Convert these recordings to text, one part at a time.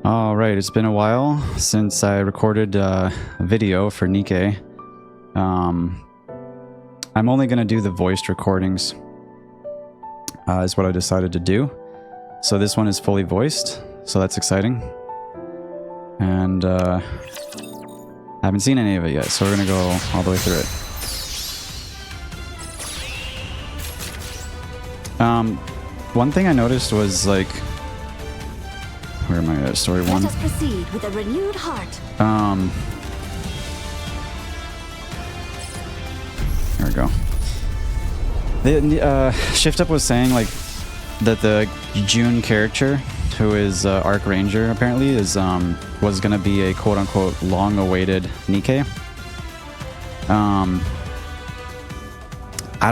Alright, it's been a while since I recorded a video for Nikke. I'm only going to do the voiced recordings, is what I decided to do. So this one is fully voiced, so that's exciting. And I haven't seen any of it yet, so we're going to go all the way through it. One thing I noticed was, like, where am I at? Story 1. Let us proceed with a renewed heart. There we go. The Shift Up was saying, like, that the June character, who is Archranger, apparently, is was gonna be a quote-unquote long-awaited Nikke. I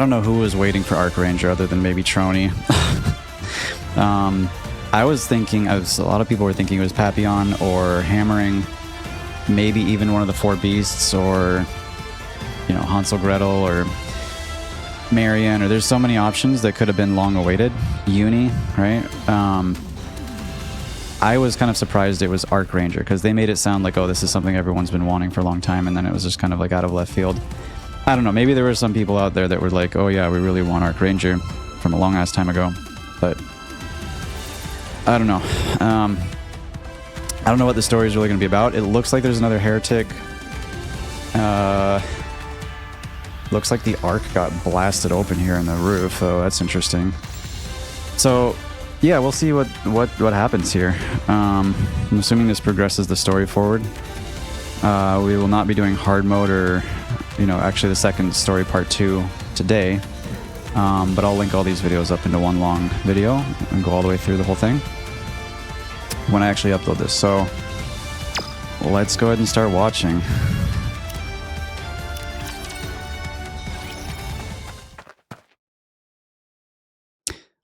don't know who was waiting for Archranger other than maybe Trony. I was thinking, a lot of people were thinking it was Papillon or Hammering, maybe even one of the Four Beasts, or, you know, Hansel Gretel or Marianne, or there's so many options that could have been long awaited. Uni, right? I was kind of surprised it was Archranger, because they made it sound like, oh, this is something everyone's been wanting for a long time, and then it was just kind of like out of left field. I don't know, maybe there were some people out there that were like, oh yeah, we really want Archranger from a long ass time ago, but I don't know. I don't know what the story is really going to be about. It looks like there's another heretic. Looks like the Ark got blasted open here in the roof. Oh, that's interesting. So, yeah, we'll see what happens here. I'm assuming this progresses the story forward. We will not be doing hard mode or, you know, actually the second story part 2 today. But I'll link all these videos up into one long video and go all the way through the whole thing when I actually upload this. So let's go ahead and start watching.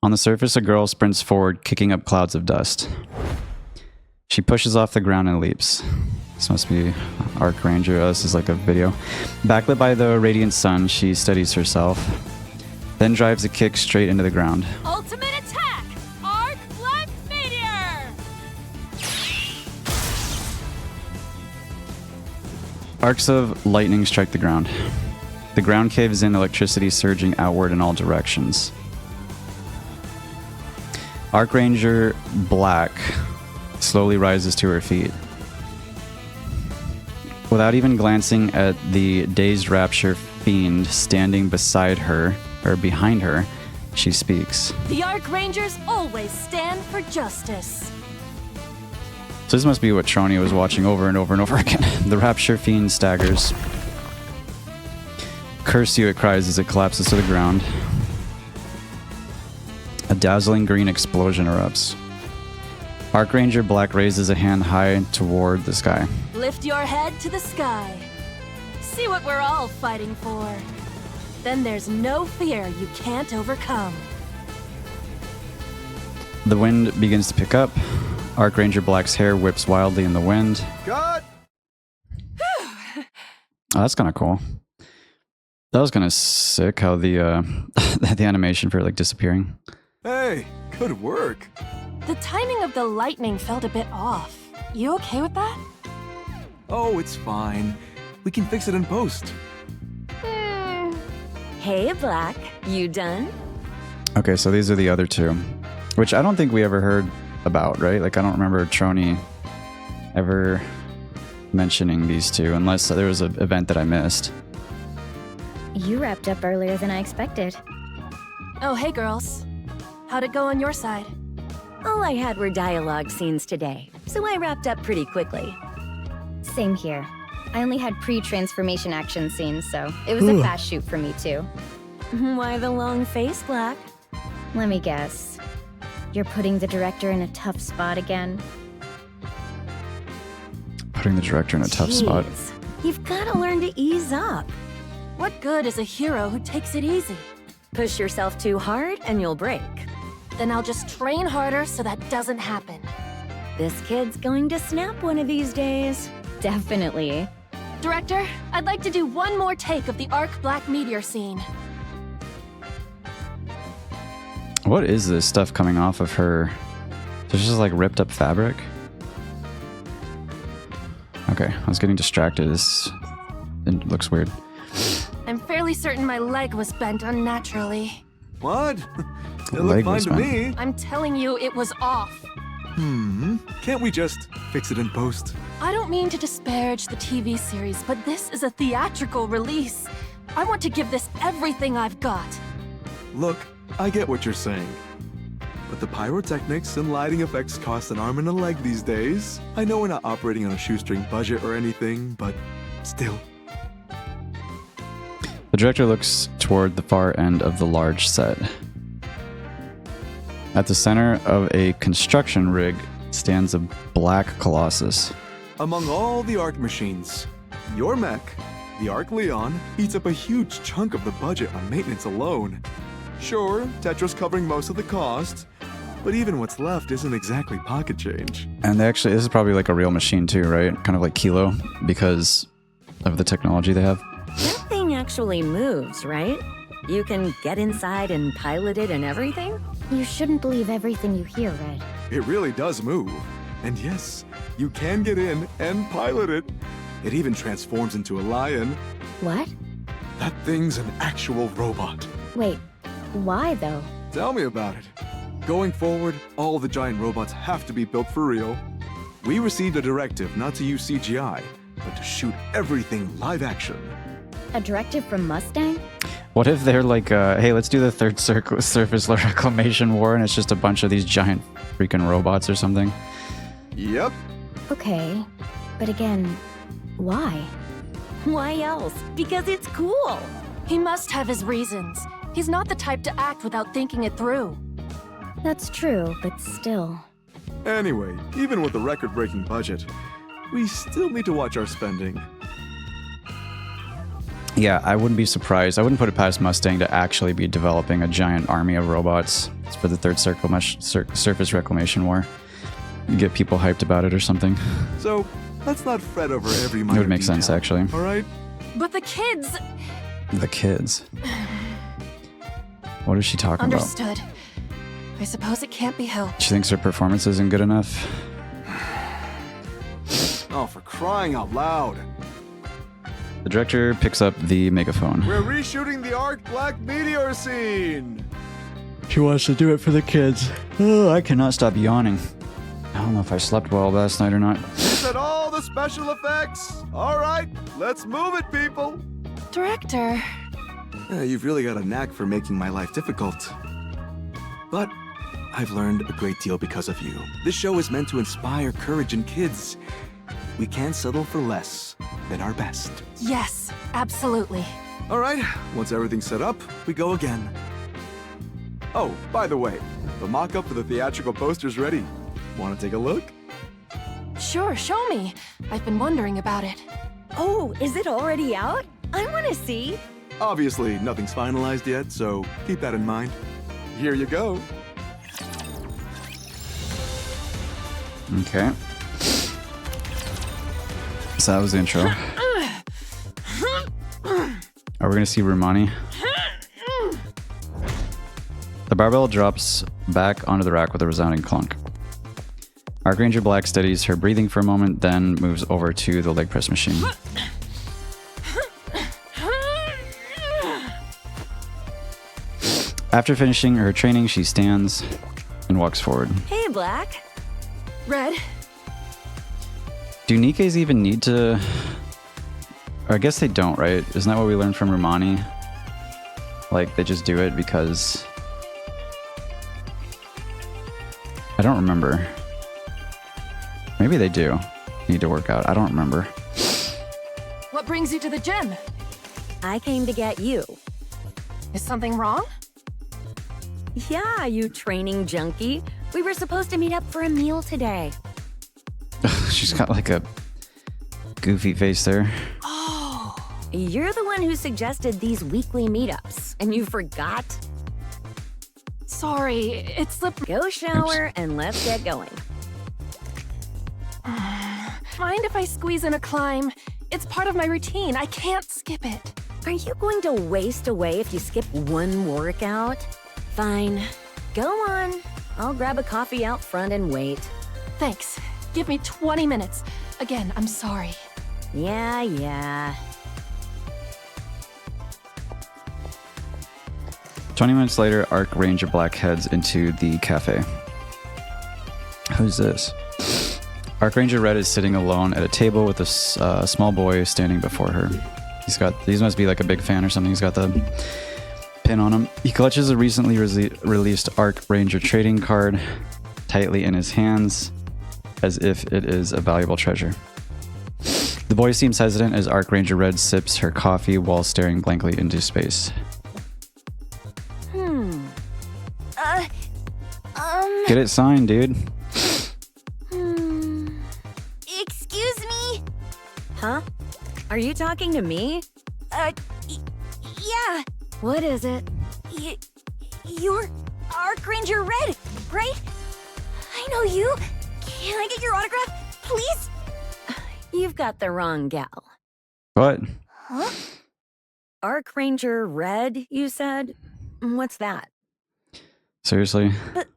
On the surface, a girl sprints forward, kicking up clouds of dust. She pushes off the ground and leaps. This must be Archranger. Oh, this is like a video. Backlit by the radiant sun, she steadies herself, then drives a kick straight into the ground. Ultimate attack! Arc Black Meteor! Arcs of lightning strike the ground. The ground caves in, electricity surging outward in all directions. Archranger Black slowly rises to her feet. Without even glancing at the dazed Rapture fiend standing beside her, or behind her, she speaks. The Archrangers always stand for justice. So this must be what Trony was watching over and over and over again. The Rapture fiend staggers. Curse you, it cries as it collapses to the ground. A dazzling green explosion erupts. Archranger Black raises a hand high toward the sky. Lift your head to the sky. See what we're all fighting for. Then there's no fear you can't overcome. The wind begins to pick up. Archranger Black's hair whips wildly in the wind. God! Oh, that's kind of cool. That was kind of sick how the the animation for like disappearing. Hey, good work. The timing of the lightning felt a bit off. You okay with that? Oh, it's fine. We can fix it in post. Hey, Black. You done? Okay, so these are the other two, which I don't think we ever heard about, right? Like, I don't remember Trony ever mentioning these two, unless there was an event that I missed. You wrapped up earlier than I expected. Oh, hey, girls. How'd it go on your side? All I had were dialogue scenes today, so I wrapped up pretty quickly. Same here. I only had pre-transformation action scenes, so it was a fast shoot for me too. Why the long face, Black? Let me guess. You're putting the director in a tough spot again? Putting the director in a tough spot. Jeez, you've got to learn to ease up. What good is a hero who takes it easy? Push yourself too hard and you'll break. Then I'll just train harder so that doesn't happen. This kid's going to snap one of these days. Definitely. Director, I'd like to do one more take of the Arc Black Meteor scene. What is this stuff coming off of her? There's just like ripped up fabric. Okay, I was getting distracted. It looks weird. I'm fairly certain my leg was bent unnaturally. What? It Leg looked fine was to bent. me. I'm telling you, it was off. Can't we just fix it in post? I don't mean to disparage the TV series, but this is a theatrical release. I want to give this everything I've got. Look, I get what you're saying. But the pyrotechnics and lighting effects cost an arm and a leg these days. I know we're not operating on a shoestring budget or anything, but still. The director looks toward the far end of the large set. At the center of a construction rig stands a black colossus. Among all the Arc machines, your mech, the Arc Leon, eats up a huge chunk of the budget on maintenance alone. Sure, Tetra's covering most of the cost, but even what's left isn't exactly pocket change. And this is probably like a real machine too, right? Kind of like Kilo, because of the technology they have. That thing actually moves, right? You can get inside and pilot it and everything? You shouldn't believe everything you hear, Red. It really does move. And yes, you can get in and pilot it. It even transforms into a lion. What? That thing's an actual robot. Wait, why though? Tell me about it. Going forward, all the giant robots have to be built for real. We received a directive not to use CGI, but to shoot everything live action. A directive from Mustang? What if they're like, hey, let's do the third surface reclamation war, and it's just a bunch of these giant freaking robots or something? Yep. Okay, but again, why? Why else? Because it's cool. He must have his reasons. He's not the type to act without thinking it through. That's true, but still. Anyway, even with a record-breaking budget, we still need to watch our spending. Yeah, I wouldn't be surprised. I wouldn't put it past Mustang to actually be developing a giant army of robots for the third surface reclamation war. Get people hyped about it or something. So, let's not fret over every It minor would make sense, detail, actually. All right? But the kids... The kids. What is she talking about? Understood. I suppose it can't be helped. She thinks her performance isn't good enough. Oh, for crying out loud. The director picks up the megaphone. We're reshooting the Arc Black Meteor scene. She wants to do it for the kids. Oh, I cannot stop yawning. I don't know if I slept well last night or not. Is that all the special effects? All right, let's move it, people. Director... You've really got a knack for making my life difficult. But I've learned a great deal because of you. This show is meant to inspire courage in kids. We can't settle for less than our best. Yes, absolutely. All right, once everything's set up, we go again. Oh, by the way, the mock-up for the theatrical poster's ready. Want to take a look? Sure, show me. I've been wondering about it. Oh, is it already out? I want to see. Obviously, nothing's finalized yet, so keep that in mind. Here you go. Okay. So that was the intro. Are we gonna see Rumani? The barbell drops back onto the rack with a resounding clunk. Archranger Black steadies her breathing for a moment, then moves over to the leg press machine. After finishing her training, she stands and walks forward. Hey, Black. Red, Do Nikkes even need to... Or I guess they don't, right? Isn't that what we learned from Rumani? Like, they just do it because... I don't remember. Maybe they do need to work out. I don't remember. what brings you to the gym? I came to get you. Is something wrong? Yeah, you training junkie. We were supposed to meet up for a meal today. She's got like a goofy face there. Oh, You're the one who suggested these weekly meetups, and you forgot? sorry, it slipped. Go shower and let's get going. Mind if I squeeze in a climb? It's part of my routine. I can't skip it. Are you going to waste away if you skip one workout? Fine. Go on. I'll grab a coffee out front and wait. Thanks. Give me 20 minutes. Again, I'm sorry. Yeah. 20 minutes later, Arc Ranger Black heads into the cafe. Who's this? Arc Ranger Red is sitting alone at a table with a small boy standing before her. These must be like a big fan or something. He's got the pin on him. He clutches a recently released Arc Ranger trading card tightly in his hands as if it is a valuable treasure. The boy seems hesitant as Arc Ranger Red sips her coffee while staring blankly into space. Get it signed, dude. Excuse me? Huh? Are you talking to me? Yeah. What is it? You're Arc Ranger Red, right? I know you. Can I get your autograph, please? You've got the wrong gal. What? Huh? Arc Ranger Red, you said? What's that? Seriously? But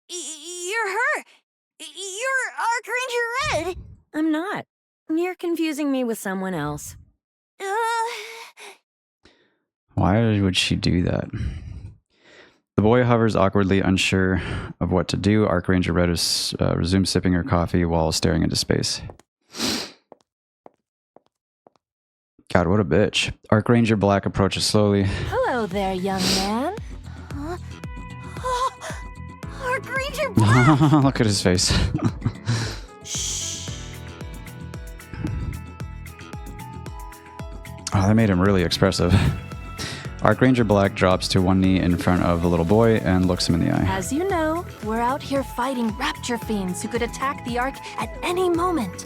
you're her. You're Arc Ranger Red. I'm not. You're confusing me with someone else. Why would she do that? The boy hovers awkwardly, unsure of what to do. Arc Ranger Red resumes sipping her coffee while staring into space. God, what a bitch. Arc Ranger Black approaches slowly. Hello there, young man. Huh? Oh, Arc Ranger Black. Look at his face. Shh. Oh, that made him really expressive. Arc Ranger Black drops to one knee in front of the little boy and looks him in the eye. As you know, we're out here fighting rapture fiends who could attack the Ark at any moment.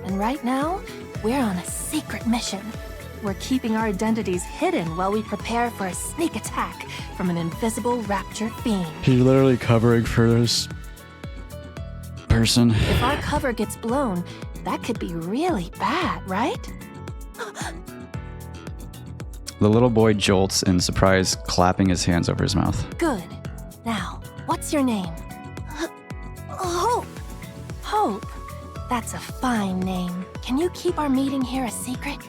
And right now, we're on a secret mission. We're keeping our identities hidden while we prepare for a sneak attack from an invisible rapture fiend. He's literally covering for this person. If our cover gets blown, that could be really bad, right? The little boy jolts in surprise, clapping his hands over his mouth. Good. Now, what's your name? Hope. Hope. That's a fine name. Can you keep our meeting here a secret?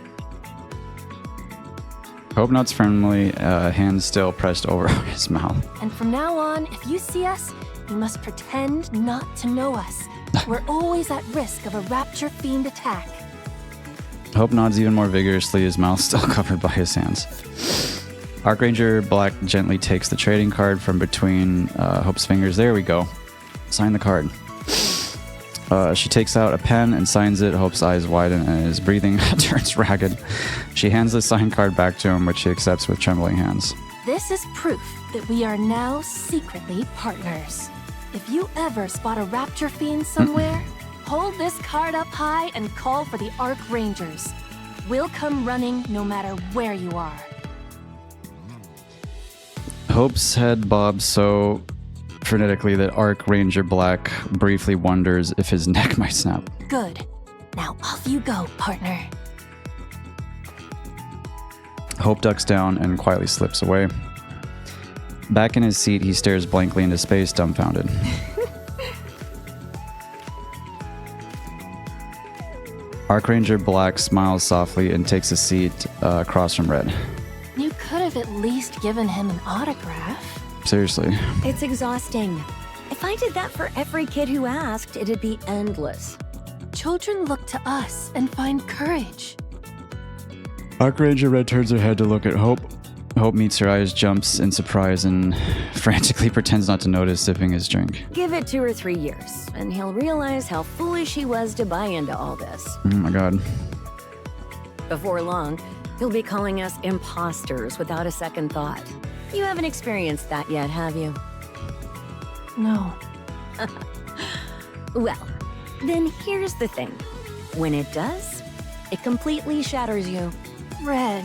Hope nods firmly, hands still pressed over his mouth. And from now on, if you see us, you must pretend not to know us. We're always at risk of a rapture fiend attack. Hope nods even more vigorously, his mouth still covered by his hands. Arc Ranger Black gently takes the trading card from between Hope's fingers. There we go. Sign the card. She takes out a pen and signs it. Hope's eyes widen and his breathing turns ragged. She hands the signed card back to him, which he accepts with trembling hands. This is proof that we are now secretly partners. If you ever spot a rapture fiend somewhere, hold this card up high and call for the Arc Rangers. We'll come running no matter where you are. Hope's head bobs so frenetically that Arc Ranger Black briefly wonders if his neck might snap. Good. Now off you go, partner. Hope ducks down and quietly slips away. Back in his seat, he stares blankly into space, dumbfounded. Arc Ranger Black smiles softly and takes a seat across from Red. You could have at least given him an autograph. Seriously. It's exhausting. If I did that for every kid who asked, it'd be endless. Children look to us and find courage. Arc Ranger Red turns her head to look at Hope. Hope meets her eyes, jumps in surprise, and frantically pretends not to notice, sipping his drink. Give it 2 or 3 years, and he'll realize how foolish he was to buy into all this. Oh my god. Before long, he'll be calling us imposters without a second thought. You haven't experienced that yet, have you? No. Well, then here's the thing. When it does, it completely shatters you. Red.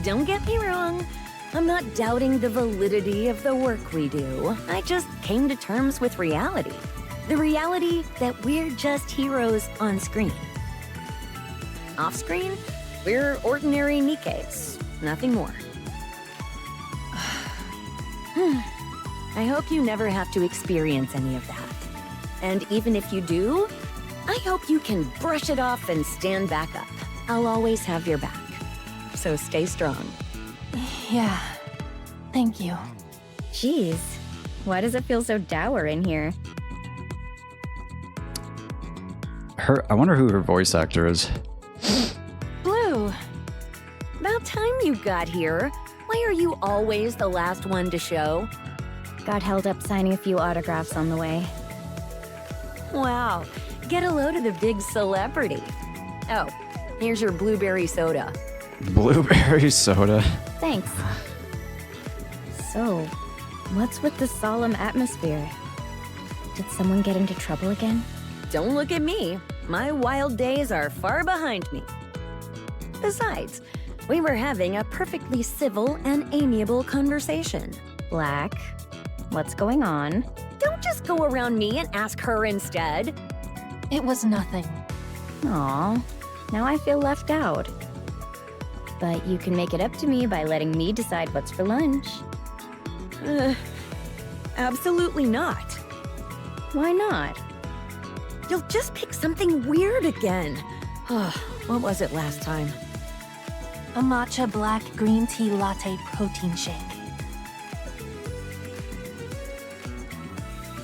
Don't get me wrong. I'm not doubting the validity of the work we do. I just came to terms with reality. The reality that we're just heroes on screen. Off screen, we're ordinary Nikkes. Nothing more. I hope you never have to experience any of that. And even if you do, I hope you can brush it off and stand back up. I'll always have your back. So stay strong. Yeah. Thank you. Jeez, why does it feel so dour in here? I wonder who her voice actor is. Blue. About time you got here. Why are you always the last one to show? Got held up signing a few autographs on the way. Wow, get a load of the big celebrity. Oh, here's your blueberry soda. Blueberry soda. Thanks. So, what's with the solemn atmosphere? Did someone get into trouble again? Don't look at me. My wild days are far behind me. Besides, we were having a perfectly civil and amiable conversation. Black, what's going on? Don't just go around me and ask her instead. It was nothing. Aw, now I feel left out. But you can make it up to me by letting me decide what's for lunch. Absolutely not. Why not? You'll just pick something weird again. What was it last time? A matcha black green tea latte protein shake.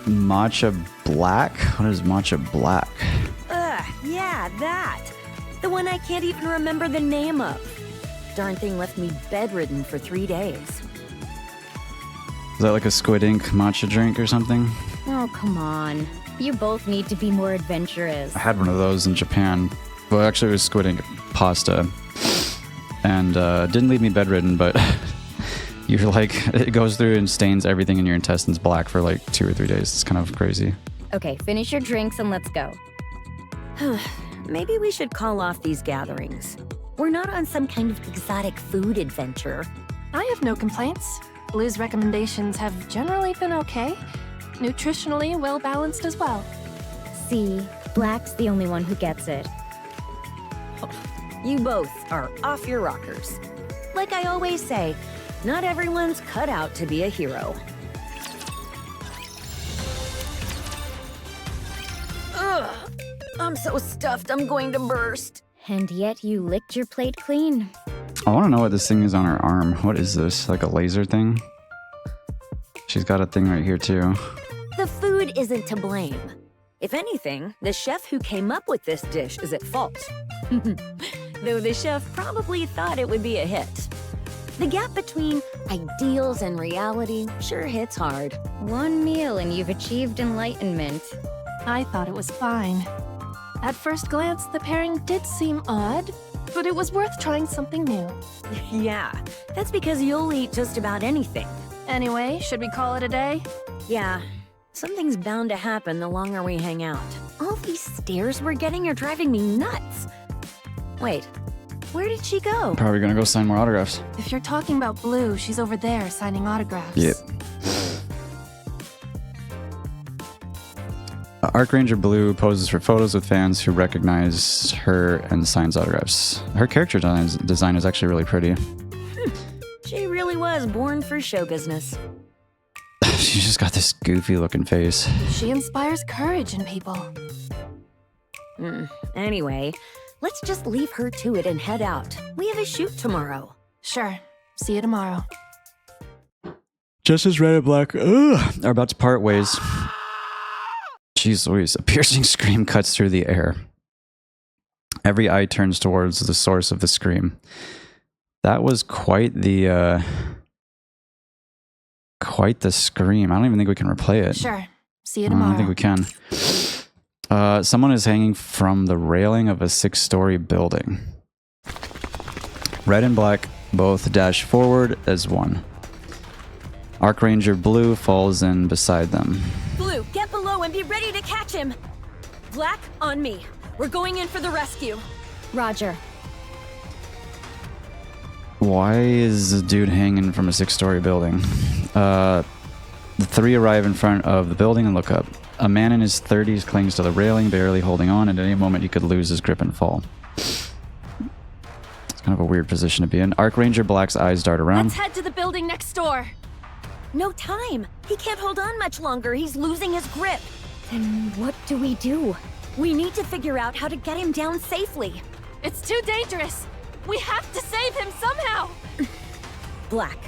Matcha black? What is matcha black? Yeah, that. The one I can't even remember the name of. Darn thing left me bedridden for 3 days. Is that like a Squid Ink matcha drink or something? Oh, come on. You both need to be more adventurous. I had one of those in Japan. Well, actually, it was Squid Ink pasta. And didn't leave me bedridden, but you're like, it goes through and stains everything in your intestines black for like 2 or 3 days. It's kind of crazy. Okay, finish your drinks and let's go. Maybe we should call off these gatherings. We're not on some kind of exotic food adventure. I have no complaints. Blue's recommendations have generally been okay. Nutritionally well-balanced as well. See, Black's the only one who gets it. You both are off your rockers. Like I always say, not everyone's cut out to be a hero. Ugh, I'm so stuffed I'm going to burst. And yet you licked your plate clean. I want to know what this thing is on her arm. What is this? Like a laser thing? She's got a thing right here too. The food isn't to blame. If anything, the chef who came up with this dish is at fault. Though the chef probably thought it would be a hit. The gap between ideals and reality sure hits hard. One meal and you've achieved enlightenment. I thought it was fine. At first glance, the pairing did seem odd, but it was worth trying something new. Yeah, that's because you'll eat just about anything. Anyway, should we call it a day? Yeah, something's bound to happen the longer we hang out. All these stares we're getting are driving me nuts. Wait, where did she go? Probably gonna go sign more autographs. If you're talking about Blue, she's over there signing autographs. Yep. Archranger Blue poses for photos with fans who recognize her and signs autographs. Her character design is actually really pretty. She really was born for show business. She's just got this goofy looking face. She inspires courage in people. Anyway, let's just leave her to it and head out. We have a shoot tomorrow. Sure. See you tomorrow. Just as Red and Black are about to part ways. Jeez Louise, a piercing scream cuts through the air. Every eye turns towards the source of the scream. That was quite the scream. I don't even think we can replay it. Sure. See you I tomorrow. don't think we can. Someone is hanging from the railing of a 6-story building. Red and Black both dash forward as one. Archranger Blue falls in beside them. Blue, get below and be ready to catch him. Black, on me. We're going in for the rescue. Roger. Why is the dude hanging from a 6-story building? The three arrive in front of the building and look up. A man in his 30s clings to the railing, barely holding on. At any moment, he could lose his grip and fall. It's kind of a weird position to be in. Archranger Black's eyes dart around. Let's head to the building next door. No time. He can't hold on much longer. He's losing his grip. Then what do we do? We need to figure out how to get him down safely. It's too dangerous. We have to save him somehow. Black,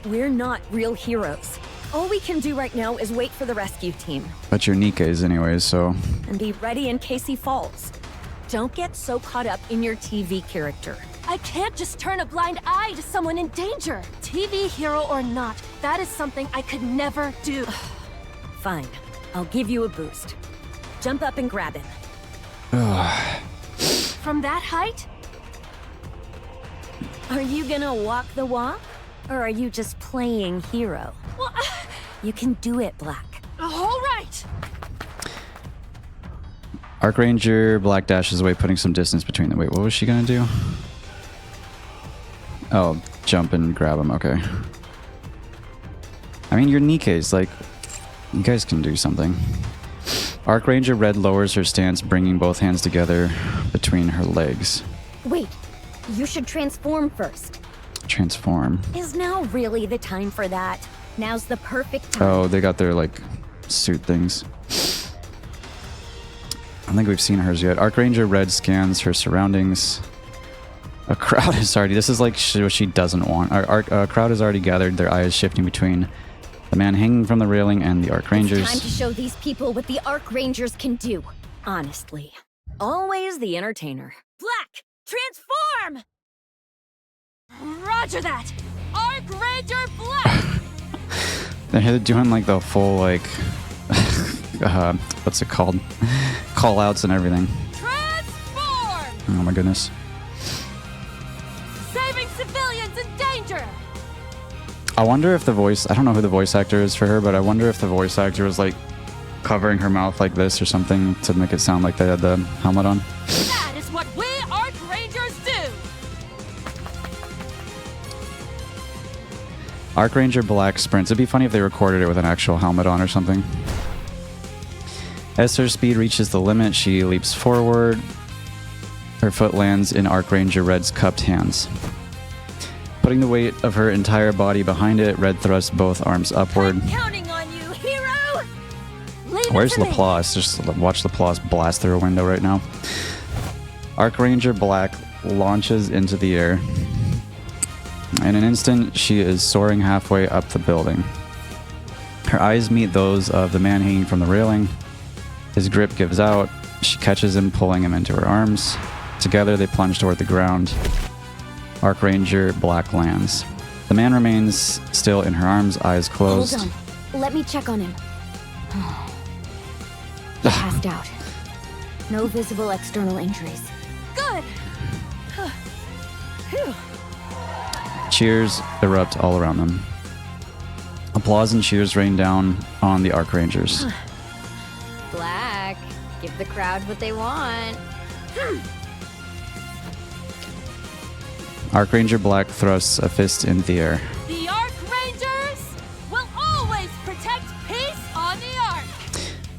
we're not real heroes. All we can do right now is wait for the rescue team. But you're Nikke's anyways, so... And be ready in case he falls. Don't get so caught up in your TV character. I can't just turn a blind eye to someone in danger. TV hero or not, that is something I could never do. Fine, I'll give you a boost. Jump up and grab him. From that height? Are you gonna walk the walk? Or are you just playing hero? Well, You can do it, Black. all right. Archranger Black dashes away, putting some distance between them. Wait, what was she gonna do? Oh, jump and grab him. Okay. I mean, you're Nikke's. Like, you guys can do something. Archranger Red lowers her stance, bringing both hands together between her legs. Wait, you should transform first. Transform. Is now really the time for that? Now's the perfect time. Oh, they got their, like, suit things. I don't think we've seen hers yet. Archranger Red scans her surroundings. A crowd is already... This is like what she doesn't want. A crowd is already gathered, their eyes shifting between the man hanging from the railing and the Archrangers. It's time to show these people what the Archrangers can do. Honestly. Always the entertainer. Black, transform! Roger that. Archranger Black. They're doing like the full, like... what's it called? Call outs and everything. Transform. Oh my goodness. Saving civilians in danger. I wonder if the voice... I don't know who the voice actor is for her, but I wonder if the voice actor was like covering her mouth like this or something to make it sound like they had the helmet on. That is what we Archrangers do. Archranger Black sprints. It'd be funny if they recorded it with an actual helmet on or something. As her speed reaches the limit, she leaps forward. Her foot lands in Archranger Red's cupped hands. Putting the weight of her entire body behind it, Red thrusts both arms upward. I'm counting on you, hero! Leave Where's it to me. Laplace? Just watch Laplace blast through a window right now. Archranger Black launches into the air. In an instant, she is soaring halfway up the building. Her eyes meet those of the man hanging from the railing. His grip gives out. She catches him, pulling him into her arms. Together, they plunge toward the ground. Archranger Black lands. The man remains still in her arms, eyes closed. Hold on. Let me check on him. He passed out. No visible external injuries. Good. Cheers erupt all around them. Applause and cheers rain down on the Archrangers. Black, give the crowd what they want. Archranger Black thrusts a fist into the air. The Archrangers will always protect peace on the Ark.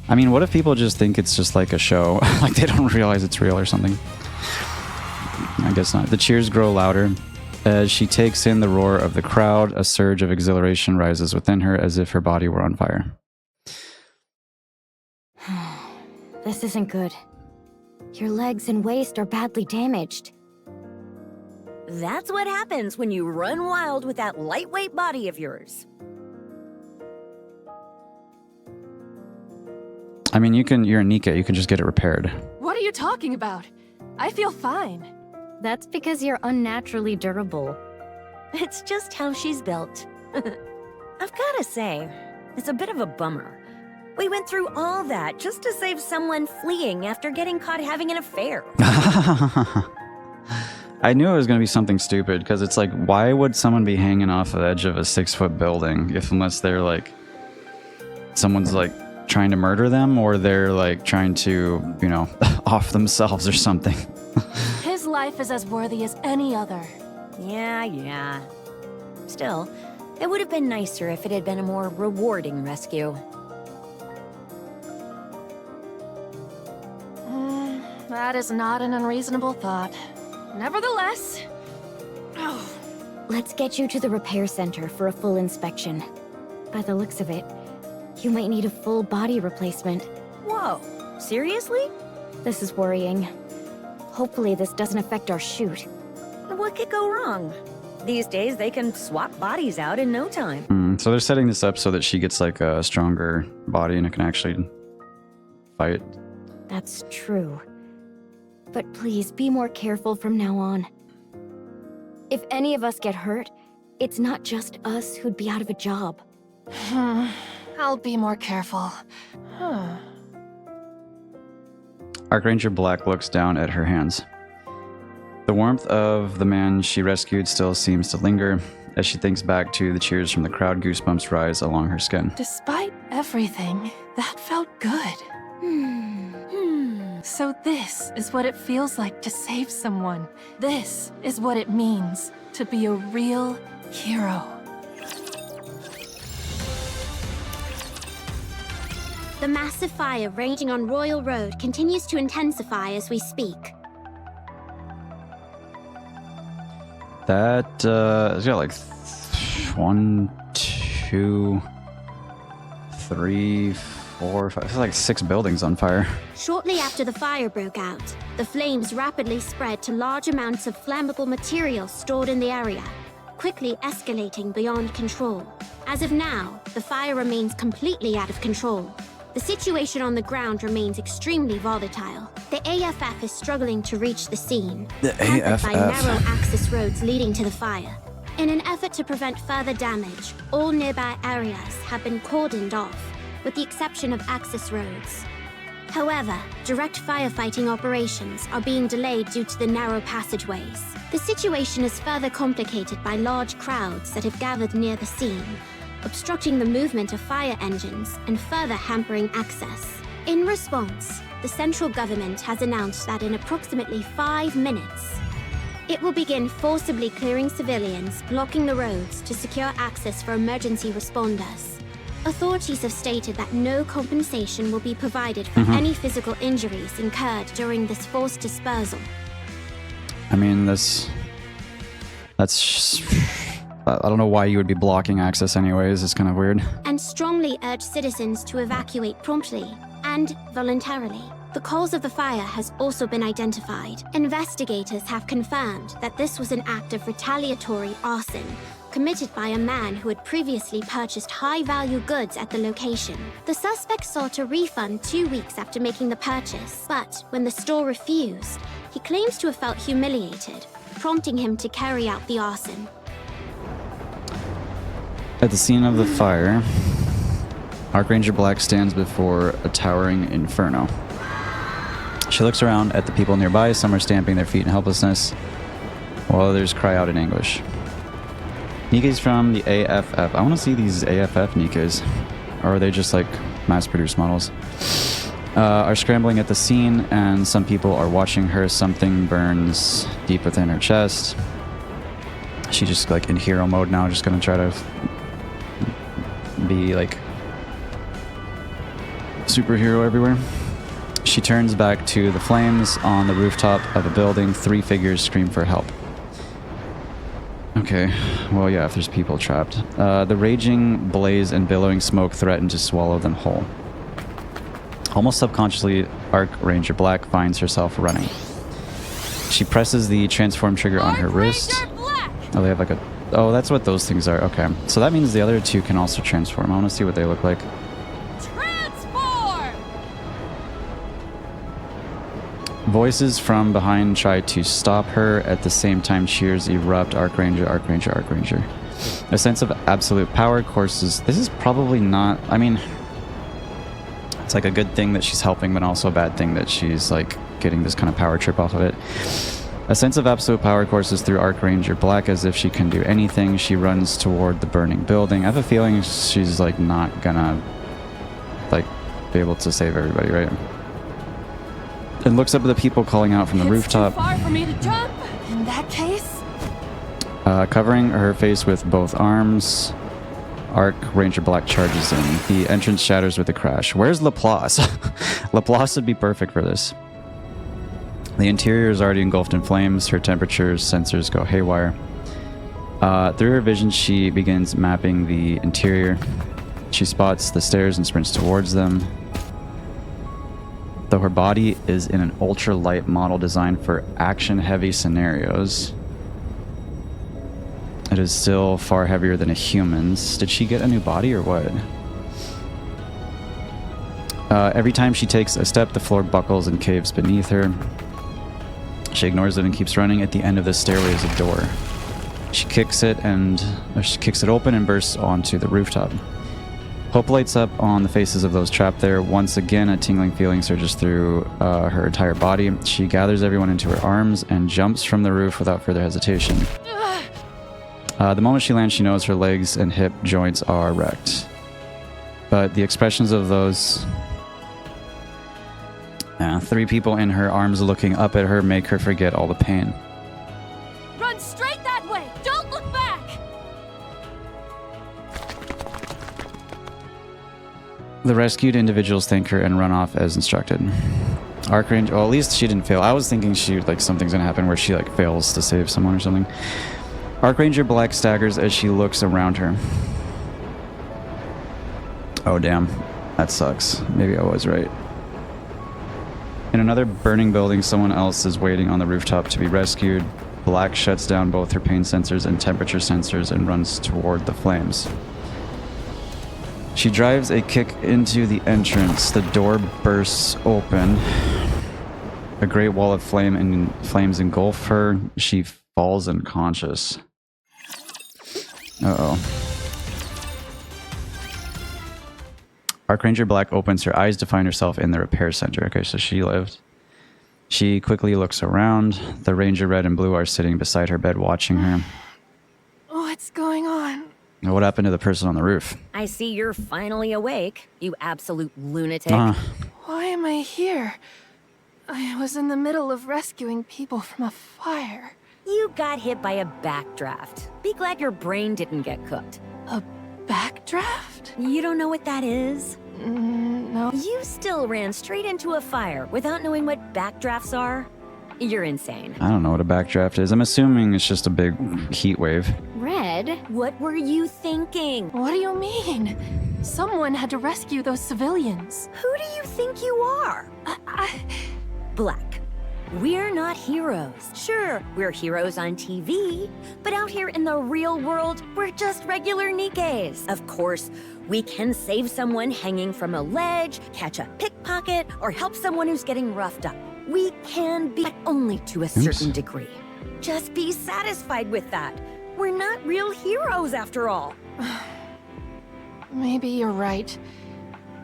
I mean, what if people just think it's just like a show? Like they don't realize it's real or something? I guess not. The cheers grow louder. As she takes in the roar of the crowd, a surge of exhilaration rises within her as if her body were on fire. This isn't good. Your legs and waist are badly damaged. That's what happens when you run wild with that lightweight body of yours. I mean, you're a Nikke, you can just get it repaired. What are you talking about? I feel fine. That's because you're unnaturally durable. It's just how she's built. I've gotta say, it's a bit of a bummer. We went through all that just to save someone fleeing after getting caught having an affair. I knew it was going to be something stupid, because it's like, why would someone be hanging off the edge of a 6-foot building unless they're like, someone's like trying to murder them, or they're like trying to, you know, off themselves or something. His life is as worthy as any other. Yeah. Still, it would have been nicer if it had been a more rewarding rescue. That is not an unreasonable thought. Nevertheless... Oh. Let's get you to the repair center for a full inspection. By the looks of it, you might need a full body replacement. Whoa, seriously? This is worrying. Hopefully this doesn't affect our shoot. What could go wrong? These days, they can swap bodies out in no time. So they're setting this up so that she gets like a stronger body and it can actually fight. That's true. But please be more careful from now on. If any of us get hurt, it's not just us who'd be out of a job. I'll be more careful. Archranger Black looks down at her hands. The warmth of the man she rescued still seems to linger. As she thinks back to the cheers from the crowd, goosebumps rise along her skin. Despite everything, that felt good. So this is what it feels like to save someone. This is what it means to be a real hero. The massive fire raging on Royal Road continues to intensify as we speak. That, it's got like 1, 2, 3, 4, 5, it's like 6 buildings on fire. Shortly after the fire broke out, the flames rapidly spread to large amounts of flammable material stored in the area, quickly escalating beyond control. As of now, the fire remains completely out of control. The situation on the ground remains extremely volatile. The AFF is struggling to reach the scene, hampered by narrow access roads leading to the fire. In an effort to prevent further damage, all nearby areas have been cordoned off, with the exception of access roads. However, direct firefighting operations are being delayed due to the narrow passageways. The situation is further complicated by large crowds that have gathered near the scene, obstructing the movement of fire engines and further hampering access. In response, the central government has announced that in approximately 5 minutes, it will begin forcibly clearing civilians, blocking the roads to secure access for emergency responders. Authorities have stated that no compensation will be provided for any physical injuries incurred during this forced dispersal. I mean, that's just, I don't know why you would be blocking access anyways. It's kind of weird. And strongly urge citizens to evacuate promptly and voluntarily. The cause of the fire has also been identified. Investigators have confirmed that this was an act of retaliatory arson committed by a man who had previously purchased high-value goods at the location. The suspect sought a refund 2 weeks after making the purchase, but when the store refused, he claims to have felt humiliated, prompting him to carry out the arson. At the scene of the fire, Archranger Black stands before a towering inferno. She looks around at the people nearby. Some are stamping their feet in helplessness, while others cry out in anguish. Nikke's from the AFF. I want to see these AFF Nikkes. Or are they just like mass-produced models? Are scrambling at the scene, and some people are watching her. Something burns deep within her chest. She's just like in hero mode now, just gonna try to be like superhero everywhere. She turns back to the flames on the rooftop of a building. 3 figures scream for help. Okay, well, yeah, if there's people trapped. The raging blaze and billowing smoke threaten to swallow them whole. Almost subconsciously, Archranger Black finds herself running. She presses the transform trigger on her wrist. Oh, they have like a... Oh, that's what those things are. Okay, so that means the other 2 can also transform. I want to see what they look like. Voices from behind try to stop her. At the same time, cheers erupt. Archranger, Archranger, Archranger. A sense of absolute power courses. This is probably not... I mean, it's like a good thing that she's helping, but also a bad thing that she's like getting this kind of power trip off of it. A sense of absolute power courses through Archranger Black as if she can do anything. She runs toward the burning building. I have a feeling she's like not gonna like be able to save everybody, right? And looks up at the people calling out from the rooftop. Too far for me to jump. In that case, covering her face with both arms, Archranger Black charges in. The entrance shatters with a crash. Where's Laplace? Laplace would be perfect for this. The interior is already engulfed in flames. Her temperature sensors go haywire. Through her vision, she begins mapping the interior. She spots the stairs and sprints towards them. though her body is in an ultra-light model designed for action-heavy scenarios. It is still far heavier than a human's. Did she get a new body or what? Every time she takes a step, the floor buckles and caves beneath her. She ignores it and keeps running. At the end of the stairway is a door. She kicks it open and bursts onto the rooftop. Hope lights up on the faces of those trapped there. Once again, a tingling feeling surges through her entire body. She gathers everyone into her arms and jumps from the roof without further hesitation. The moment she lands, she knows her legs and hip joints are wrecked. But the expressions of those 3 people in her arms looking up at her make her forget all the pain. Run straight that way! Don't look back! The rescued individuals thank her and run off as instructed. Archranger, well, at least she didn't fail. I was thinking something's gonna happen where she fails to save someone or something. Archranger Black staggers as she looks around her. Oh damn, that sucks. Maybe I was right. In another burning building, someone else is waiting on the rooftop to be rescued. Black shuts down both her pain sensors and temperature sensors and runs toward the flames. She drives a kick into the entrance. The door bursts open. A great wall of flames engulf her. She falls unconscious. Uh-oh. Archranger Black opens her eyes to find herself in the repair center. Okay, so she lived. She quickly looks around. The Ranger Red and Blue are sitting beside her bed watching her. What's going on? What happened to the person on the roof? I see you're finally awake, you absolute lunatic. Why am I here? I was in the middle of rescuing people from a fire. You got hit by a backdraft. Be glad your brain didn't get cooked. A backdraft? You don't know what that is? No. You still ran straight into a fire without knowing what backdrafts are? You're insane. I don't know what a backdraft is. I'm assuming it's just a big heat wave. Red? What were you thinking? What do you mean? Someone had to rescue those civilians. Who do you think you are? Black. We're not heroes. Sure, we're heroes on TV, but out here in the real world, we're just regular Nikkes. Of course, we can save someone hanging from a ledge, catch a pickpocket, or help someone who's getting roughed up. We can be, but only to a certain degree. Just be satisfied with that. We're not real heroes after all. Maybe you're right.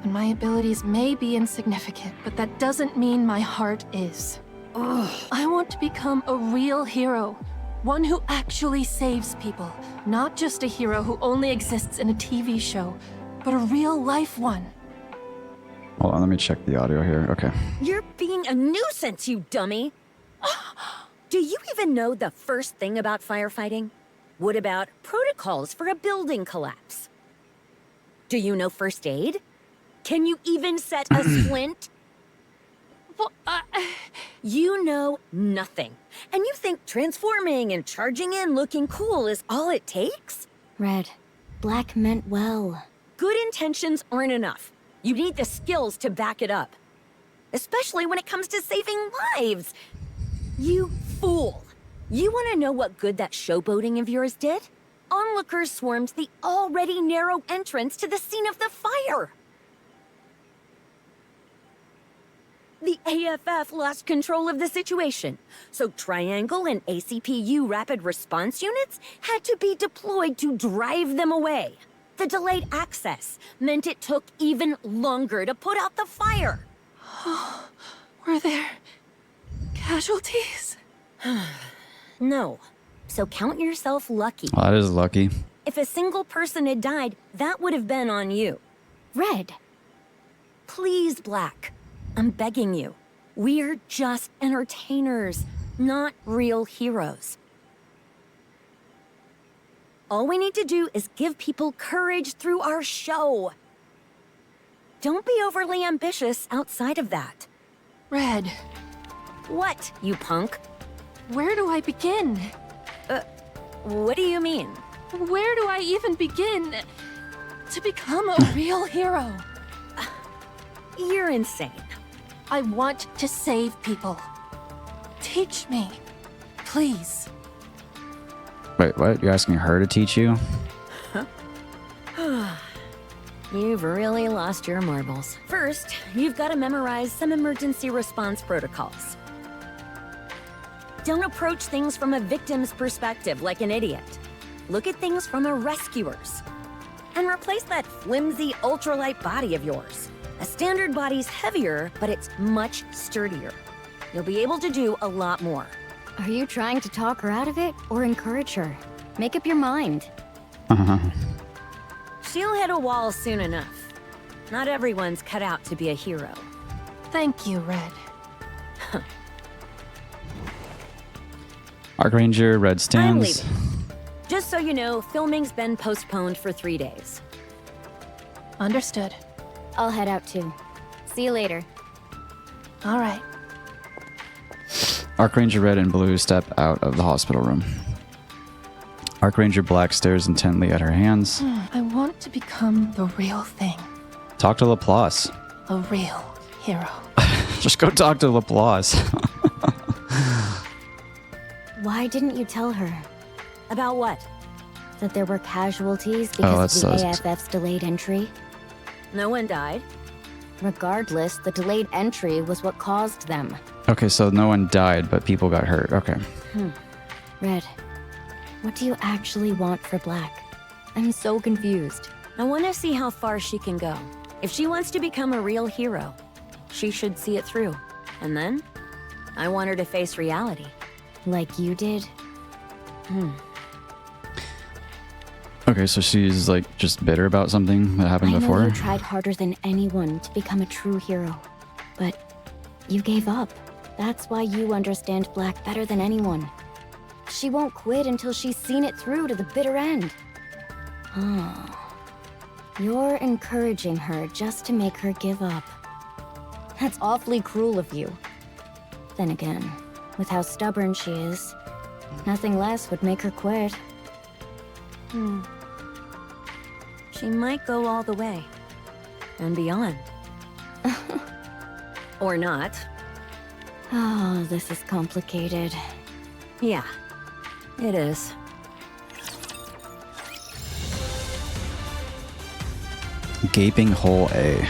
And my abilities may be insignificant, but that doesn't mean my heart is. I want to become a real hero. One who actually saves people. Not just a hero who only exists in a TV show, but a real-life one. Hold on, let me check the audio here. Okay. You're being a nuisance, you dummy. Do you even know the first thing about firefighting? What about protocols for a building collapse? Do you know first aid? Can you even set a splint? Well, You know nothing. And you think transforming and charging in looking cool is all it takes? Red, Black meant well. Good intentions aren't enough. You need the skills to back it up. Especially when it comes to saving lives. You fool. You want to know what good that showboating of yours did? Onlookers swarmed the already narrow entrance to the scene of the fire. The AFF lost control of the situation, so Triangle and ACPU rapid response units had to be deployed to drive them away. The delayed access meant it took even longer to put out the fire. were there casualties? No, so count yourself lucky. Well, that is lucky. If a single person had died, that would have been on you. Red, Please, Black. I'm begging you. We're just entertainers, not real heroes. All we need to do is give people courage through our show. Don't be overly ambitious outside of that. Red, What, you punk? where do I begin? What do you mean? Where do I even begin to become a real hero? You're insane. I want to save people. Teach me. Please. Wait, what? You're asking her to teach you? You've really lost your marbles. First, you've got to memorize some emergency response protocols. Don't approach things from a victim's perspective like an idiot. Look at things from a rescuer's. And replace that flimsy ultralight body of yours. A standard body's heavier, but it's much sturdier. You'll be able to do a lot more. Are you trying to talk her out of it or encourage her? Make up your mind. She'll hit a wall soon enough. Not everyone's cut out to be a hero. Thank you, Red. Archranger, Red I'm stands. leaving. Just so you know, filming's been postponed for 3 days. Understood. I'll head out too. See you later. All right. Archranger Red and Blue step out of the hospital room. Archranger Black stares intently at her hands. I want to become the real thing. Talk to Laplace. A real hero. Just go talk to Laplace. Why didn't you tell her About what? that there were casualties because that of the sucks. AFF's delayed entry? No one died. Regardless, the delayed entry was what caused them. Okay, so no one died, but people got hurt. Okay. Red, what do you actually want for Black? I'm so confused. I want to see how far she can go. If she wants to become a real hero, she should see it through. And then, I want her to face reality. Like you did? Okay, so she's like just bitter about something that happened I know before. you tried harder than anyone to become a true hero, but you gave up. That's why you understand Black better than anyone. She won't quit until she's seen it through to the bitter end. You're encouraging her just to make her give up. That's awfully cruel of you. Then again, with how stubborn she is, nothing less would make her quit. She might go all the way. And beyond. Or not. Oh, this is complicated. Yeah, it is. Gaping hole A.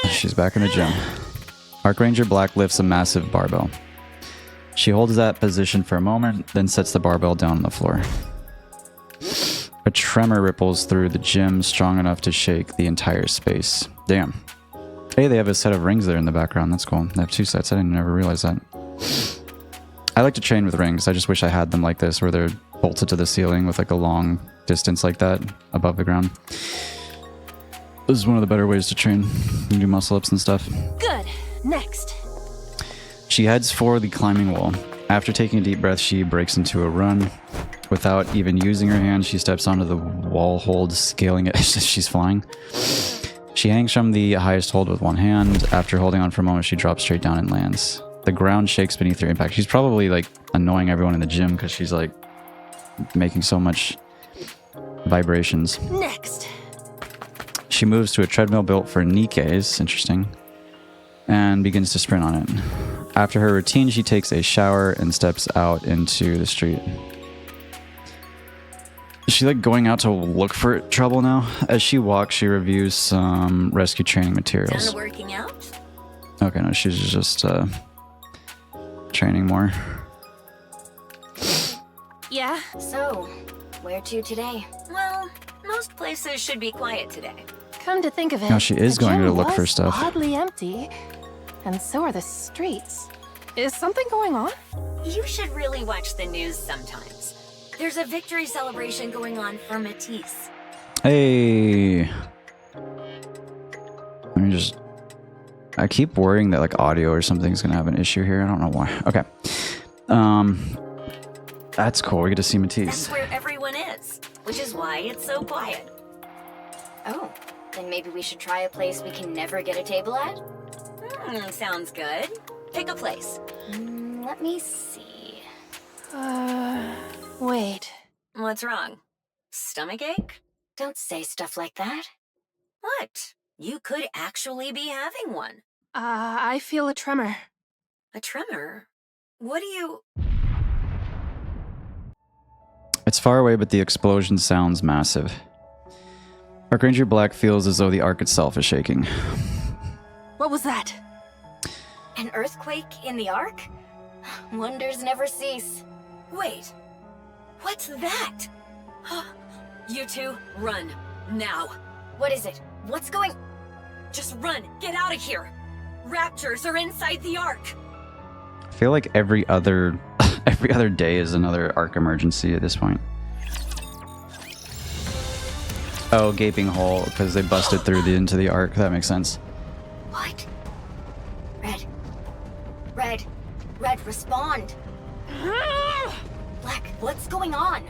She's back in the gym. Archranger Black lifts a massive barbell. She holds that position for a moment, then sets the barbell down on the floor. A tremor ripples through the gym, strong enough to shake the entire space. Damn. Hey, they have a set of rings there in the background. That's cool. They have 2 sets. I didn't ever realize that. I like to train with rings. I just wish I had them like this, where they're bolted to the ceiling with like a long distance like that above the ground. This is one of the better ways to train. You can do muscle ups and stuff. Good. Next. She heads for the climbing wall. After taking a deep breath, she breaks into a run. Without even using her hand, she steps onto the wall hold, scaling it as she's flying. She hangs from the highest hold with one hand. After holding on for a moment, she drops straight down and lands. The ground shakes beneath her impact. She's probably like annoying everyone in the gym because she's like making so much vibrations. Next. She moves to a treadmill built for Nikkes, interesting, and begins to sprint on it. After her routine, she takes a shower and steps out into the street. Is she like going out to look for trouble now? As she walks, she reviews some rescue training materials. Done working out? Okay, no, she's just training more. Yeah? So, where to today? Well, most places should be quiet today. Come to think of it, No, she is the going to gym look for was stuff. oddly empty, and so are the streets. Is something going on? You should really watch the news sometimes. There's a victory celebration going on for Matisse. Hey. Let me just... I keep worrying that like audio or something's gonna have an issue here. I don't know why. Okay. That's cool. We get to see Matisse. That's where everyone is, which is why it's so quiet. Oh, then maybe we should try a place we can never get a table at? Sounds good. Pick a place. Let me see. Wait. What's wrong? Stomachache? Don't say stuff like that. What? You could actually be having one. I feel a tremor. A tremor? What do you... It's far away, but the explosion sounds massive. Archranger Black feels as though the Ark itself is shaking. What was that? An earthquake in the Ark? Wonders never cease. Wait. What's that? You two, run. Now. What is it? What's going... Just run. Get out of here. Raptors are inside the Ark. I feel like every other day is another Ark emergency at this point. Oh, gaping hole, because they busted through into the Ark. That makes sense. What? Red, respond. Black, what's going on?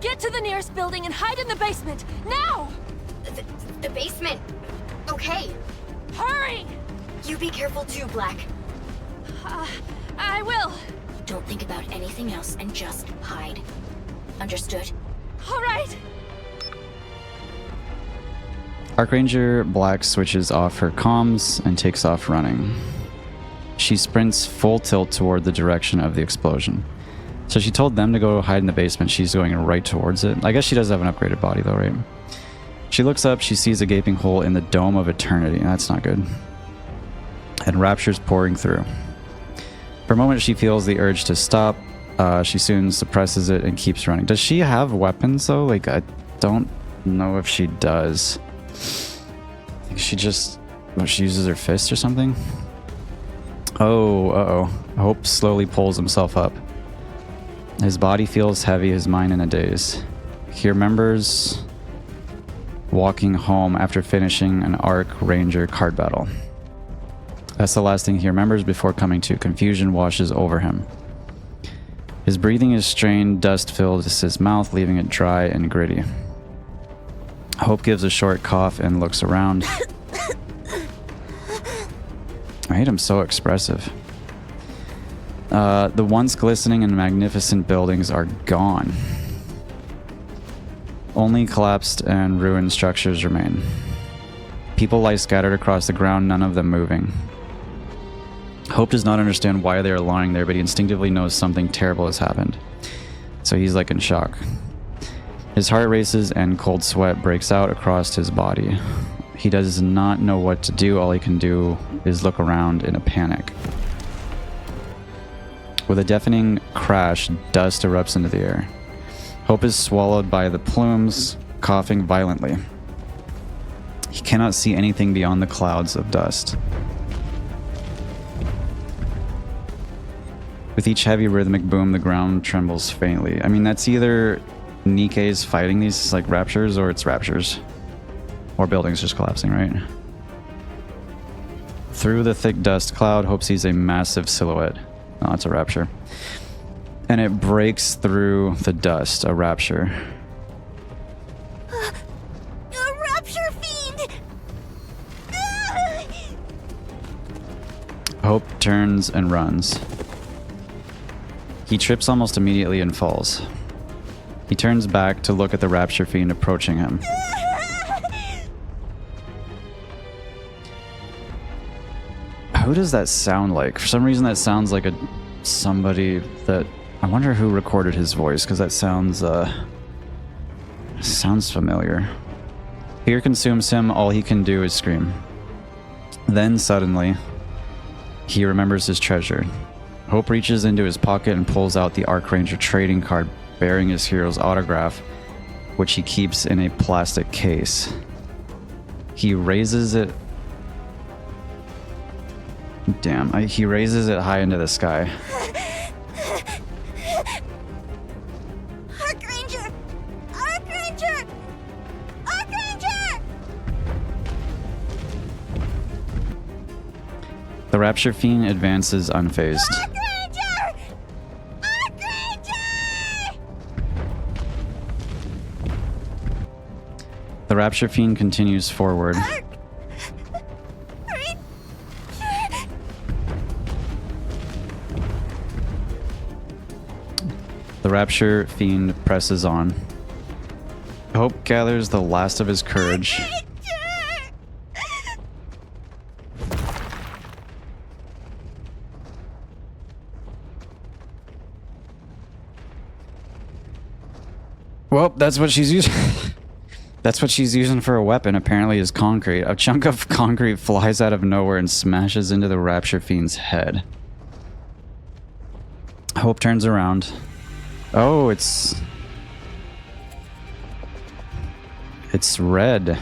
Get to the nearest building and hide in the basement, now! The basement. Okay. Hurry! You be careful too, Black. I will. Don't think about anything else and just hide. Understood? All right. Archranger Black switches off her comms and takes off running. She sprints full tilt toward the direction of the explosion. So she told them to go hide in the basement. She's going right towards it. I guess she does have an upgraded body though, right? She looks up, she sees a gaping hole in the dome of eternity. That's not good. And rapture's pouring through. For a moment, she feels the urge to stop. She soon suppresses it and keeps running. Does she have weapons though? Like, I don't know if she does. I think she just... she uses her fist or something? Oh, uh-oh. Hope slowly pulls himself up. His body feels heavy, his mind in a daze. He remembers walking home after finishing an Arc Ranger card battle. That's the last thing he remembers before coming to. Confusion washes over him. His breathing is strained, dust fills his mouth, leaving it dry and gritty. Hope gives a short cough and looks around. I hate him so expressive. The once glistening and magnificent buildings are gone. Only collapsed and ruined structures remain. People lie scattered across the ground, none of them moving. Hope does not understand why they are lying there, but he instinctively knows something terrible has happened. So he's like in shock. His heart races and cold sweat breaks out across his body. He does not know what to do. All he can do is look around in a panic. With a deafening crash, dust erupts into the air. Hope is swallowed by the plumes, coughing violently. He cannot see anything beyond the clouds of dust. With each heavy rhythmic boom, the ground trembles faintly. I mean, that's either Nikke's fighting these like raptures, or it's raptures. Or buildings just collapsing, right? Through the thick dust cloud, Hope sees a massive silhouette. Oh, it's a rapture. And it breaks through the dust, a rapture. A rapture fiend! Hope turns and runs. He trips almost immediately and falls. He turns back to look at the rapture fiend approaching him. Who does that sound like? For some reason that sounds like somebody that... I wonder who recorded his voice, because that sounds familiar. Fear consumes him, all he can do is scream. Then suddenly, he remembers his treasure. Hope reaches into his pocket and pulls out the Archranger trading card bearing his hero's autograph, which he keeps in a plastic case. He raises it... Damn, he raises it high into the sky. Archranger! Archranger! Archranger! The Rapture Fiend advances unfazed. Archranger! Archranger! The Rapture Fiend continues forward. The Rapture Fiend presses on. Hope gathers the last of his courage. Well, that's what she's using. That's what she's using for a weapon, apparently, is concrete. A chunk of concrete flies out of nowhere and smashes into the Rapture Fiend's head. Hope turns around. Oh, it's red.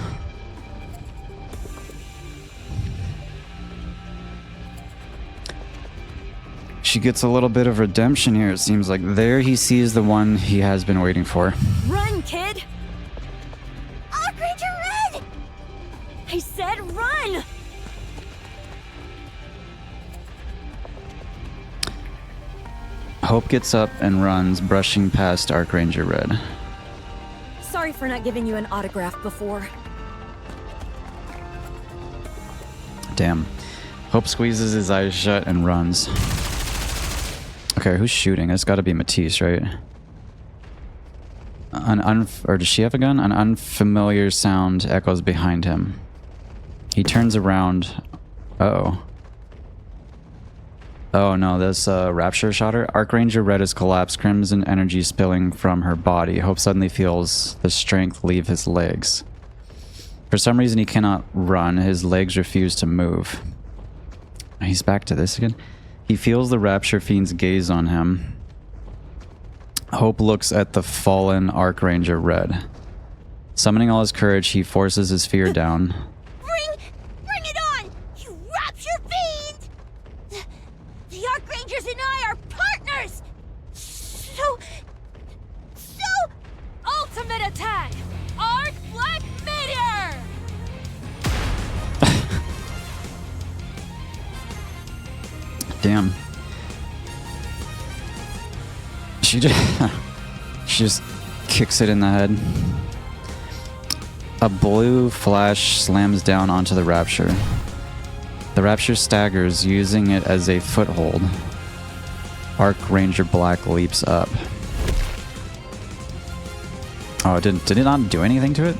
She gets a little bit of redemption here, it seems like. There he sees the one he has been waiting for. Run, kid! Archranger Red! I said run! Hope gets up and runs, brushing past Archranger Red. Sorry for not giving you an autograph before. Damn. Hope squeezes his eyes shut and runs. Okay, who's shooting? It's gotta be Matisse, right? Or does she have a gun? An unfamiliar sound echoes behind him. He turns around. Uh-oh. Oh no, this Rapture shot her. Archranger Red has collapsed, crimson energy spilling from her body. Hope suddenly feels the strength leave his legs. For some reason he cannot run. His legs refuse to move. He's back to this again. He feels the Rapture Fiend's gaze on him. Hope looks at the fallen Archranger Red. Summoning all his courage, he forces his fear down. Bring it on, you Rapture Fiend! The Archrangers and I are partners! So... Ultimate attack! Arc Black Meteor! Damn. She just kicks it in the head. A blue flash slams down onto the Rapture. The Rapture staggers, using it as a foothold. Archranger Black leaps up. Oh, did it not do anything to it?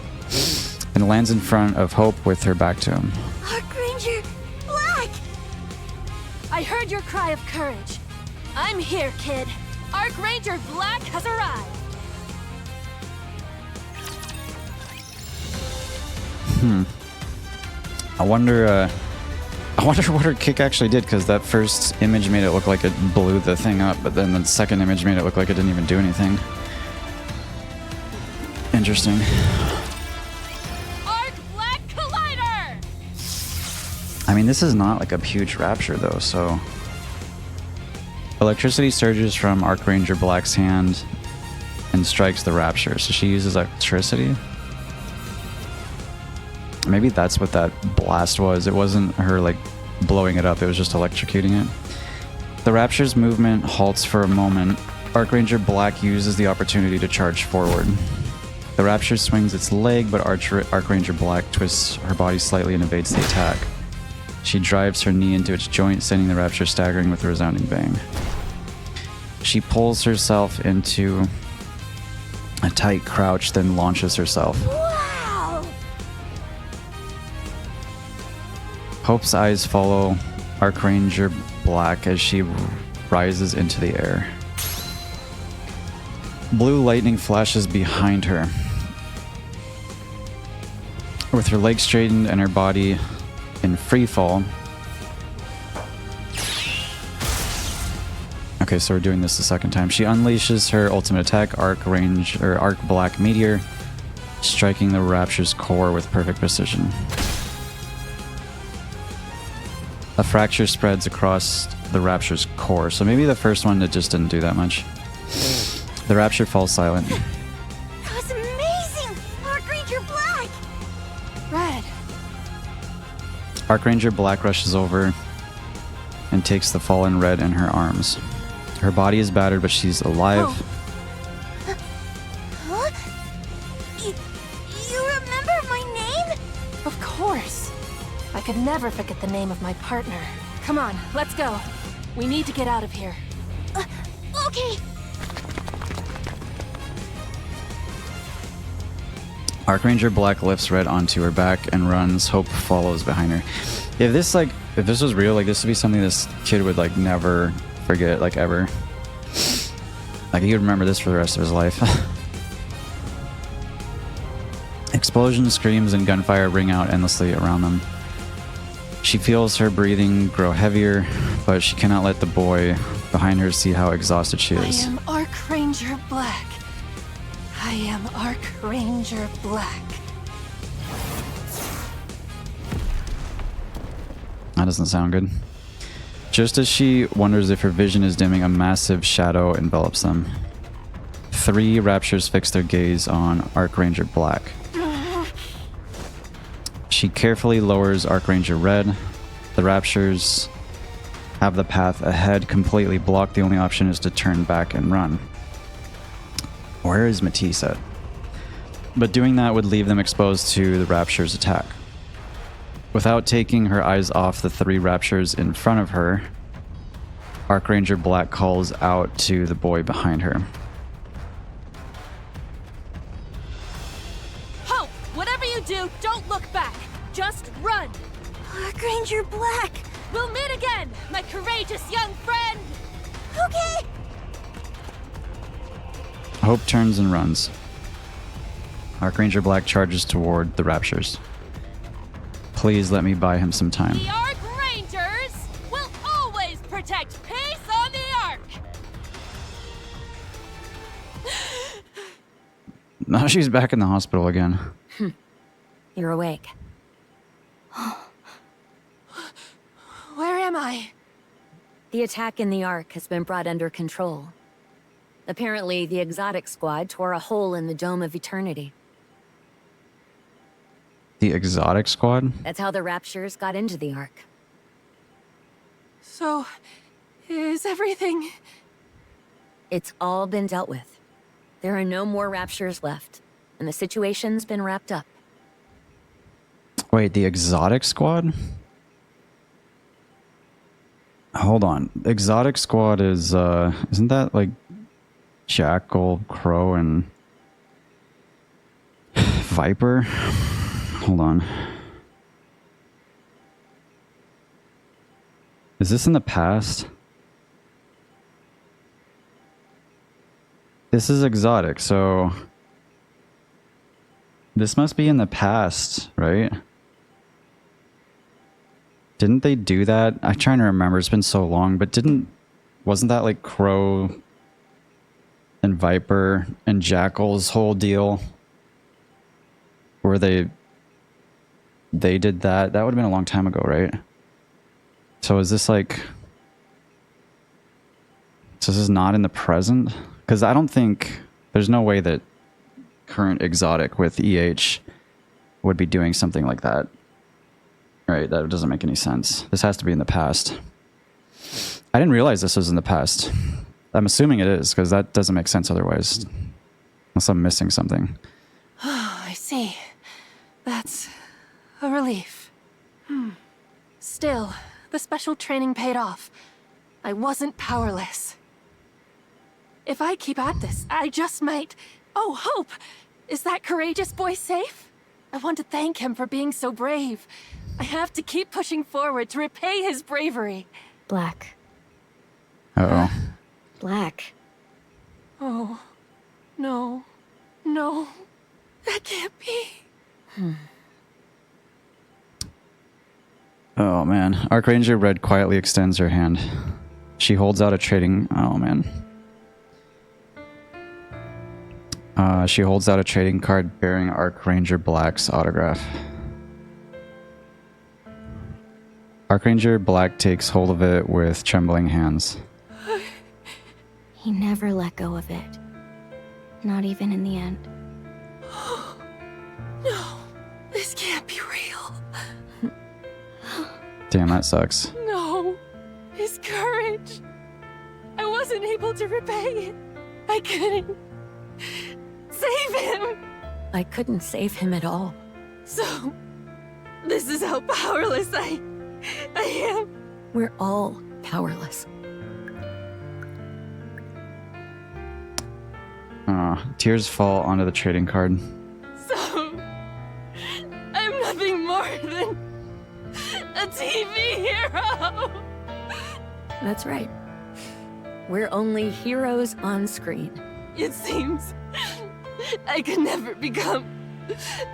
And lands in front of Hope with her back to him. Archranger Black! I heard your cry of courage. I'm here, kid. Archranger Black has arrived. I wonder what her kick actually did, because that first image made it look like it blew the thing up, but then the second image made it look like it didn't even do anything. Interesting. Arc Black Collider! I mean, this is not like a huge Rapture though, so... Electricity surges from Archranger Black's hand and strikes the Rapture, so she uses electricity? Maybe that's what that blast was. It wasn't her, like, blowing it up. It was just electrocuting it. The Rapture's movement halts for a moment. Archranger Black uses the opportunity to charge forward. The Rapture swings its leg, but Archranger Black twists her body slightly and evades the attack. She drives her knee into its joint, sending the Rapture staggering with a resounding bang. She pulls herself into a tight crouch, then launches herself. Wow! Hope's eyes follow Archranger Black as she rises into the air. Blue lightning flashes behind her. With her legs straightened and her body in free fall. Okay, so we're doing this the second time. She unleashes her ultimate attack, Arc Black Meteor, striking the Rapture's core with perfect precision. A fracture spreads across the Rapture's core, so maybe the first one it just didn't do that much. The Rapture falls silent. That was amazing! Archranger Black! Red. Archranger Black rushes over and takes the fallen Red in her arms. Her body is battered, but she's alive. Huh? You remember my name? Of course. I could never forget the name of my partner. Come on, let's go. We need to get out of here. Okay. Archranger Black lifts Red onto her back and runs. Hope follows behind her. If this was real, like, this would be something this kid would, like, never forget, like, ever. Like, he would remember this for the rest of his life. Explosions, screams, and gunfire ring out endlessly around them. She feels her breathing grow heavier, but she cannot let the boy behind her see how exhausted she is. I am Archranger Black. I am Archranger Black. That doesn't sound good. Just as she wonders if her vision is dimming, a massive shadow envelops them. 3 Raptures fix their gaze on Archranger Black. She carefully lowers Archranger Red. The Raptures have the path ahead completely blocked. The only option is to turn back and run. Where is Matisse at? But doing that would leave them exposed to the Rapture's attack. Without taking her eyes off the 3 Raptures in front of her, Archranger Black calls out to the boy behind her. Hope! Whatever you do, don't look back. Just run. Archranger Black. We'll meet again, my courageous young friend. Okay. Hope turns and runs. Archranger Black charges toward the Raptures. Please let me buy him some time. The Archrangers will always protect peace on the Ark. Now she's back in the hospital again. You're awake. Where am I? The attack in the Ark has been brought under control. Apparently, the Exotic Squad tore a hole in the Dome of Eternity. The Exotic Squad? That's how the Raptures got into the Ark. So, is everything... It's all been dealt with. There are no more Raptures left, and the situation's been wrapped up. Wait, the Exotic Squad? Hold on. Exotic Squad is, isn't that like Jackal, Crow, and Viper? Hold on. Is this in the past? This is exotic, so this must be in the past, right? Didn't they do that? I'm trying to remember. It's been so long, but wasn't that like Crow and Viper and Jackal's whole deal? Where they did that? That would have been a long time ago, right? So is this like... So this is not in the present? Because I don't think... There's no way that current Exotic with EH would be doing something like that. Right, that doesn't make any sense. This has to be in the past. I didn't realize this was in the past. I'm assuming it is, because that doesn't make sense otherwise. Unless I'm missing something. I see. That's a relief. Still, the special training paid off. I wasn't powerless. If I keep at this, I just might... Oh, Hope! Is that courageous boy safe? I want to thank him for being so brave. I have to keep pushing forward to repay his bravery. Black. Uh-oh. Black. Oh, no. No. That can't be. Oh, man. Archranger Red quietly extends her hand. She holds out a trading... Oh, man. She holds out a trading card bearing Archranger Black's autograph. Archranger Black takes hold of it with trembling hands. He never let go of it. Not even in the end. No, this can't be real. Damn, that sucks. No, his courage. I wasn't able to repay it. I couldn't save him. I couldn't save him at all. So, this is how powerless I am. We're all powerless. Tears fall onto the trading card. So, I'm nothing more than a TV hero. That's right. We're only heroes on screen. It seems I could never become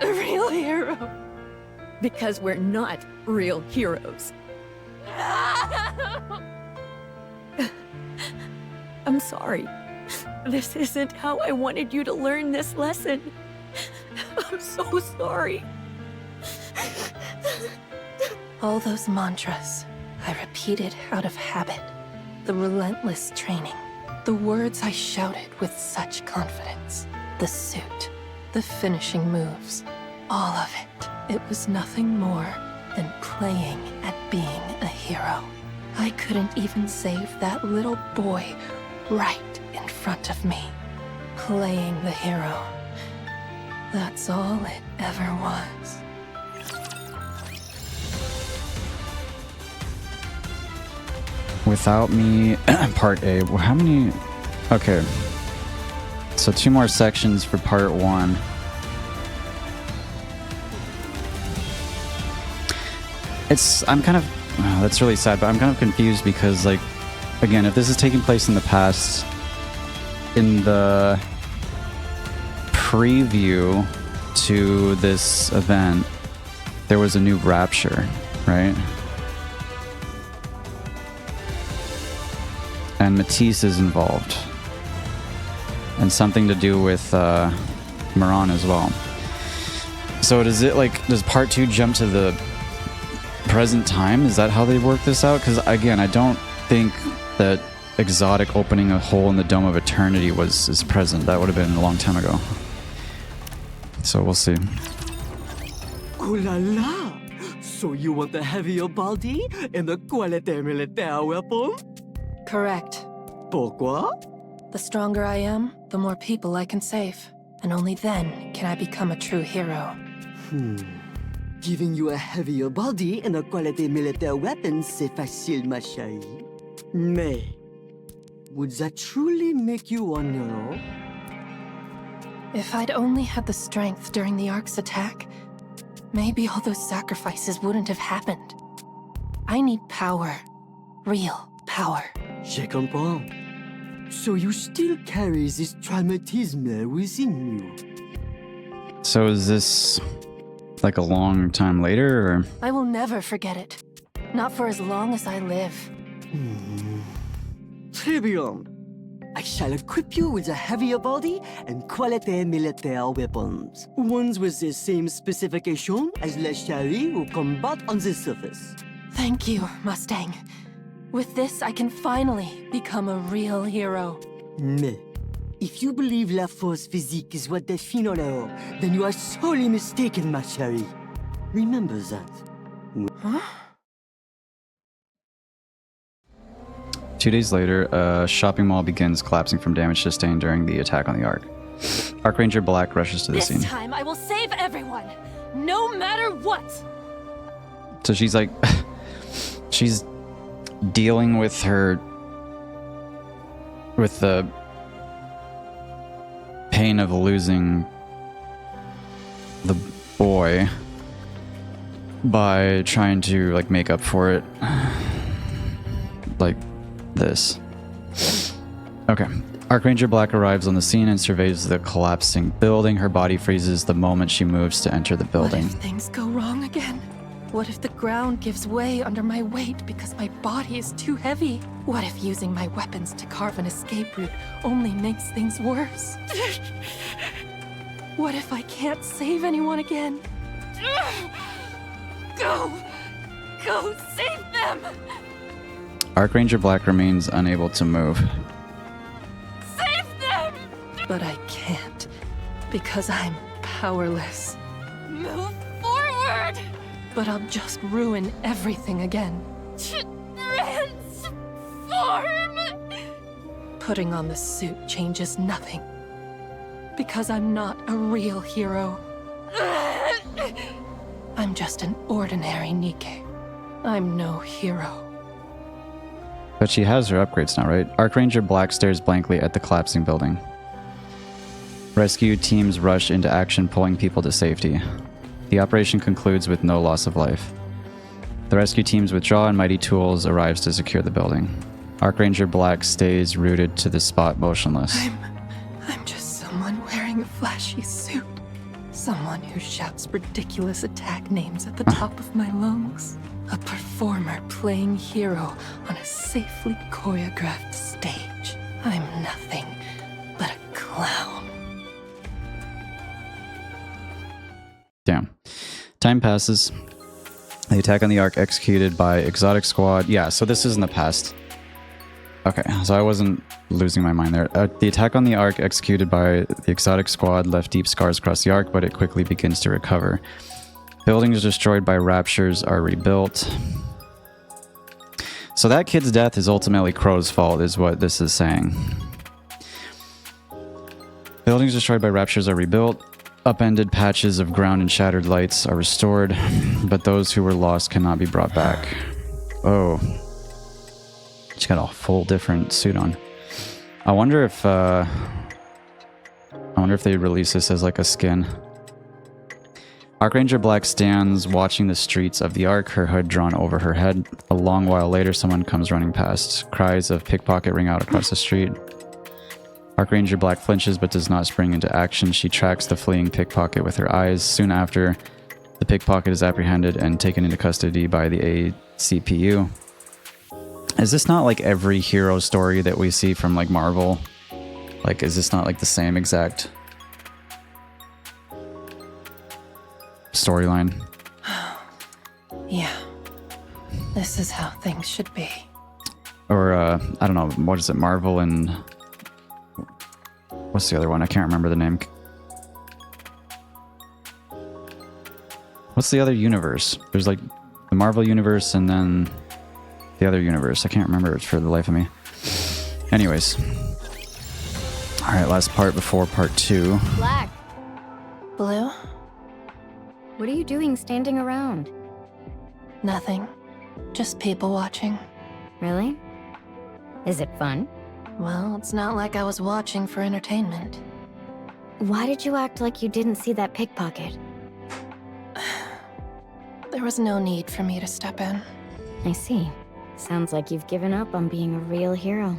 a real hero. Because we're not real heroes. I'm sorry. This isn't how I wanted you to learn this lesson. I'm so sorry. All those mantras I repeated out of habit. The relentless training. The words I shouted with such confidence. The suit. The finishing moves. All of it. It was nothing more than playing at being a hero. I couldn't even save that little boy right in front of me. Playing the hero. That's all it ever was. Without me, part A. How many? Okay. So 2 more sections for part 1. I'm kind of, that's really sad, but I'm kind of confused because, like, again, if this is taking place in the past, in the preview to this event, there was a new Rapture, right? And Matisse is involved. And something to do with Moran as well. So does part 2 jump to the present time? Is that how they work this out? Because again, I don't think that Exotic opening a hole in the Dome of Eternity is present. That would have been a long time ago. So we'll see. Ooh la la! So you want the heavier body and the quality militaire weapon? Correct. Pourquoi? The stronger I am, the more people I can save. And only then can I become a true hero. Giving you a heavier body and a quality militaire weapon, c'est facile, ma chérie. Mais, would that truly make you one hero? If I'd only had the strength during the Ark's attack, maybe all those sacrifices wouldn't have happened. I need power. Real power. Je comprends. So you still carry this traumatisme within you. So is this like a long time later, or? I will never forget it. Not for as long as I live. Très bien. I shall equip you with a heavier body and quality militaire weapons. Ones with the same specification as Les Chéris who combat on the surface. Thank you, Mustang. With this, I can finally become a real hero. Mais, if you believe la force physique is what define un héros, then you are sorely mistaken, ma chérie. Remember that. Huh? 2 days later, a shopping mall begins collapsing from damage sustained during the attack on the Ark. Archranger Black rushes to the scene. This time, I will save everyone, no matter what. So she's like, she's dealing with the pain of losing the boy by trying to like make up for it like this. Okay. Archranger Black arrives on the scene and surveys the collapsing building. Her body freezes the moment she moves to enter the building. What if things go wrong again? What if the ground gives way under my weight because my body is too heavy? What if using my weapons to carve an escape route only makes things worse? What if I can't save anyone again? Go! Go save them! Archranger Black remains unable to move. Save them! But I can't, because I'm powerless. Move forward! But I'll just ruin everything again. Transform! Putting on the suit changes nothing. Because I'm not a real hero. I'm just an ordinary Nikke. I'm no hero. But she has her upgrades now, right? Archranger Black stares blankly at the collapsing building. Rescue teams rush into action, pulling people to safety. The operation concludes with no loss of life. The rescue teams withdraw and Mighty Tools arrives to secure the building. Archranger Black stays rooted to the spot, motionless. I'm just someone wearing a flashy suit. Someone who shouts ridiculous attack names at the top of my lungs. A performer playing hero on a safely choreographed stage. I'm nothing but a clown. Damn. Time passes. The attack on the Ark executed by Exotic Squad. Yeah, so this is in the past. Okay, so I wasn't losing my mind there. The attack on the Ark executed by the Exotic Squad left deep scars across the Ark, but it quickly begins to recover. Buildings destroyed by raptures are rebuilt. So that kid's death is ultimately Crow's fault, is what this is saying. Buildings destroyed by raptures are rebuilt. Upended patches of ground and shattered lights are restored, but those who were lost cannot be brought back. Oh. She's got a full different suit on. I wonder if they release this as like a skin. Archranger Black stands watching the streets of the Ark, her hood drawn over her head. A long while later, someone comes running past. Cries of pickpocket ring out across the street. Archranger Black flinches but does not spring into action. She tracks the fleeing pickpocket with her eyes. Soon after, the pickpocket is apprehended and taken into custody by the ACPU. Is this not like every hero story that we see from like Marvel? Like, is this not like the same exact storyline? Yeah. This is how things should be. Or, I don't know, what is it, Marvel and... What's the other one? I can't remember the name. What's the other universe? There's like the Marvel universe and then the other universe. I can't remember it for the life of me. Anyways. Alright, last part before part 2. Black, Blue? what are you doing standing around? Nothing. Just people watching. Really? Is it fun? Well, it's not like I was watching for entertainment. Why did you act like you didn't see that pickpocket? There was no need for me to step in. I see. Sounds like you've given up on being a real hero.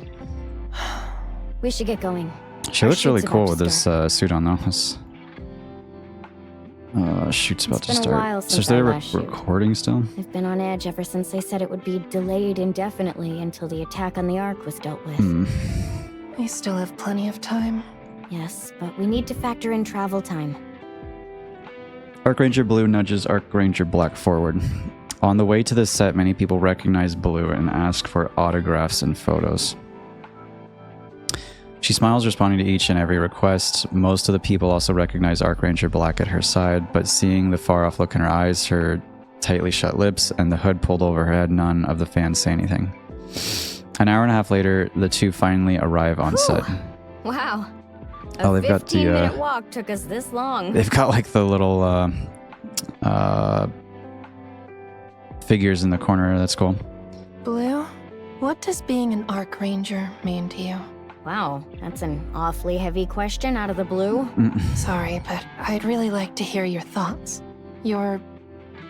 We should get going. She Our looks really shoot's cool about with to this start. suit on though. This, shoot's about to It's been a start. while So since is there our last shoot. recording still? I've been on edge ever since they said it would be delayed indefinitely until the attack on the Ark was dealt with. We still have plenty of time. Yes, but we need to factor in travel time. Archranger Blue nudges Archranger Black forward. On the way to the set, many people recognize Blue and ask for autographs and photos. She smiles, responding to each and every request. Most of the people also recognize Archranger Black at her side, but seeing the far-off look in her eyes, her tightly shut lips, and the hood pulled over her head, none of the fans say anything. An hour and a half later, the two finally arrive on set. Wow. Oh, A they've got the, 15-minute walk took us this long. They've got like the little figures in the corner. That's cool. Blue, what does being an Archranger mean to you? Wow, that's an awfully heavy question out of the blue. Sorry, but I'd really like to hear your thoughts. You're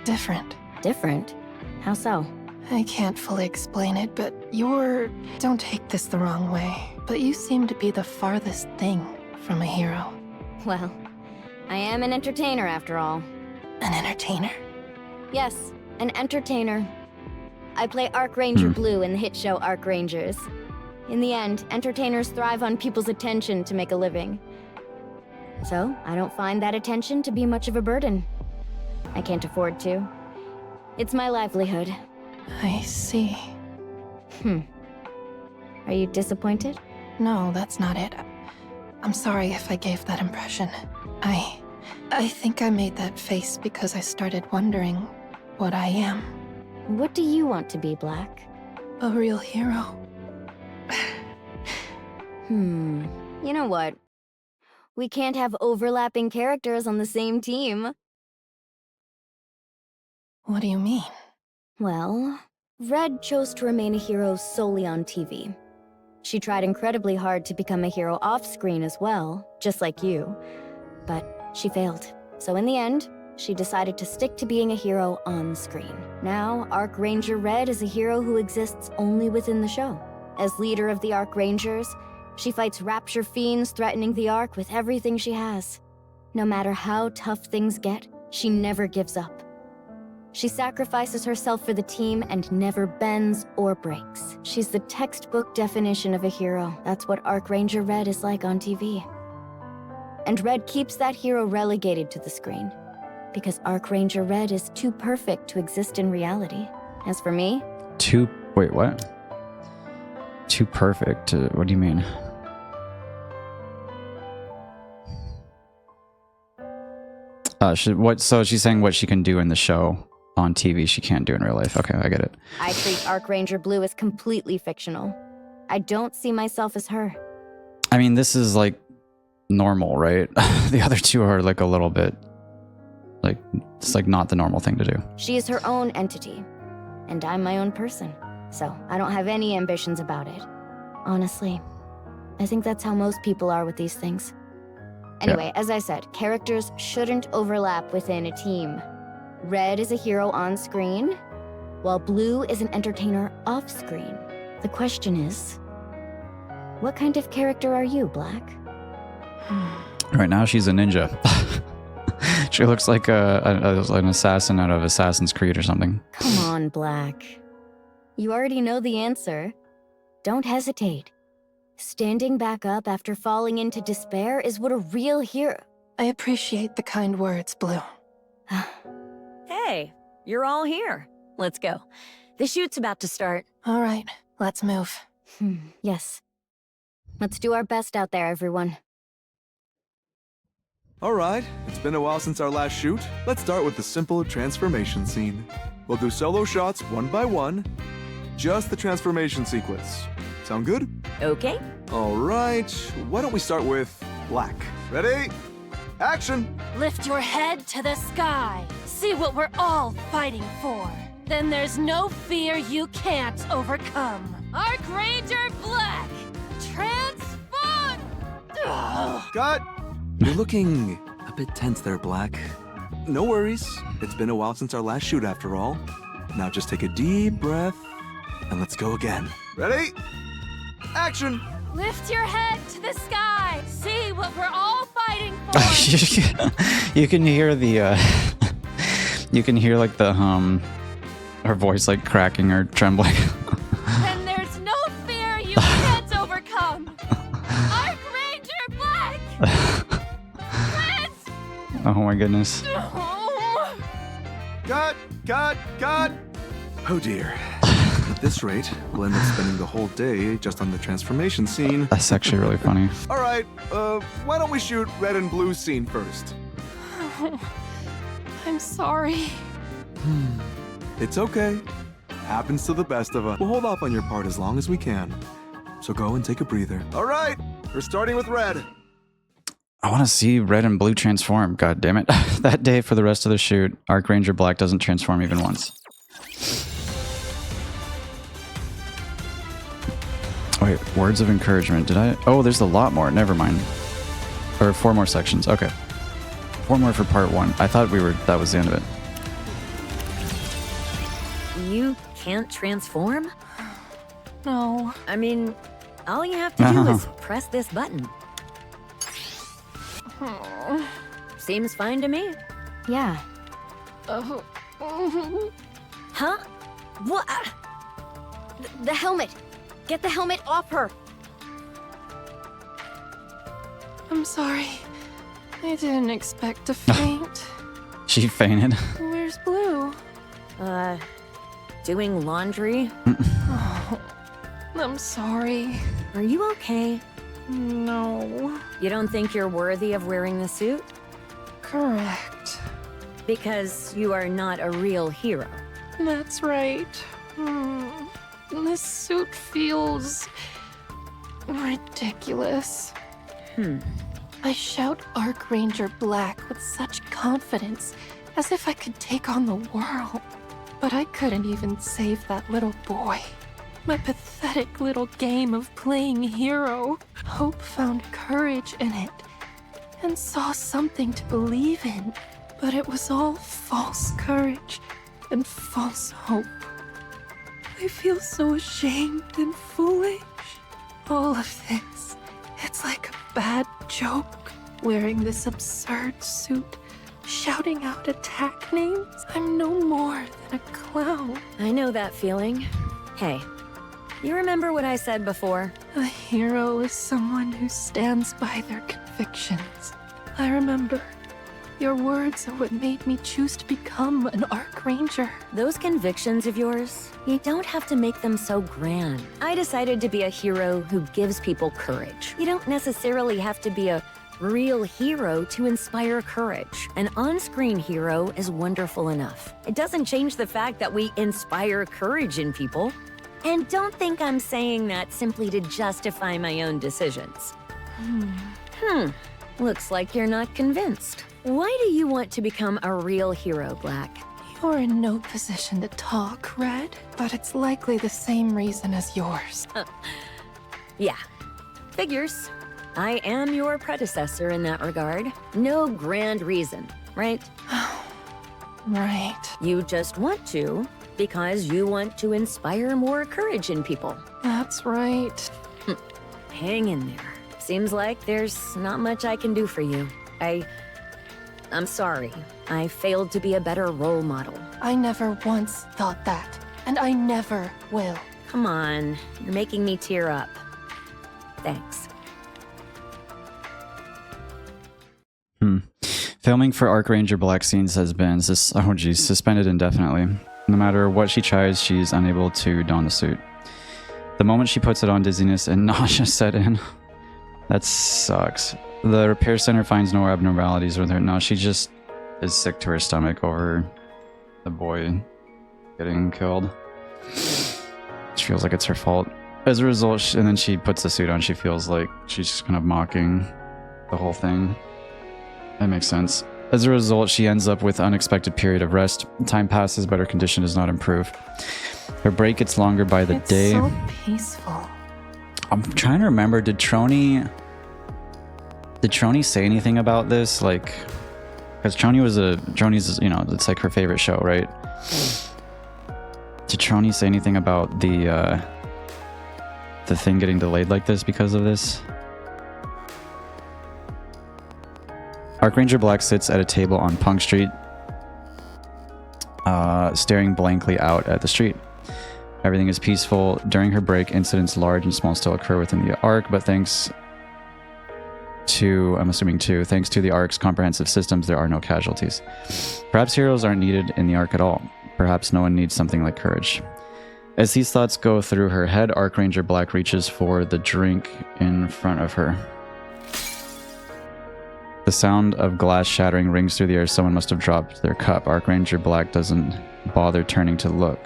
different. Different? How so? I can't fully explain it, but don't take this the wrong way, but you seem to be the farthest thing from a hero. Well, I am an entertainer after all. An entertainer? Yes, an entertainer. I play Archranger Blue in the hit show Archrangers. In the end, entertainers thrive on people's attention to make a living. So, I don't find that attention to be much of a burden. I can't afford to. It's my livelihood. I see. Are you disappointed? No, that's not it. I'm sorry if I gave that impression. I think I made that face because I started wondering what I am. What do you want to be, Black? A real hero. You know what? We can't have overlapping characters on the same team. What do you mean? Well, Red chose to remain a hero solely on TV. She tried incredibly hard to become a hero off-screen as well, just like you. But she failed. So in the end, she decided to stick to being a hero on screen. Now, Archranger Red is a hero who exists only within the show. As leader of the Archrangers, she fights rapture fiends threatening the Ark with everything she has. No matter how tough things get, she never gives up. She sacrifices herself for the team and never bends or breaks. She's the textbook definition of a hero. That's what Archranger Red is like on TV. And Red keeps that hero relegated to the screen, because Archranger Red is too perfect to exist in reality. As for me... Wait, what? Too perfect? What do you mean? So she's saying what she can do in the show on TV she can't do in real life. Okay, I get it. I treat Archranger Blue as completely fictional. I don't see myself as her. I mean, this is like normal, right? The other two are like a little bit like, it's like not the normal thing to do. She is her own entity, and I'm my own person. So I don't have any ambitions about it. Honestly, I think that's how most people are with these things. Anyway, as I said, characters shouldn't overlap within a team. Red is a hero on screen, while Blue is an entertainer off screen. The question is, what kind of character are you, Black? Right now, she's a ninja. She looks like an assassin out of Assassin's Creed or something. Come on, Black. You already know the answer. Don't hesitate. Standing back up after falling into despair is what a real hero... I appreciate the kind words, Blue. Hey, you're all here. Let's go. The shoot's about to start. All right, let's move. Yes. Let's do our best out there, everyone. Alright, it's been a while since our last shoot. Let's start with the simple transformation scene. We'll do solo shots one by one. Just the transformation sequence. Sound good? Okay. Alright, why don't we start with Black. Ready? Action! Lift your head to the sky. See what we're all fighting for. Then there's no fear you can't overcome. Archranger Black! Transform! Cut! You're looking a bit tense there, Black. No worries. It's been a while since our last shoot after all. Now just take a deep breath and let's go again. Ready? Action! Lift your head to the sky. See what we're all fighting for. You can hear the you can hear like the her voice like cracking or trembling. Then there's no fear you can't overcome. Archranger Black! Oh my goodness. Cut! Cut! Cut! Oh dear. At this rate, we'll end up spending the whole day just on the transformation scene. That's actually really funny. Alright, why don't we shoot Red and Blue scene first? I'm sorry. It's okay. Happens to the best of us. We'll hold off on your part as long as we can. So go and take a breather. Alright, we're starting with Red. I want to see Red and Blue transform. God damn it. That day for the rest of the shoot, Archranger Black doesn't transform even once. Wait, words of encouragement. Did I? Oh, there's a lot more. Never mind. Or 4 more sections. Okay. 4 more for part 1. I thought that was the end of it. You can't transform? No. I mean, all you have to do is press this button. Seems fine to me. Yeah. Huh? What? The helmet! Get the helmet off her! I'm sorry. I didn't expect to faint. She fainted. Where's Blue? Doing laundry? Oh, I'm sorry. Are you okay? No. You don't think you're worthy of wearing the suit? Correct. Because you are not a real hero. That's right. This suit feels... ridiculous. I shout Archranger Black with such confidence, as if I could take on the world. But I couldn't even save that little boy. My pathetic little game of playing hero. Hope found courage in it, and saw something to believe in. But it was all false courage and false hope. I feel so ashamed and foolish. All of this, it's like a bad joke. wearing this absurd suit, shouting out attack names. I'm no more than a clown. I know that feeling. Hey, you remember what I said before? A hero is someone who stands by their convictions. I remember. Your words are what made me choose to become an Archranger. Those convictions of yours, you don't have to make them so grand. I decided to be a hero who gives people courage. You don't necessarily have to be a real hero to inspire courage. An on-screen hero is wonderful enough. It doesn't change the fact that we inspire courage in people. And don't think I'm saying that simply to justify my own decisions. Looks like you're not convinced. Why do you want to become a real hero, Black? You're in no position to talk, Red, but it's likely the same reason as yours. Yeah, figures. I am your predecessor in that regard. No grand reason, right? Right. You just want to, because you want to inspire more courage in people. That's right. Hang in there. Seems like there's not much I can do for you. I'm sorry. I failed to be a better role model. I never once thought that, and I never will. Come on, you're making me tear up. Thanks. Filming for Archranger Black scenes has been suspended indefinitely. No matter what she tries, she's unable to don the suit. The moment she puts it on, dizziness and nausea set in. That sucks. The repair center finds no abnormalities with her. No, she just is sick to her stomach over the boy getting killed. She feels like it's her fault. As a result, and then she puts the suit on, she feels like she's just kind of mocking the whole thing. That makes sense. As a result, she ends up with an unexpected period of rest. Time passes, but her condition does not improve. Her break gets longer by the day. It's so peaceful. I'm trying to remember, did Trony say anything about this? Like, because Trony's, you know, it's like her favorite show, right? Did Trony say anything about the thing getting delayed like this because of this? Archranger Black sits at a table on Punk Street, staring blankly out at the street. Everything is peaceful. During her break, incidents large and small still occur within the Ark, but thanks to the Ark's comprehensive systems, there are no casualties. Perhaps heroes aren't needed in the Ark at all. Perhaps no one needs something like courage. As these thoughts go through her head, Archranger Black reaches for the drink in front of her. The sound of glass shattering rings through the air. Someone must have dropped their cup. Archranger Black doesn't bother turning to look.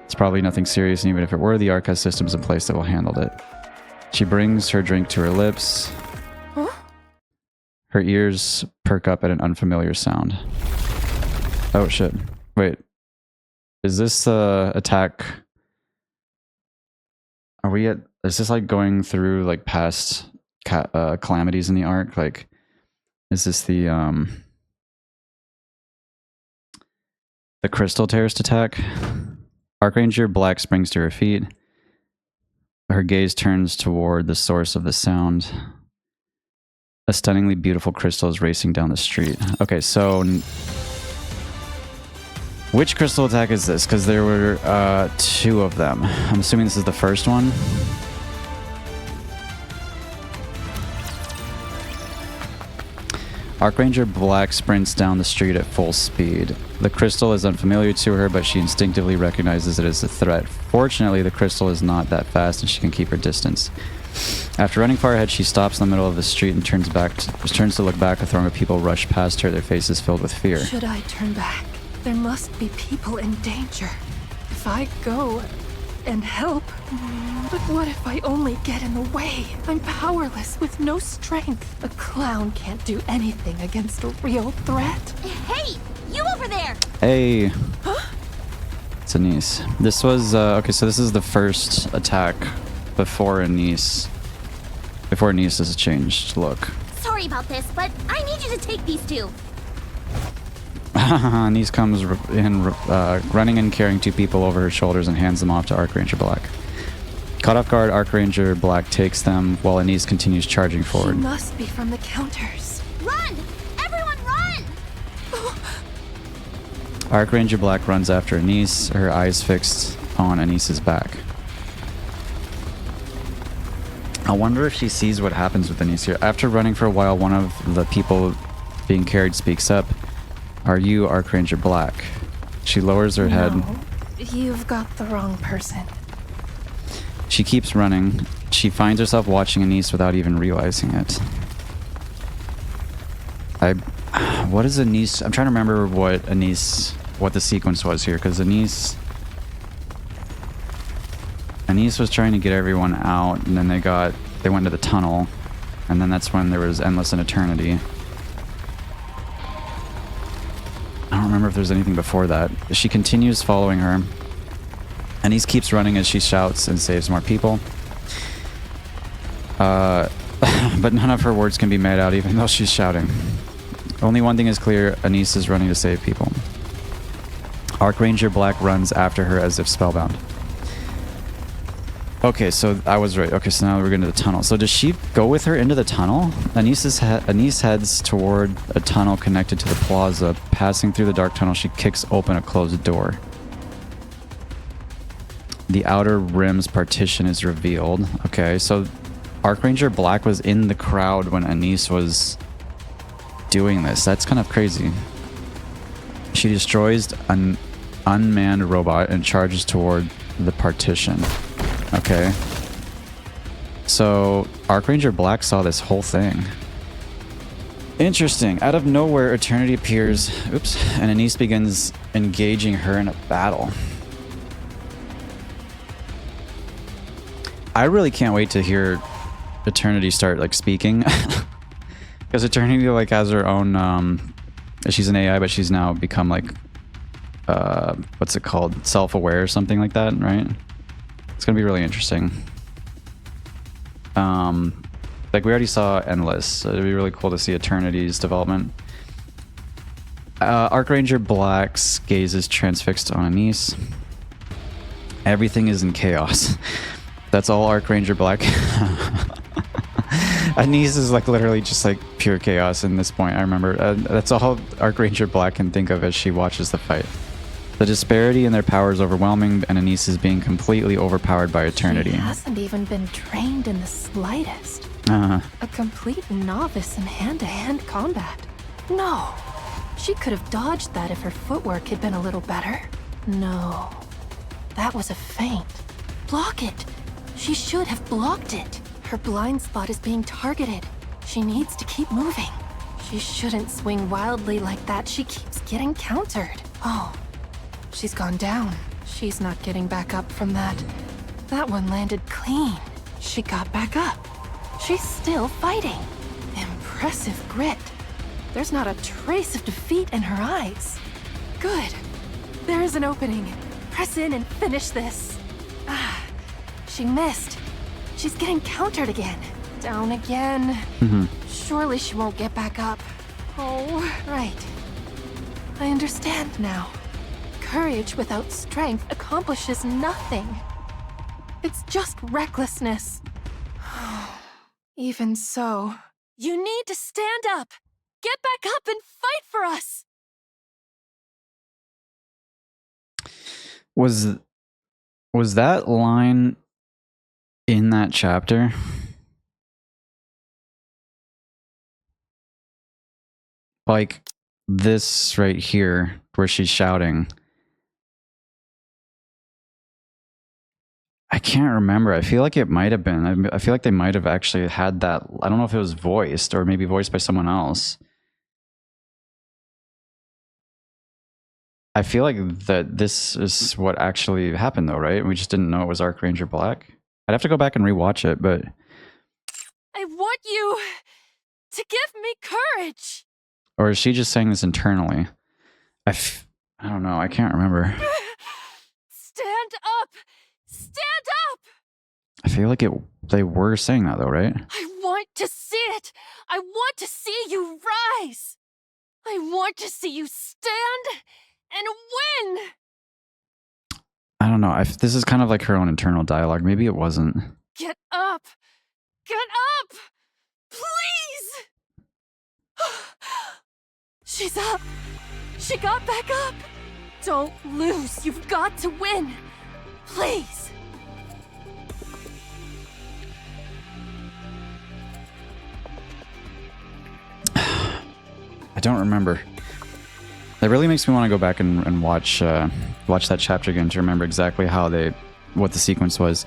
It's probably nothing serious, and even if it were, the Ark has systems in place that will handle it. She brings her drink to her lips. Huh? Her ears perk up at an unfamiliar sound. Oh shit. Wait. Is this attack... Is this like going through like past calamities in the Ark? Like, is this the crystal terrorist attack? Archranger Black springs to her feet. Her gaze turns toward the source of the sound. A stunningly beautiful crystal is racing down the street. Okay, so... which crystal attack is this? Because there were two of them. I'm assuming this is the first one. Archranger Black sprints down the street at full speed. The crystal is unfamiliar to her, but she instinctively recognizes it as a threat. Fortunately, the crystal is not that fast and she can keep her distance. After running far ahead, she stops in the middle of the street and turns to look back. A throng of people rush past her, their faces filled with fear. Should I turn back? There must be people in danger. If I go and help, but what if I only get in the way? I'm powerless with no strength. A clown can't do anything against a real threat. Hey, you over there! Hey. It's Anise. This was, okay, so this is the first attack before Anise has changed look. Sorry about this, but I need you to take these two. Anise comes in, running and carrying two people over her shoulders and hands them off to Archranger Black. Caught off guard, Archranger Black takes them while Anise continues charging forward. She must be from the counters. Archranger Black runs after Anise, her eyes fixed on Anise's back. I wonder if she sees what happens with Anise here. After running for a while, one of the people being carried speaks up. Are you Archranger Black? She lowers her head. No, you've got the wrong person. She keeps running. She finds herself watching Anise without even realizing it. What is Anise? I'm trying to remember what the sequence was here, because Anise was trying to get everyone out, and then they went to the tunnel, and then that's when there was Endless and Eternity. I don't remember if there's anything before that. She continues following her. Anise keeps running as she shouts and saves more people. But none of her words can be made out even though she's shouting. Only one thing is clear, Anise is running to save people. Archranger Black runs after her as if spellbound. Okay, so I was right. Okay, so now we're going to the tunnel. So does she go with her into the tunnel? Anise heads toward a tunnel connected to the plaza. Passing through the dark tunnel, she kicks open a closed door. The outer rim's partition is revealed. Okay, so Archranger Black was in the crowd when Anise was doing this. That's kind of crazy. She destroys an unmanned robot and charges toward the partition. Okay. So Archranger Black saw this whole thing. Interesting. Out of nowhere, Eternity appears. Oops. And Anise begins engaging her in a battle. I really can't wait to hear Eternity start like speaking. Because Eternity like has her own she's an AI, but she's now become like what's it called? Self-aware or something like that, right? It's gonna be really interesting. Like we already saw Endless, so it'd be really cool to see Eternity's development. Archranger Black's gaze is transfixed on Anise. Everything is in chaos. That's all Archranger Black. Anise is like literally just like pure chaos in this point. I remember that's all Archranger Black can think of as she watches the fight. The disparity in their power is overwhelming, and Anise is being completely overpowered by Eternity. She hasn't even been trained in the slightest. Uh-huh. A complete novice in hand-to-hand combat. No, she could have dodged that if her footwork had been a little better. No, that was a feint. Block it. She should have blocked it. Her blind spot is being targeted. She needs to keep moving. She shouldn't swing wildly like that. She keeps getting countered. Oh, she's gone down. She's not getting back up from that. That one landed clean. She got back up. She's still fighting. Impressive grit. There's not a trace of defeat in her eyes. Good. There is an opening. Press in and finish this. Ah, she missed. She's getting countered again. Down again. Surely she won't get back up. Oh, right. I understand now. Courage without strength accomplishes nothing. It's just recklessness. Even so, you need to stand up. Get back up and fight for us. Was that line in that chapter? Like this right here where she's shouting. I can't remember. I feel like it might have been. I feel like they might have actually had that. I don't know if it was voiced or maybe voiced by someone else. I feel like that this is what actually happened though, right? We just didn't know it was Archranger Black. I'd have to go back and rewatch it, but... I want you to give me courage. Or is she just saying this internally? I don't know. I can't remember. Stand up! Stand up! I feel like they were saying that though, right? I want to see it! I want to see you rise! I want to see you stand and win! I don't know. This is kind of like her own internal dialogue. Maybe it wasn't. Get up! Get up! Please! She's up! She got back up! Don't lose. You've got to win. Please. I don't remember. That really makes me want to go back and watch that chapter again to remember exactly what the sequence was.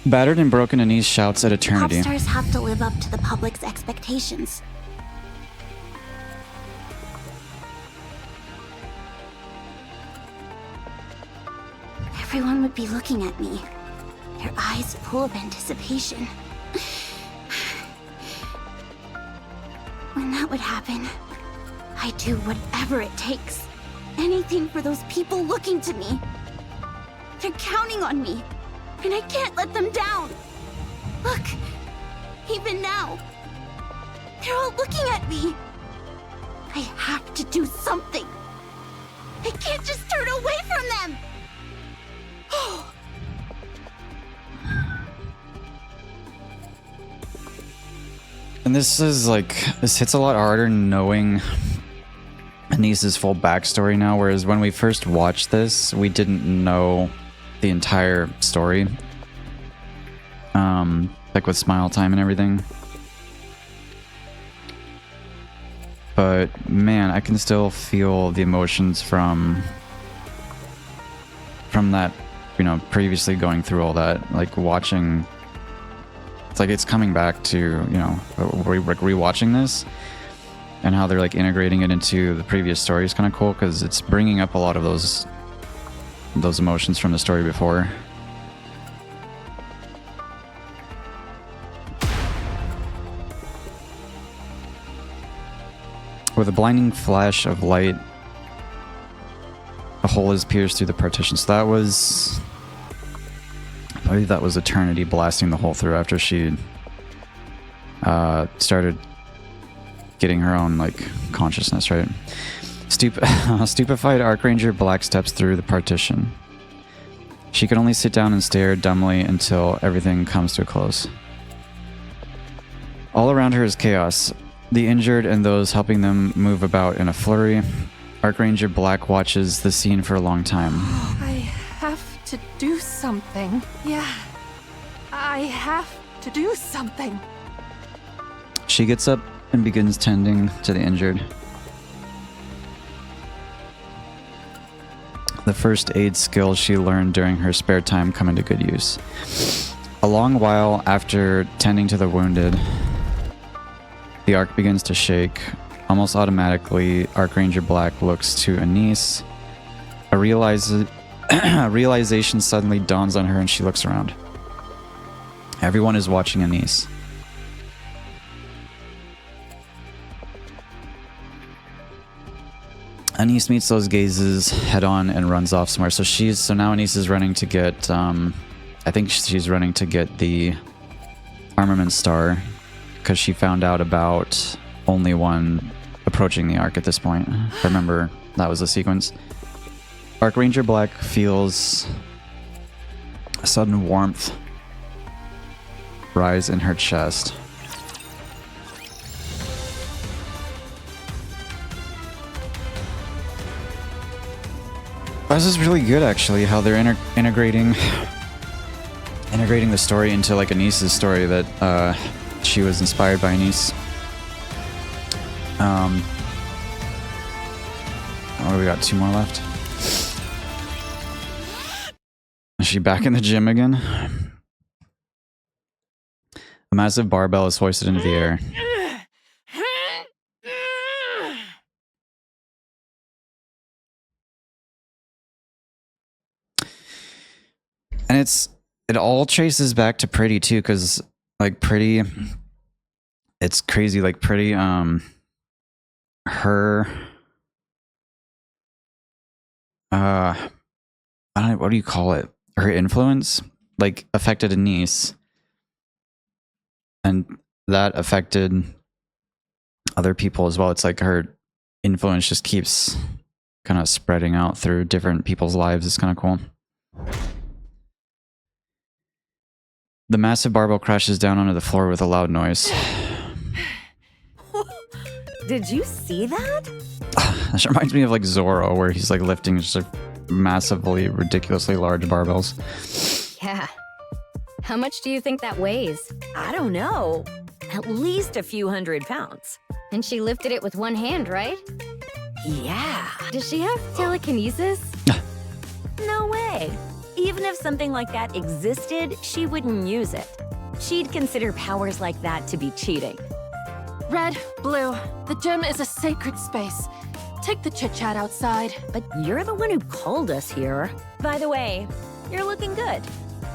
Battered and broken, Anise shouts at eternity. Popstars have to live up to the public's expectations. Everyone would be looking at me, their eyes full of anticipation. When that would happen, I'd do whatever it takes. Anything for those people looking to me. They're counting on me, and I can't let them down. Look, even now, they're all looking at me. I have to do something. I can't just turn away from them. And this hits a lot harder knowing Anise's full backstory now, whereas when we first watched this, we didn't know the entire story. Like with Smile Time and everything. But man, I can still feel the emotions from that, previously going through all that, like watching. It's like it's coming back to, rewatching this and how they're like integrating it into the previous story is kind of cool because it's bringing up a lot of those emotions from the story before. With a blinding flash of light, a hole is pierced through the partition. So that was... I believe that was Eternity blasting the hole through after she started getting her own, consciousness, right? Stupefied Archranger Black steps through the partition. She can only sit down and stare dumbly until everything comes to a close. All around her is chaos. The injured and those helping them move about in a flurry. Archranger Black watches the scene for a long time. I have to do something. Yeah. I have to do something. She gets up and begins tending to the injured. The first aid skills she learned during her spare time come into good use. A long while after tending to the wounded, the Ark begins to shake. Almost automatically, Archranger Black looks to Anise. A realization suddenly dawns on her and she looks around. Everyone is watching Anise. Anise meets those gazes head on and runs off somewhere. So now Anise is running to get, I think she's running to get the armament star because she found out about only one approaching the Ark at this point. I remember that was the sequence. Archranger Black feels a sudden warmth rise in her chest. This is really good, actually, how they're integrating the story into Anise's story that she was inspired by Anise. Oh, we got 2 more left. Is she back in the gym again? A massive barbell is hoisted into the air. And it all traces back to Pretty too, because Pretty, it's crazy. Pretty, her, I don't know, what do you call it? Her influence, affected Anise, and that affected other people as well. It's her influence just keeps kind of spreading out through different people's lives. It's kind of cool. The massive barbell crashes down onto the floor with a loud noise. Did you see that? This reminds me of like Zorro, where he's like lifting just like massively, ridiculously large barbells. Yeah. How much do you think that weighs? I don't know. At least a few 100 pounds. And she lifted it with one hand, right? Yeah. Does she have telekinesis? No way. Even if something like that existed, she wouldn't use it. She'd consider powers like that to be cheating. Red, Blue, the gym is a sacred space. Take the chit-chat outside. But you're the one who called us here. By the way, you're looking good.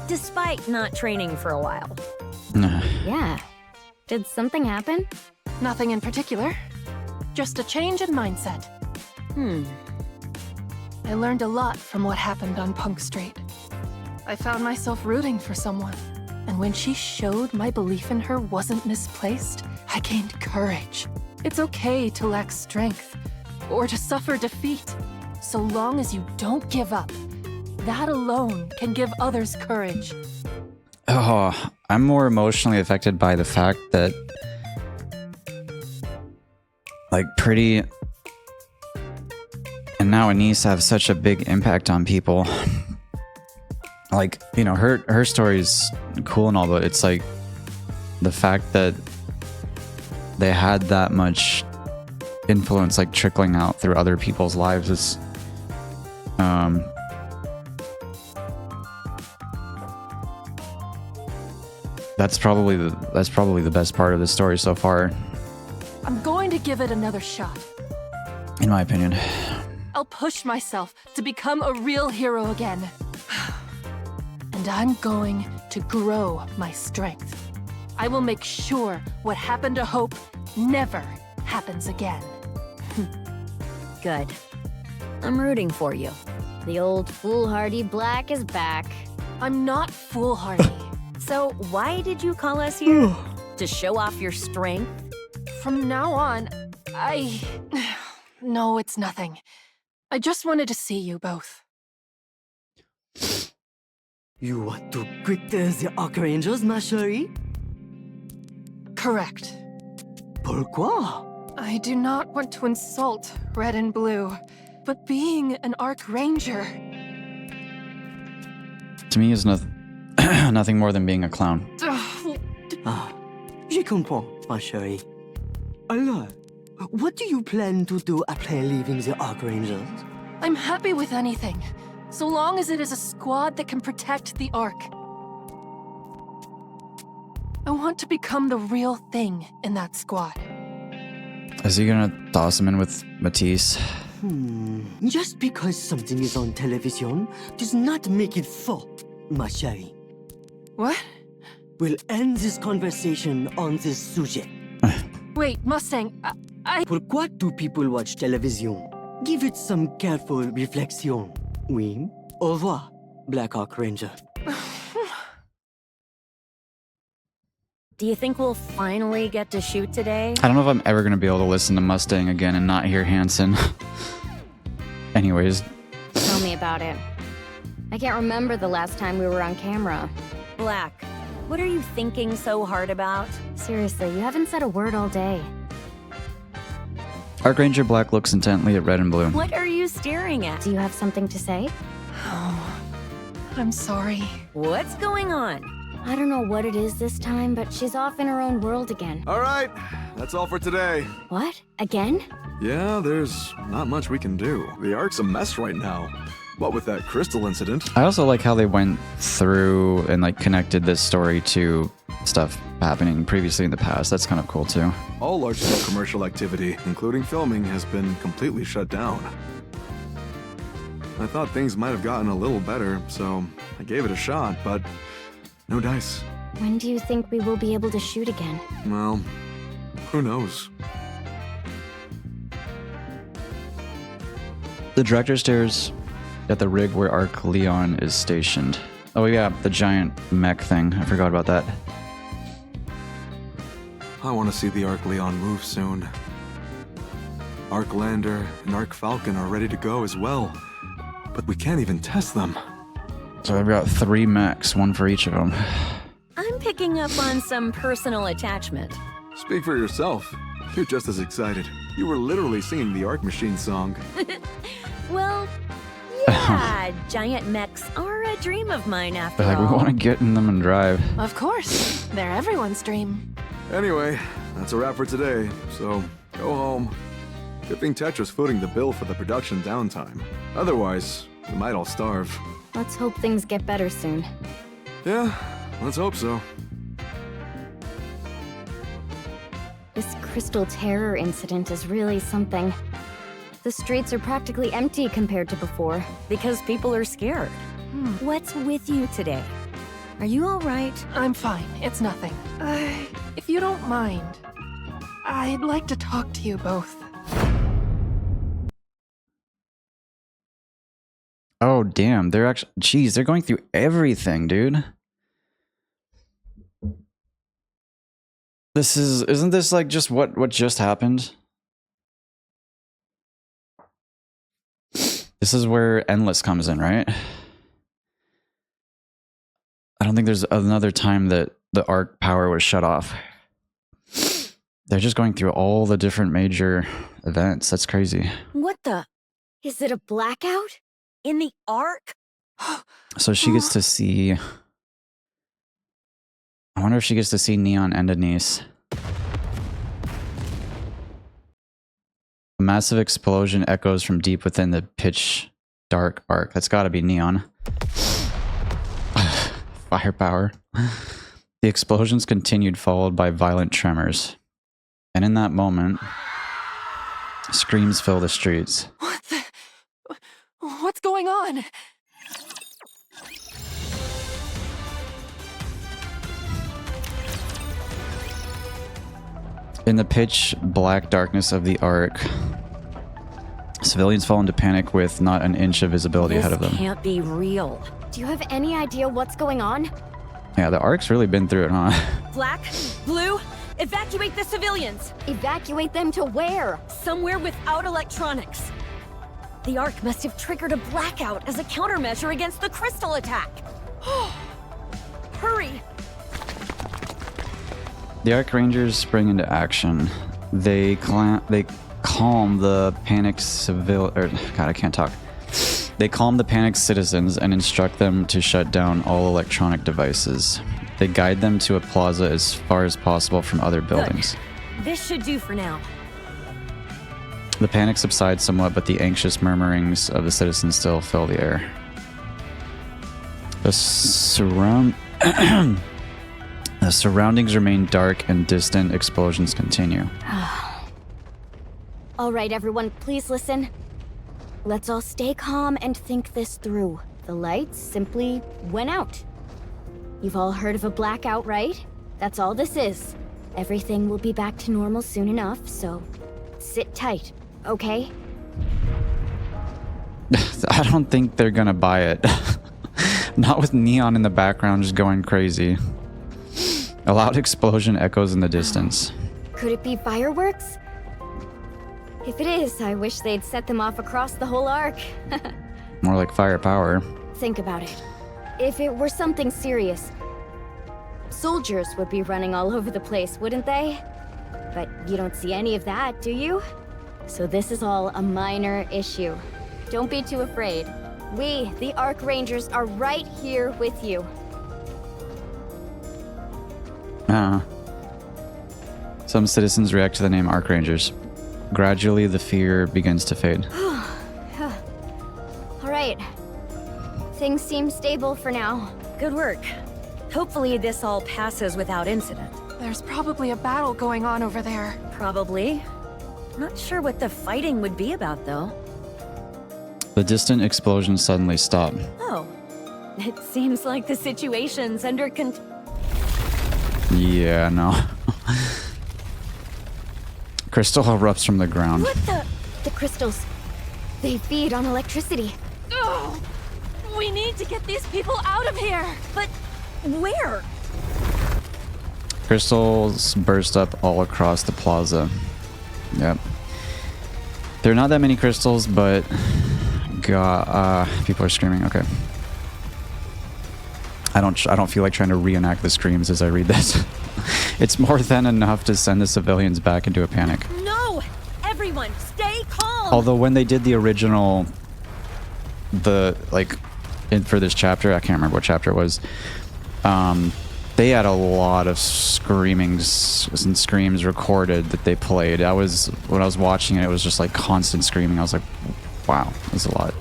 Despite not training for a while. Yeah. Did something happen? Nothing in particular. Just a change in mindset. I learned a lot from what happened on Punk Street. I found myself rooting for someone. And when she showed my belief in her wasn't misplaced, I gained courage. It's okay to lack strength, or to suffer defeat, so long as you don't give up. That alone can give others courage. Oh, I'm more emotionally affected by the fact that like Pretty and now Anise have such a big impact on people. Like, you know, her story's cool and all, but it's like the fact that they had that much influence like trickling out through other people's lives is that's probably the best part of the story so far, I'm going to give it another shot. in my opinion. I'll push myself to become a real hero again. And I'm going to grow my strength. I will make sure what happened to Hope never happens again. Good. I'm rooting for you. The old foolhardy Black is back. I'm not foolhardy. So why did you call us here? To show off your strength? From now on, No, it's nothing. I just wanted to see you both. You want to quit the Archangels, ma chérie? Correct. Pourquoi? I do not want to insult Red and Blue, but being an Archranger... To me, is nothing more than being a clown. Ah, je comprends, ma chérie. Alors, what do you plan to do after leaving the Archangels? I'm happy with anything, so long as it is a squad that can protect the Ark. I want to become the real thing in that squad. Is he gonna toss him in with Matisse? Just because something is on television does not make it faux, ma chérie. What? We'll end this conversation on this subject. Wait, Mustang, I... Pourquoi do people watch television? Give it some careful reflection. Oui. Au revoir, Black Archranger. Do you think we'll finally get to shoot today? I don't know if I'm ever gonna be able to listen to Mustang again and not hear Hanson. Anyways. Tell me about it. I can't remember the last time we were on camera. Black, what are you thinking so hard about? Seriously, you haven't said a word all day. Archranger Black looks intently at Red and Blue. What are you staring at? Do you have something to say? Oh, I'm sorry. What's going on? I don't know what it is this time, but she's off in her own world again. All right, that's all for today. What? Again? Yeah, there's not much we can do. The Ark's a mess right now. What with that crystal incident? I also like how they went through and like connected this story to stuff happening previously in the past. That's kind of cool too. All large-scale commercial activity, including filming, has been completely shut down. I thought things might have gotten a little better, so I gave it a shot, but no dice. When do you think we will be able to shoot again? Well, who knows? The director stares at the rig where Arc Leon is stationed. Oh yeah, the giant mech thing. I forgot about that. I want to see the Arc Leon move soon. Arc Lander and Arc Falcon are ready to go as well, but we can't even test them. So I've got 3 mechs, one for each of them. I'm picking up on some personal attachment. Speak for yourself. You're just as excited. You were literally singing the Arc Machine song. Well, yeah, giant mechs are a dream of mine after They're like, we all. want to get in them and drive. Of course, they're everyone's dream. Anyway, that's a wrap for today, so go home. Good thing Tetra's footing the bill for the production downtime. Otherwise, we might all starve. Let's hope things get better soon. Yeah, let's hope so. This Crystal Terror incident is really something. The streets are practically empty compared to before. Because people are scared. What's with you today? Are you all right? I'm fine, it's nothing. If you don't mind, I'd like to talk to you both. Oh, damn. They're actually... Jeez, they're going through everything, dude. This is... Isn't this like just what just happened? This is where Endless comes in, right? I don't think there's another time that the arc power was shut off. They're just going through all the different major events. That's crazy. What the? Is it a blackout? In the Ark? So she gets to see... I wonder if she gets to see Neon and Denise. A massive explosion echoes from deep within the pitch dark arc. That's gotta be Neon. Firepower. The explosions continued, followed by violent tremors. And in that moment, screams fill the streets. What the... What's going on? In the pitch black darkness of the arc, civilians fall into panic with not an inch of visibility ahead of them. This can't be real. Do you have any idea what's going on? Yeah, the arc's really been through it, huh? Black, blue, evacuate the civilians. Evacuate them to where? Somewhere without electronics. The Ark must have triggered a blackout as a countermeasure against the crystal attack. Hurry! The Arc Rangers spring into action. They calm the panicked God, I can't talk. They calm the panicked citizens and instruct them to shut down all electronic devices. They guide them to a plaza as far as possible from other buildings. Good. This should do for now. The panic subsides somewhat, but the anxious murmurings of the citizens still fill the air. The surroundings remain dark and distant explosions continue. All right, everyone, please listen. Let's all stay calm and think this through. The lights simply went out. You've all heard of a blackout, right? That's all this is. Everything will be back to normal soon enough, so sit tight, okay? I don't think they're gonna buy it. Not with Neon in the background just going crazy. A loud explosion echoes in the distance. Could it be fireworks? If it is, I wish they'd set them off across the whole arc. More like firepower. Think about it. If it were something serious, soldiers would be running all over the place, wouldn't they? But you don't see any of that, do you? So this is all a minor issue. Don't be too afraid. We, the Arc Rangers, are right here with you. Some citizens react to the name Arc Rangers. Gradually, the fear begins to fade. All right. Things seem stable for now. Good work. Hopefully this all passes without incident. There's probably a battle going on over there. Probably. Not sure what the fighting would be about, though. The distant explosions suddenly stop. Oh. It seems like the situation's under control. Yeah, no. Crystal erupts from the ground. What the? The crystals. They feed on electricity. Oh, we need to get these people out of here. But where? Crystals burst up all across the plaza. Yep. There are not that many crystals, but people are screaming. Okay. I don't feel like trying to reenact the screams as I read this. It's more than enough to send the civilians back into a panic. No! Everyone! Although when they did the original, for this chapter, I can't remember what chapter it was. They had a lot of screamings and screams recorded that they played. When I was watching it, it was just like constant screaming. I was like, wow, that's a lot.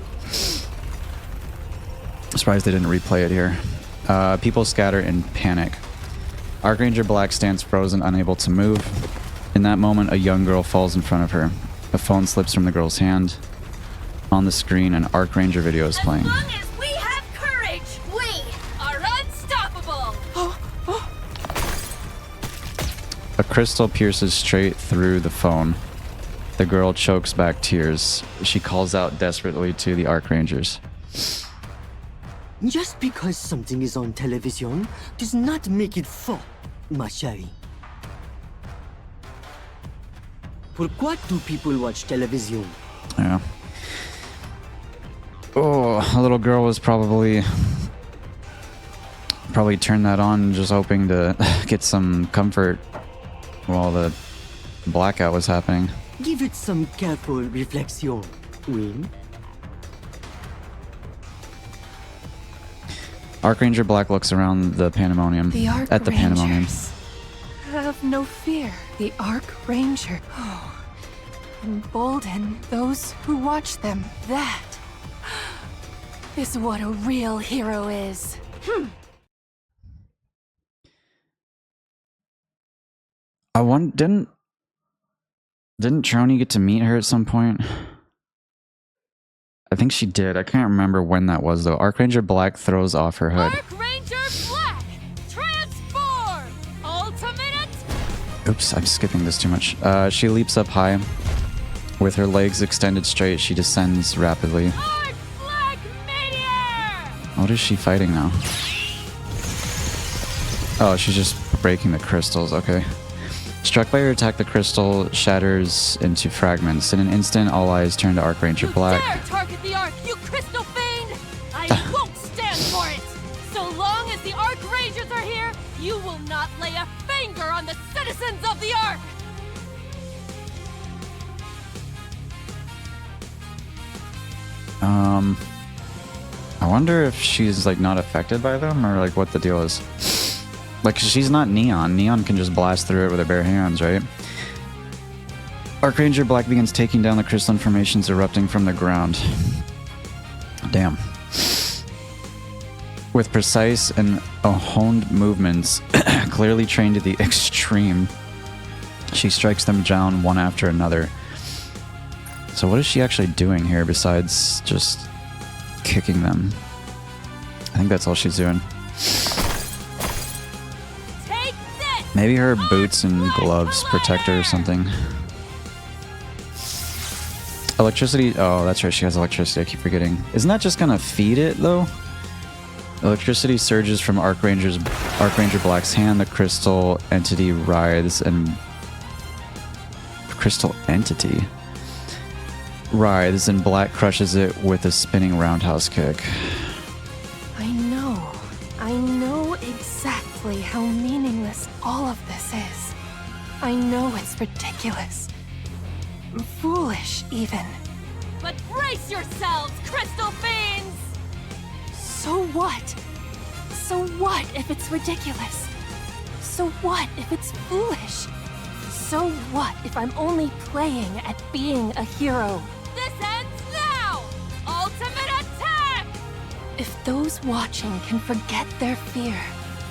I'm surprised they didn't replay it here. People scatter in panic. Archranger Black stands frozen, unable to move. In that moment, a young girl falls in front of her. A phone slips from the girl's hand. On the screen, an Archranger video is playing. As long as we have courage, we are unstoppable! A crystal pierces straight through the phone. The girl chokes back tears. She calls out desperately to the Archrangers. Just because something is on television does not make it faux, ma chérie. Pourquoi do people watch television? Yeah. Oh, a little girl was probably turned that on just hoping to get some comfort while the blackout was happening. Give it some careful reflection, Win. Archranger Black looks around the pandemonium. At the pandemonium. Have no fear, the Archranger. Oh, embolden those who watch them. That is what a real hero is. Didn't Trony get to meet her at some point? I think she did. I can't remember when that was though. Archranger Black throws off her hood. Archranger Black! Transform! Ultimate! Oops, I'm skipping this too much. She leaps up high. With her legs extended straight, she descends rapidly. Arch Black Meteor! What is she fighting now? Oh, she's just breaking the crystals. Okay. Struck by her attack, the crystal shatters into fragments. In an instant, all eyes turn to Archranger Black. Dare target the Ark, you crystal fiend! I won't stand for it! So long as the Archrangers are here, you will not lay a finger on the citizens of the Ark! I wonder if she's like not affected by them or like what the deal is. Like she's not Neon. Neon can just blast through it with her bare hands, right? Archranger Black begins taking down the crystalline formations erupting from the ground. Damn. With precise and honed movements, clearly trained to the extreme, she strikes them down one after another. So what is she actually doing here besides just kicking them? I think that's all she's doing. Take this! Maybe her boots and gloves protect her or something. Electricity. Oh, that's right. She has electricity. I keep forgetting. Isn't that just gonna feed it though? Electricity surges from Archranger Black's hand. The crystal entity writhes and Black crushes it with a spinning roundhouse kick. I know exactly how meaningless all of this is. I know it's ridiculous. Foolish, even. But brace yourselves, crystal fiends! So what? So what if it's ridiculous? So what if it's foolish? So what if I'm only playing at being a hero? This ends now! Ultimate attack! If those watching can forget their fear,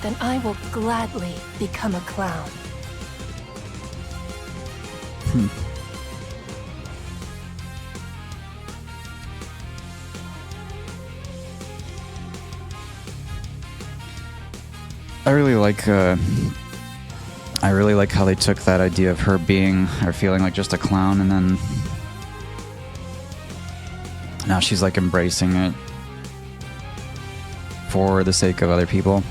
then I will gladly become a clown. I really like how they took that idea of her being or feeling like just a clown, and then now she's like embracing it for the sake of other people.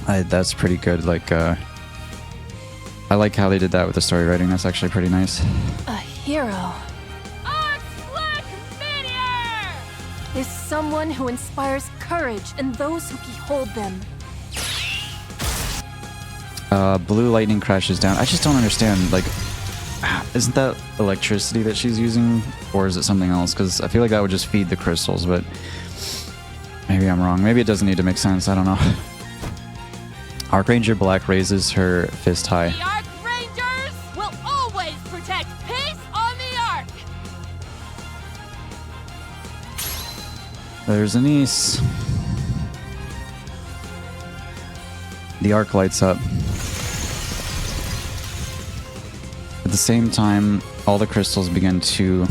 That's pretty good. Like I like how they did that with the story writing. That's actually pretty nice. A hero Arch Black Meteor! is someone who inspires courage in those who behold them. Blue lightning crashes down. I just don't understand. Like, Isn't that electricity that she's using? Or is it something else? Because I feel like that would just feed the crystals, but maybe I'm wrong. Maybe it doesn't need to make sense. I don't know. Archranger Black raises her fist high. The Arc Rangers will always protect peace on the Ark! There's Anise. The Ark lights up. At the same time, all the crystals begin to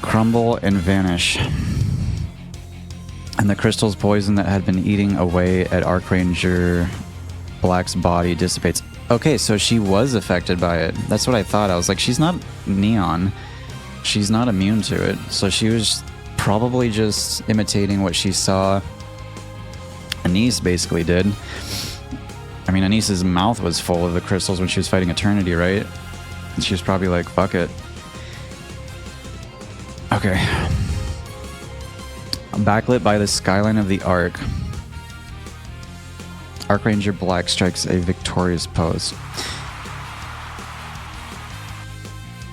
crumble and vanish. And the crystal's poison that had been eating away at Archranger Black's body dissipates. Okay, so she was affected by it. That's what I thought. I was like, she's not neon. She's not immune to it. So she was probably just imitating what she saw Anise basically did. I mean, Anise's mouth was full of the crystals when she was fighting Eternity, right? And she was probably like, fuck it. Okay. Backlit by the skyline of the Ark, Archranger Black strikes a victorious pose.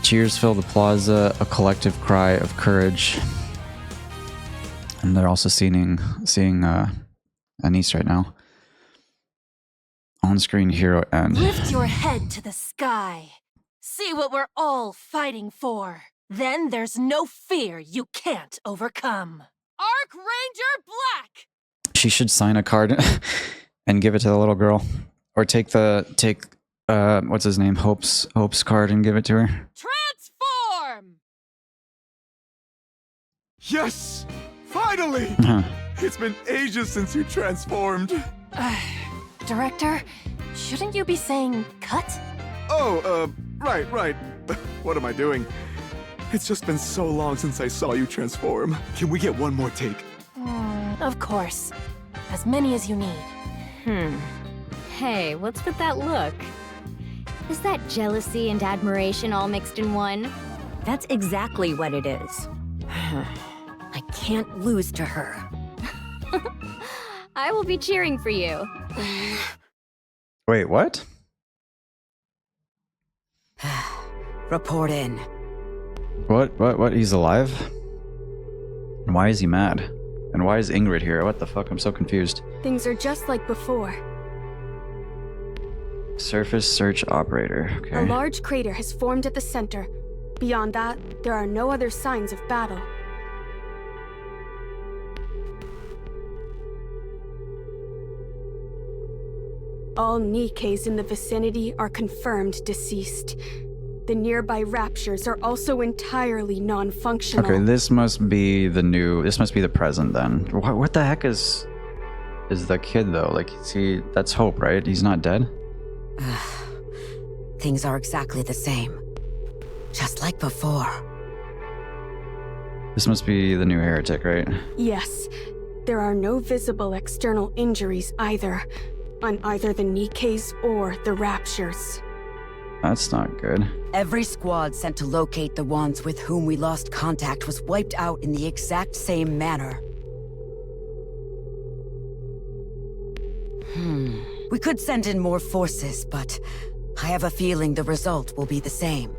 Cheers fill the plaza, a collective cry of courage. And they're also seeing Anise right now. On-screen hero end. Lift your head to the sky. See what we're all fighting for. Then there's no fear you can't overcome. Arc Ranger Black! She should sign a card and give it to the little girl. Or take what's his name? Hope's card and give it to her. Transform! Yes! Finally! It's been ages since you transformed. Director, shouldn't you be saying cut? Oh, right. What am I doing? It's just been so long since I saw you transform. Can we get one more take? Of course. As many as you need. Hey, what's with that look? Is that jealousy and admiration all mixed in one? That's exactly what it is. I can't lose to her. I will be cheering for you. Wait, what? Report in. What? He's alive? And why is he mad? And why is Ingrid here? What the fuck? I'm so confused. Things are just like before. Surface search operator. A Okay. large crater has formed at the center. Beyond that, there are no other signs of battle. All Nikkes in the vicinity are confirmed deceased. The nearby raptures are also entirely non-functional. Okay, this must be the present then. What the heck is the kid though? Like, see, that's Hope, right? He's not dead? Things are exactly the same. Just like before. This must be the new heretic, right? Yes, there are no visible external injuries either, on either the Nikkes or the raptures. That's not good. Every squad sent to locate the ones with whom we lost contact was wiped out in the exact same manner. We could send in more forces, but I have a feeling the result will be the same.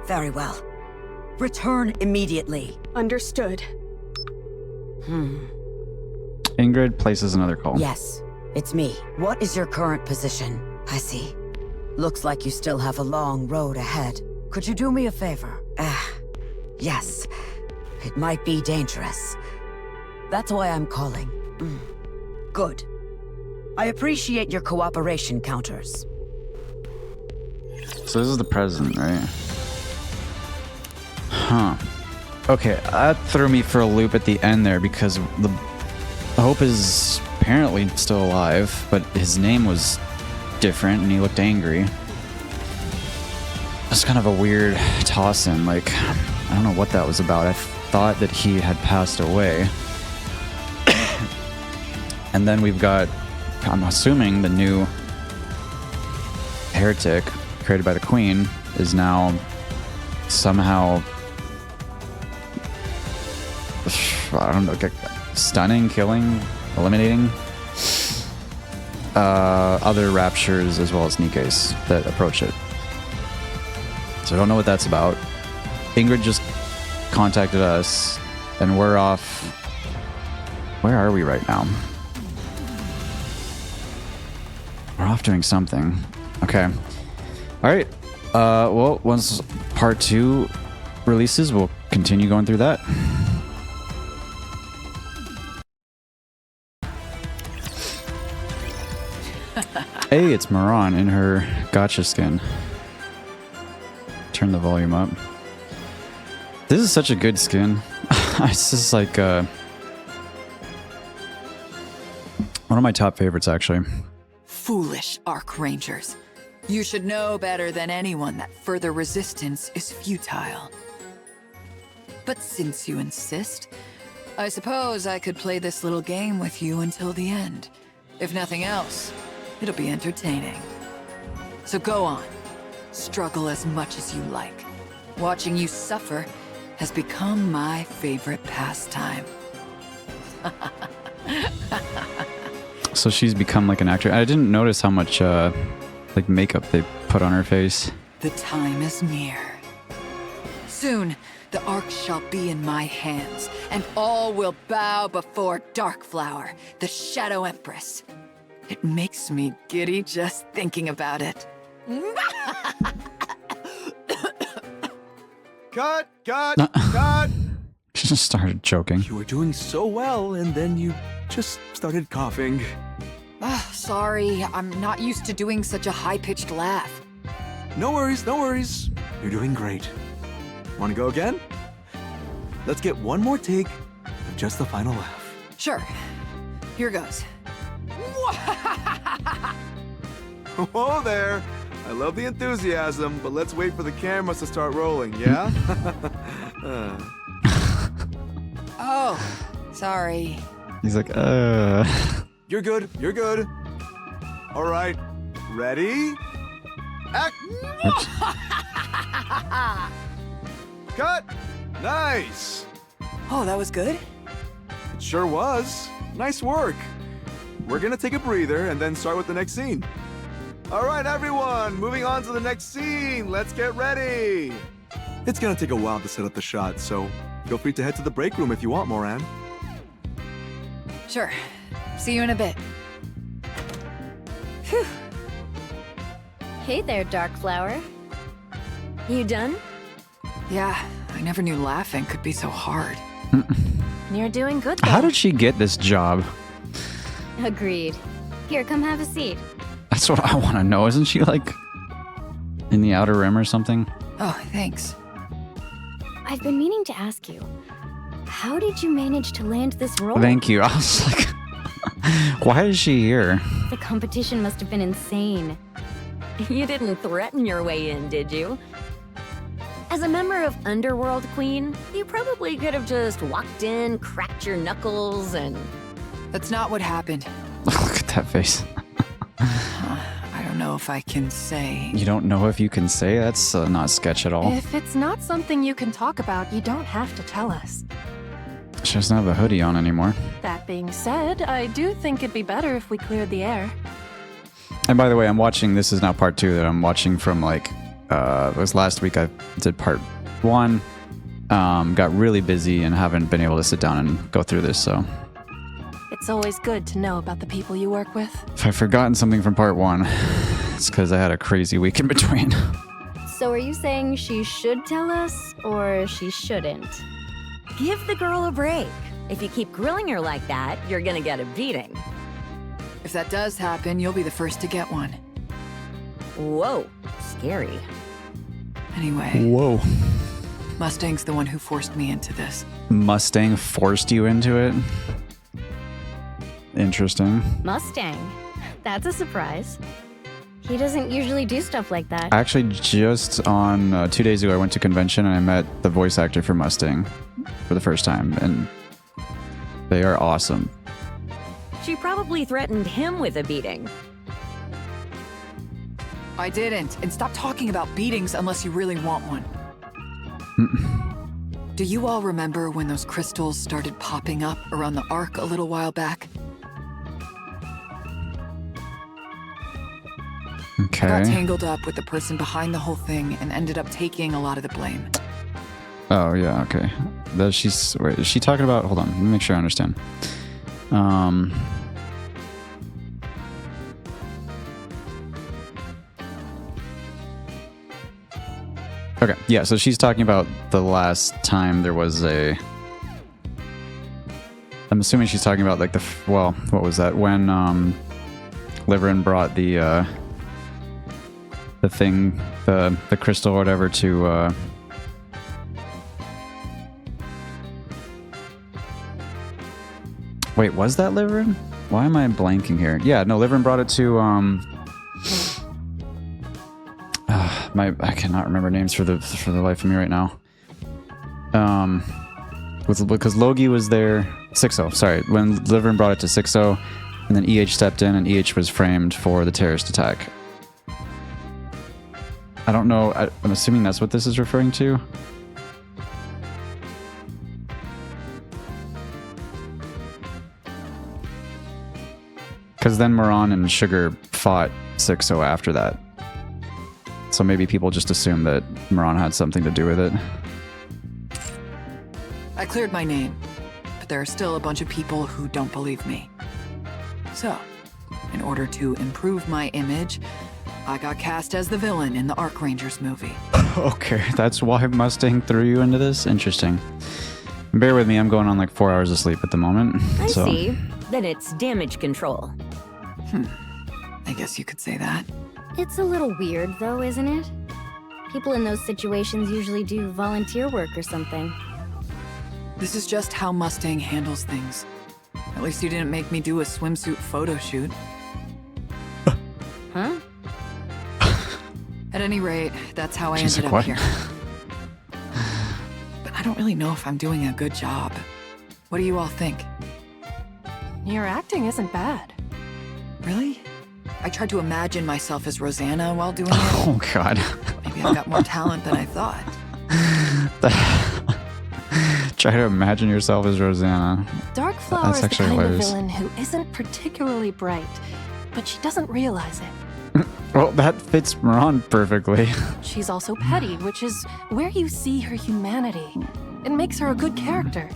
Very well. Return immediately. Understood. Ingrid places another call. Yes, it's me. What is your current position? I see. Looks like you still have a long road ahead. Could you do me a favor? Yes. It might be dangerous. That's why I'm calling. Good. I appreciate your cooperation, Counters. So this is the present, right? Huh. Okay, that threw me for a loop at the end there because the Hope is apparently still alive, but his name was different and he looked angry. It's kind of a weird toss-in, like, I don't know what that was about. I thought that he had passed away. And then we've got, I'm assuming, the new heretic created by the Queen is now somehow, I don't know, stunning, killing, eliminating. other raptures as well as Nikke's that approach it. So I don't know what that's about. Ingrid just contacted us, and we're off. Where are we right now? We're off doing something. Okay. All right. Well, once part 2 releases, we'll continue going through that. Hey, it's Maran in her gotcha skin. Turn the volume up. This is such a good skin. It's just like one of my top favorites, actually. Foolish Arc Rangers. You should know better than anyone that further resistance is futile. But since you insist, I suppose I could play this little game with you until the end. If nothing else, it'll be entertaining. So go on. Struggle as much as you like. Watching you suffer has become my favorite pastime. So she's become like an actor. I didn't notice how much like makeup they put on her face. The time is near. Soon, the Ark shall be in my hands, and all will bow before Darkflower, the Shadow Empress. It makes me giddy just thinking about it. Cut! She just started choking. You were doing so well, and then you just started coughing. Sorry, I'm not used to doing such a high-pitched laugh. No worries, no worries. You're doing great. Want to go again? Let's get one more take of just the final laugh. Sure. Here goes. Whoa there! I love the enthusiasm, but let's wait for the cameras to start rolling, yeah? Oh, sorry. He's like, You're good, you're good. All right, ready? Act! Cut! Nice! Oh, that was good? It sure was. Nice work. We're gonna take a breather and then start with the next scene. All right, everyone, moving on to the next scene. Let's get ready. It's gonna take a while to set up the shot, so feel free to head to the break room if you want, Moran. Sure. See you in a bit. Phew. Hey there, Darkflower. You done? Yeah, I never knew laughing could be so hard. You're doing good, though. how did she get this job? Agreed. Here, come have a seat. That's what I want to know. Isn't she like in the Outer Rim or something? Oh, thanks. I've been meaning to ask you, how did you manage to land this role? Thank you. I was like, why is she here? The competition must have been insane. You didn't threaten your way in, did you? As a member of Underworld Queen, you probably could have just walked in, cracked your knuckles, and... That's not what happened. Look at that face. I don't know if I can say. You don't know if you can say? That's not sketch at all. If it's not something you can talk about, you don't have to tell us. She doesn't have a hoodie on anymore. That being said, I do think it'd be better if we cleared the air. And by the way, I'm watching, this is now part 2 that I'm watching from like, it was last week I did part 1, got really busy and haven't been able to sit down and go through this, so. It's always good to know about the people you work with. If I've forgotten something from part 1, it's because I had a crazy week in between. So are you saying she should tell us, or she shouldn't? Give the girl a break. If you keep grilling her like that, you're gonna get a beating. If that does happen, you'll be the first to get one. Whoa, scary. Anyway, Whoa. Mustang's the one who forced me into this. Mustang forced you into it? Interesting. Mustang. That's a surprise. He doesn't usually do stuff like that. Actually, just on 2 days ago, I went to convention and I met the voice actor for Mustang for the first time, and they are awesome. She probably threatened him with a beating. I didn't, and stop talking about beatings unless you really want one. Do you all remember when those crystals started popping up around the Ark a little while back? Okay. I got tangled up with the person behind the whole thing and ended up taking a lot of the blame. Oh, yeah, okay. Wait, is she talking about... Hold on, let me make sure I understand. Okay, yeah, so she's talking about the last time there was a... I'm assuming she's talking about, like, well, what was that? When, Liverin brought the thing, the crystal or whatever to, Wait, was that Liverin? Why am I blanking here? Yeah, no, Liverin brought it to, I cannot remember names for the life of me right now. Because Logi was there, 6-0, sorry, when Liverin brought it to 6-0, and then EH stepped in, and EH was framed for the terrorist attack. I don't know, I'm assuming that's what this is referring to. Because then Moran and Sugar fought 6-0 after that. So maybe people just assume that Moran had something to do with it. I cleared my name, but there are still a bunch of people who don't believe me. So, in order to improve my image, I got cast as the villain in the Archrangers movie. Okay, that's why Mustang threw you into this? Interesting. Bear with me, I'm going on like 4 hours of sleep at the moment. I see. Then it's damage control. I guess you could say that. It's a little weird, though, isn't it? People in those situations usually do volunteer work or something. This is just how Mustang handles things. At least you didn't make me do a swimsuit photo shoot. Huh? At any rate, that's how I She's ended like, up here. But I don't really know if I'm doing a good job. What do you all think? Your acting isn't bad. Really? I tried to imagine myself as Rosanna while doing it. Oh god. Maybe I've got more talent than I thought. Try to imagine yourself as Rosanna. Darkflower That's is the actually kind hilarious. of villain who isn't particularly bright, but she doesn't realize it. Well, that fits Moran perfectly. She's also petty, which is where you see her humanity. It makes her a good character.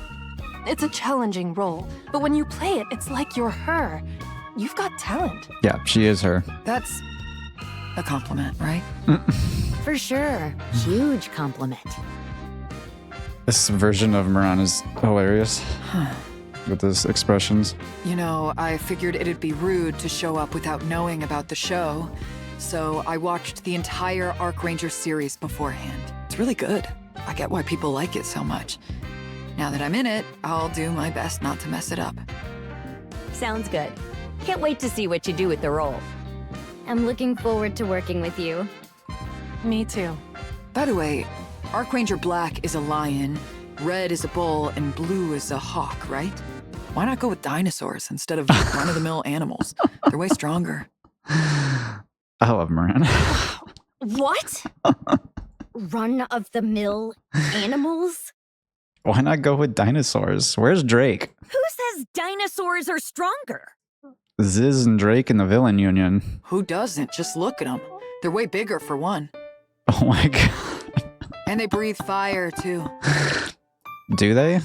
It's a challenging role, but when you play it, it's like you're her. You've got talent. Yeah, she is her. That's a compliment, right? For sure. Huge compliment. This version of Moran is hilarious. With his expressions. You know, I figured it'd be rude to show up without knowing about the show, so I watched the entire Archranger series beforehand. It's really good. I get why people like it so much. Now that I'm in it, I'll do my best not to mess it up. Sounds good. Can't wait to see what you do with the role. I'm looking forward to working with you. Me too. By the way, Archranger Black is a lion, red is a bull, and blue is a hawk, right? Why not go with dinosaurs instead of run-of-the-mill animals? They're way stronger. I love Moran. What? Run-of-the-mill animals? Why not go with dinosaurs? Where's Drake? Who says dinosaurs are stronger? Ziz and Drake in the villain union. Who doesn't? Just look at them. They're way bigger for one. Oh my god. And they breathe fire, too. Do they?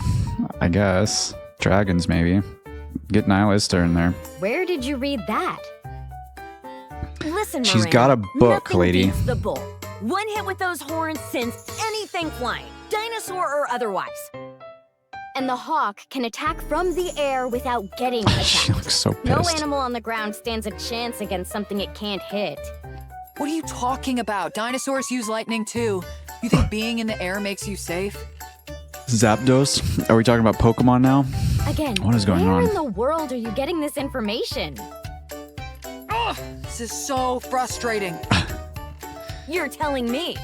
I guess. Dragons, maybe. Get Nihilista in there. Where did you read that? Listen, She's Miranda, got a book, nothing lady. beats the bull. One hit with those horns sends anything flying, dinosaur or otherwise. And the hawk can attack from the air without getting She attacked. looks so pissed. No animal on the ground stands a chance against something it can't hit. What are you talking about? Dinosaurs use lightning, too. You think being in the air makes you safe? Zapdos? Are we talking about Pokemon now? Again, What is going where on? in the world are you getting this information? Ugh, this is so frustrating. You're telling me.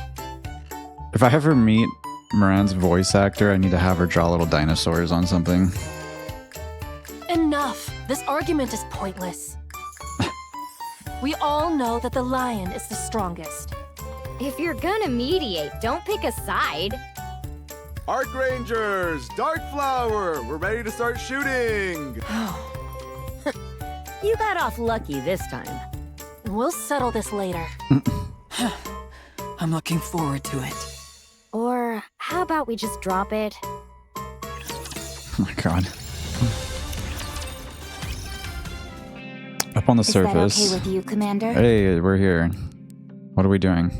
If I ever meet Moran's voice actor, I need to have her draw little dinosaurs on something. Enough. This argument is pointless. We all know that the lion is the strongest. If you're gonna mediate, don't pick a side. Archrangers, Darkflower, we're ready to start shooting. You got off lucky this time. We'll settle this later. I'm looking forward to it. Or how about we just drop it? Oh my god. Up on the surface. Is that okay with you, Commander? Hey, we're here. What are we doing?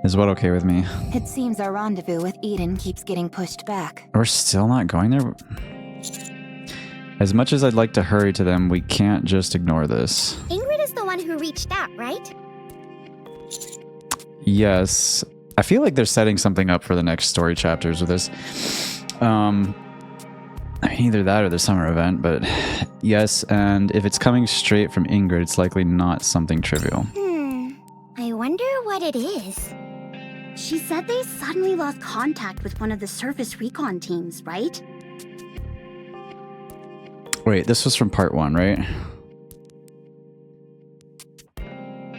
Is what okay with me? It seems our rendezvous with Eden keeps getting pushed back. We're still not going there? As much as I'd like to hurry to them, we can't just ignore this. Ingrid is the one who reached out, right? Yes. I feel like they're setting something up for the next story chapters with this. I mean, either that or the summer event, but yes, and if it's coming straight from Ingrid, it's likely not something trivial. I wonder what it is. She said they suddenly lost contact with one of the surface recon teams, right? Wait, this was from part 1, right?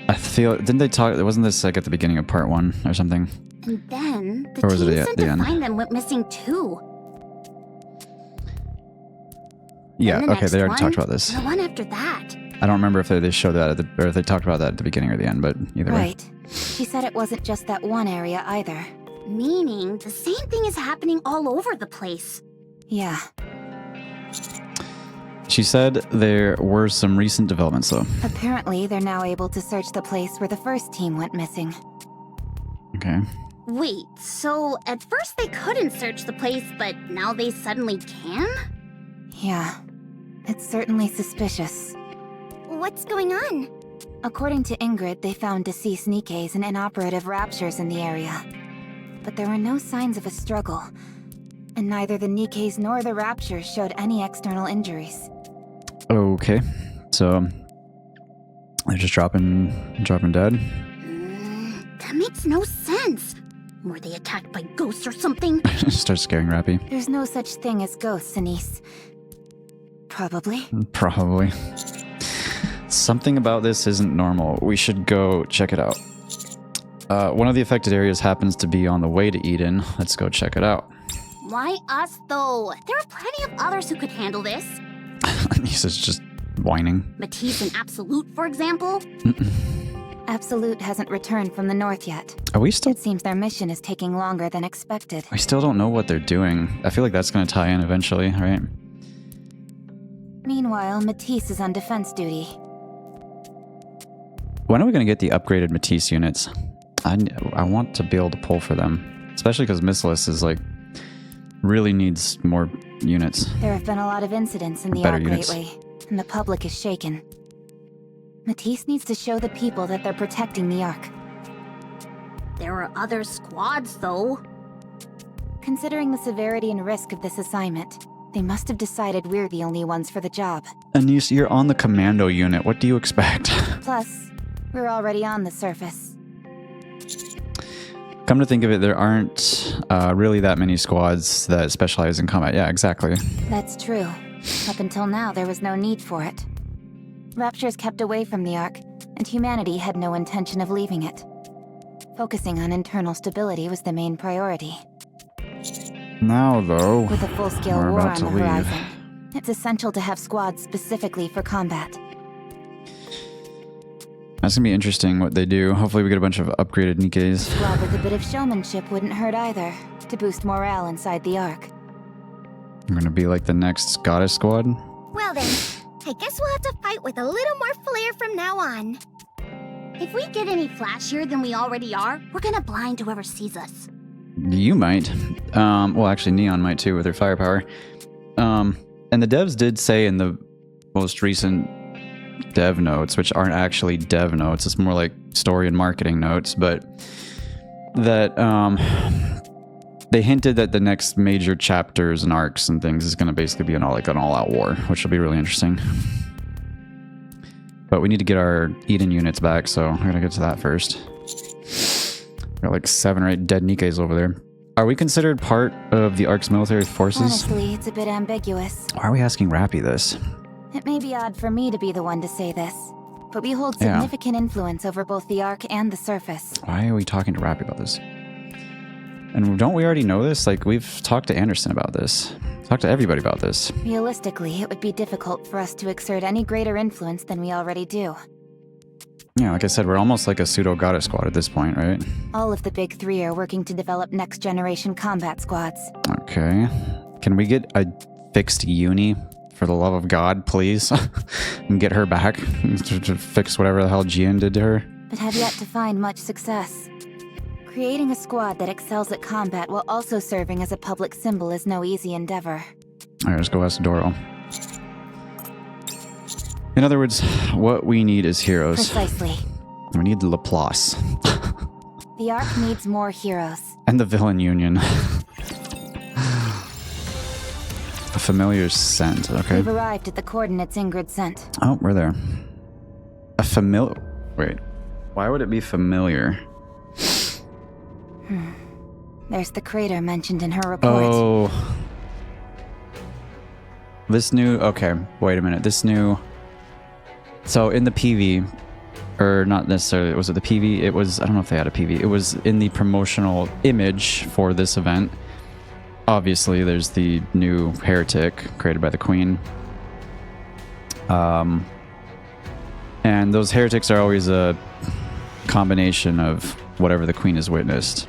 I feel... Didn't they talk... Wasn't this like at the beginning of part 1 or something? And then the Or was team it at sent the to end? find them went missing too. Yeah, And the okay, next they already one, talked about this. The one after that. I don't remember if they showed that at the... Or if they talked about that at the beginning or the end, but either way. Right. She said it wasn't just that one area either. Meaning, the same thing is happening all over the place. Yeah. She said there were some recent developments, though. Apparently, they're now able to search the place where the first team went missing. Okay. Wait, so at first they couldn't search the place, but now they suddenly can? Yeah. It's certainly suspicious. What's going on? According to Ingrid, they found deceased Nikkes and inoperative raptures in the area. But there were no signs of a struggle. And neither the Nikkes nor the raptures showed any external injuries. Okay. So... They're just dropping dead? That makes no sense. Were they attacked by ghosts or something? Starts scaring Rappy. There's no such thing as ghosts, Anise. Probably. Probably. Something about this isn't normal. We should go check it out. One of the affected areas happens to be on the way to Eden. Let's go check it out. Why us, though? There are plenty of others who could handle this. He's just whining. Matisse and Absolute, for example. Absolute hasn't returned from the north yet. Are we still... It seems their mission is taking longer than expected. I still don't know what they're doing. I feel like that's going to tie in eventually, right? Meanwhile, Matisse is on defense duty. When are we going to get the upgraded Matisse units? I want to be able to pull for them. Especially because Missless is like... really needs more units. There have been a lot of incidents in the Better Ark units. lately, and the public is shaken. Matisse needs to show the people that they're protecting the Ark. There are other squads, though. Considering the severity and risk of this assignment, they must have decided we're the only ones for the job. Anise, you're on the commando unit. What do you expect? Plus, we're already on the surface. Come to think of it, there aren't really that many squads that specialize in combat. Yeah, exactly. That's true. Up until now, there was no need for it. Raptures kept away from the Ark, and humanity had no intention of leaving it. Focusing on internal stability was the main priority. Now, though, With a full-scale we're war about on to the leave. horizon, it's essential to have squads specifically for combat. That's gonna be interesting what they do. Hopefully we get a bunch of upgraded Nikkes. Squad with a bit of showmanship wouldn't hurt either, to boost morale inside the Ark. I'm gonna be like the next goddess squad. Well then, I guess we'll have to fight with a little more flair from now on. If we get any flashier than we already are, we're gonna blind whoever sees us. You might. Well, actually, Neon might too with her firepower. And the devs did say in the most recent dev notes, which aren't actually dev notes, it's more like story and marketing notes, but that they hinted that the next major chapters and arcs and things is going to basically be an all-out war, which will be really interesting. But we need to get our Eden units back, so I'm gonna get to that first. Got like 7 or 8 dead Nikkes over there. Are we considered part of the Ark's military forces? Honestly, it's a bit ambiguous. Why are we asking Rappy this? It may be odd for me to be the one to say this, but we hold Yeah. significant influence over both the Ark and the surface. Why are we talking to Rappy about this? And don't we already know this? Like, we've talked to Anderson about this. Talked to everybody about this. Realistically, it would be difficult for us to exert any greater influence than we already do. Yeah, like I said, we're almost like a pseudo-goddess squad at this point, right? All of the big three are working to develop next-generation combat squads. Okay. Can we get a fixed uni, for the love of God, please? And get her back to fix whatever the hell Jian did to her? But have yet to find much success. Creating a squad that excels at combat while also serving as a public symbol is no easy endeavor. Alright, let's go ask Doro. In other words, what we need is heroes. Precisely. We need Laplace. The Ark needs more heroes. And the Villain Union. A familiar scent, okay. We've arrived at the coordinates Ingrid sent. Oh, we're there. A familiar... Wait. Why would it be familiar? There's the crater mentioned in her report. Oh. This new... Okay, wait a minute. This new... So in the PV... Or not necessarily... Was it the PV? It was... I don't know if they had a PV. It was in the promotional image for this event. Obviously, there's the new heretic created by the Queen. And those heretics are always a combination of whatever the Queen has witnessed.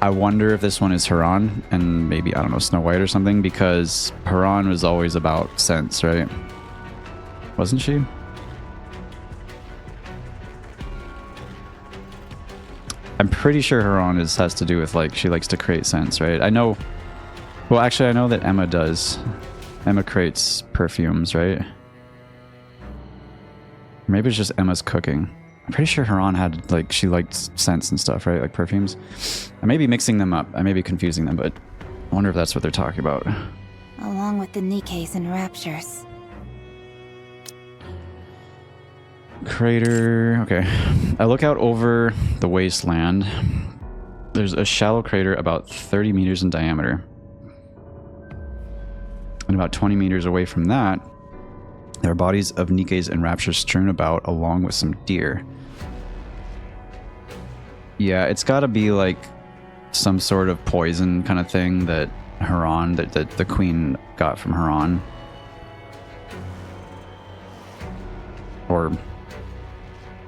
I wonder if this one is Haran and maybe, I don't know, Snow White or something, because Haran was always about sense, right? Wasn't she? I'm pretty sure Haran has to do with, like, she likes to create scents, right? I know... Well, actually, I know that Emma does. Emma creates perfumes, right? Maybe it's just Emma's cooking. I'm pretty sure Haran had, like, she liked scents and stuff, right? Like perfumes. I may be mixing them up. I may be confusing them, but I wonder if that's what they're talking about. Along with the Nikkes and Raptures. Crater... Okay. I look out over the wasteland. There's a shallow crater about 30 meters in diameter. And about 20 meters away from that, there are bodies of Nikkes and Raptures strewn about along with some deer. Yeah, it's gotta be like some sort of poison kind of thing that Haran, that the Queen got from Haran. Or...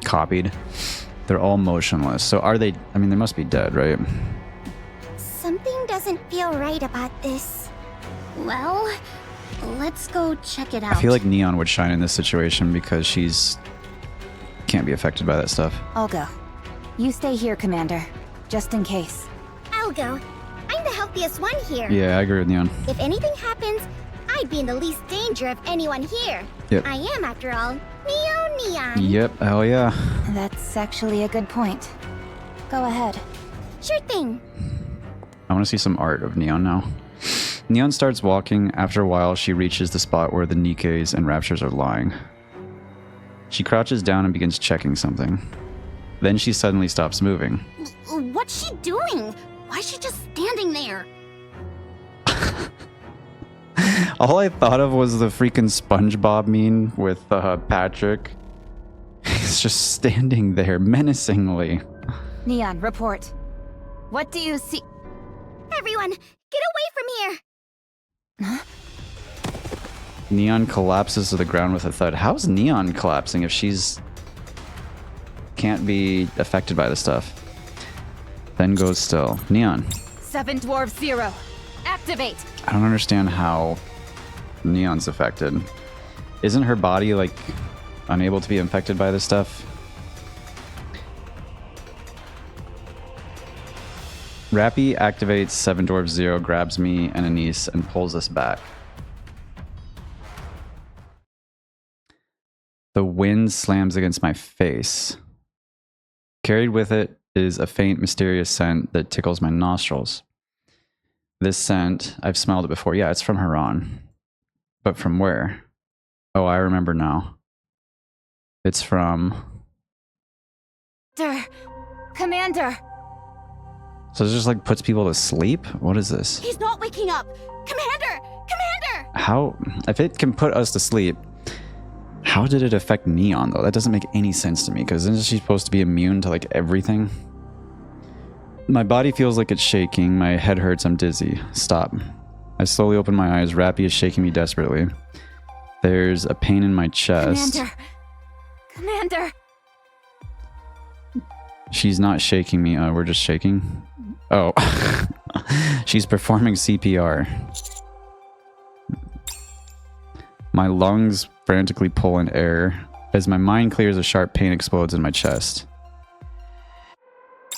copied. They're all motionless. So are they... I mean, they must be dead, right? Something doesn't feel right about this. Well, let's go check it out. I feel like Neon would shine in this situation because she's... can't be affected by that stuff. I'll go. You stay here, Commander. Just in case. I'll go. I'm the healthiest one here. Yeah, I agree with Neon. If anything happens, I'd be in the least danger of anyone here. Yep. I am, after all, Neon. Yep, hell yeah. That's actually a good point. Go ahead. Sure thing. I want to see some art of Neon now. Neon starts walking. After a while, she reaches the spot where the Nikkes and Raptures are lying. She crouches down and begins checking something. Then she suddenly stops moving. What's she doing? Why is she just standing there? All I thought of was the freaking SpongeBob meme with Patrick. He's just standing there menacingly. Neon, report. What do you see? Everyone, get away from here! Neon collapses to the ground with a thud. How's Neon collapsing if she's... can't be affected by the stuff? Then goes still. Neon. 7 Dwarf 0. Activate! I don't understand how Neon's affected. Isn't her body, like, unable to be infected by this stuff? Rappy activates 7 Dwarf 0, grabs me and Anise, and pulls us back. The wind slams against my face. Carried with it is a faint, mysterious scent that tickles my nostrils. This scent, I've smelled it before. Yeah, it's from Haran. But from where? Oh, I remember now. It's from... Commander! So it just like puts people to sleep? What is this? He's not waking up! Commander! Commander! How... If it can put us to sleep, how did it affect Neon, though? That doesn't make any sense to me, because isn't she supposed to be immune to, like, everything? My body feels like it's shaking. My head hurts. I'm dizzy. Stop. I slowly open my eyes. Rappy is shaking me desperately. There's a pain in my chest. Commander! She's not shaking me. We're just shaking. Oh. She's performing CPR. My lungs frantically pull in air. As my mind clears, a sharp pain explodes in my chest.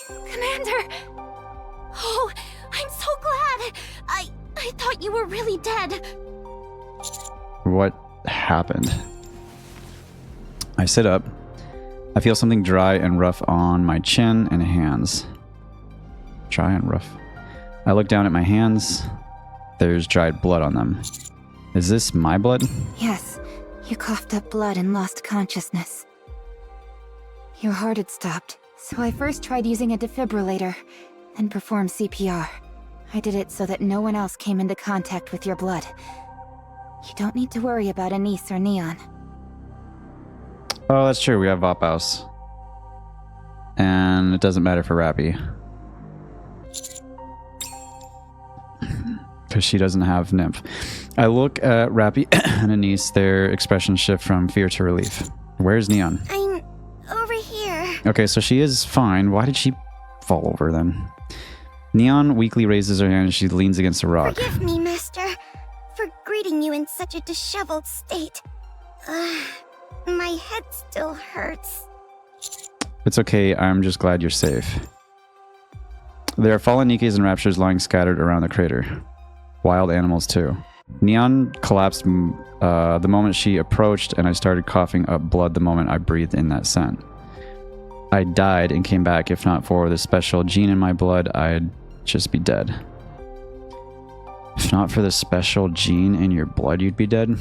Commander! Oh, I'm so glad! I thought you were really dead. What happened? I sit up. I feel something dry and rough on my chin and hands. Dry and rough. I look down at my hands. There's dried blood on them. Is this my blood? Yes, you coughed up blood and lost consciousness. Your heart had stopped, so I first tried using a defibrillator, then performed CPR. I did it so that no one else came into contact with your blood. You don't need to worry about Anise or Neon. Oh, that's true. We have Vophouse. And it doesn't matter for Rappy. Because she doesn't have Nymph. I look at Rappy and Anise. Their expressions shift from fear to relief. Where's Neon? I'm over here. Okay, so she is fine. Why did she fall over then? Neon weakly raises her hand and she leans against a rock. Forgive me, Master, for greeting you in such a disheveled state. My head still hurts. It's okay. I'm just glad you're safe. There are fallen Nikkes and Raptures lying scattered around the crater. Wild animals too. Neon collapsed the moment she approached, and I started coughing up blood the moment I breathed in that scent. I died and came back. If not for the special gene in my blood, I'd just be dead. If not for the special gene in your blood, you'd be dead?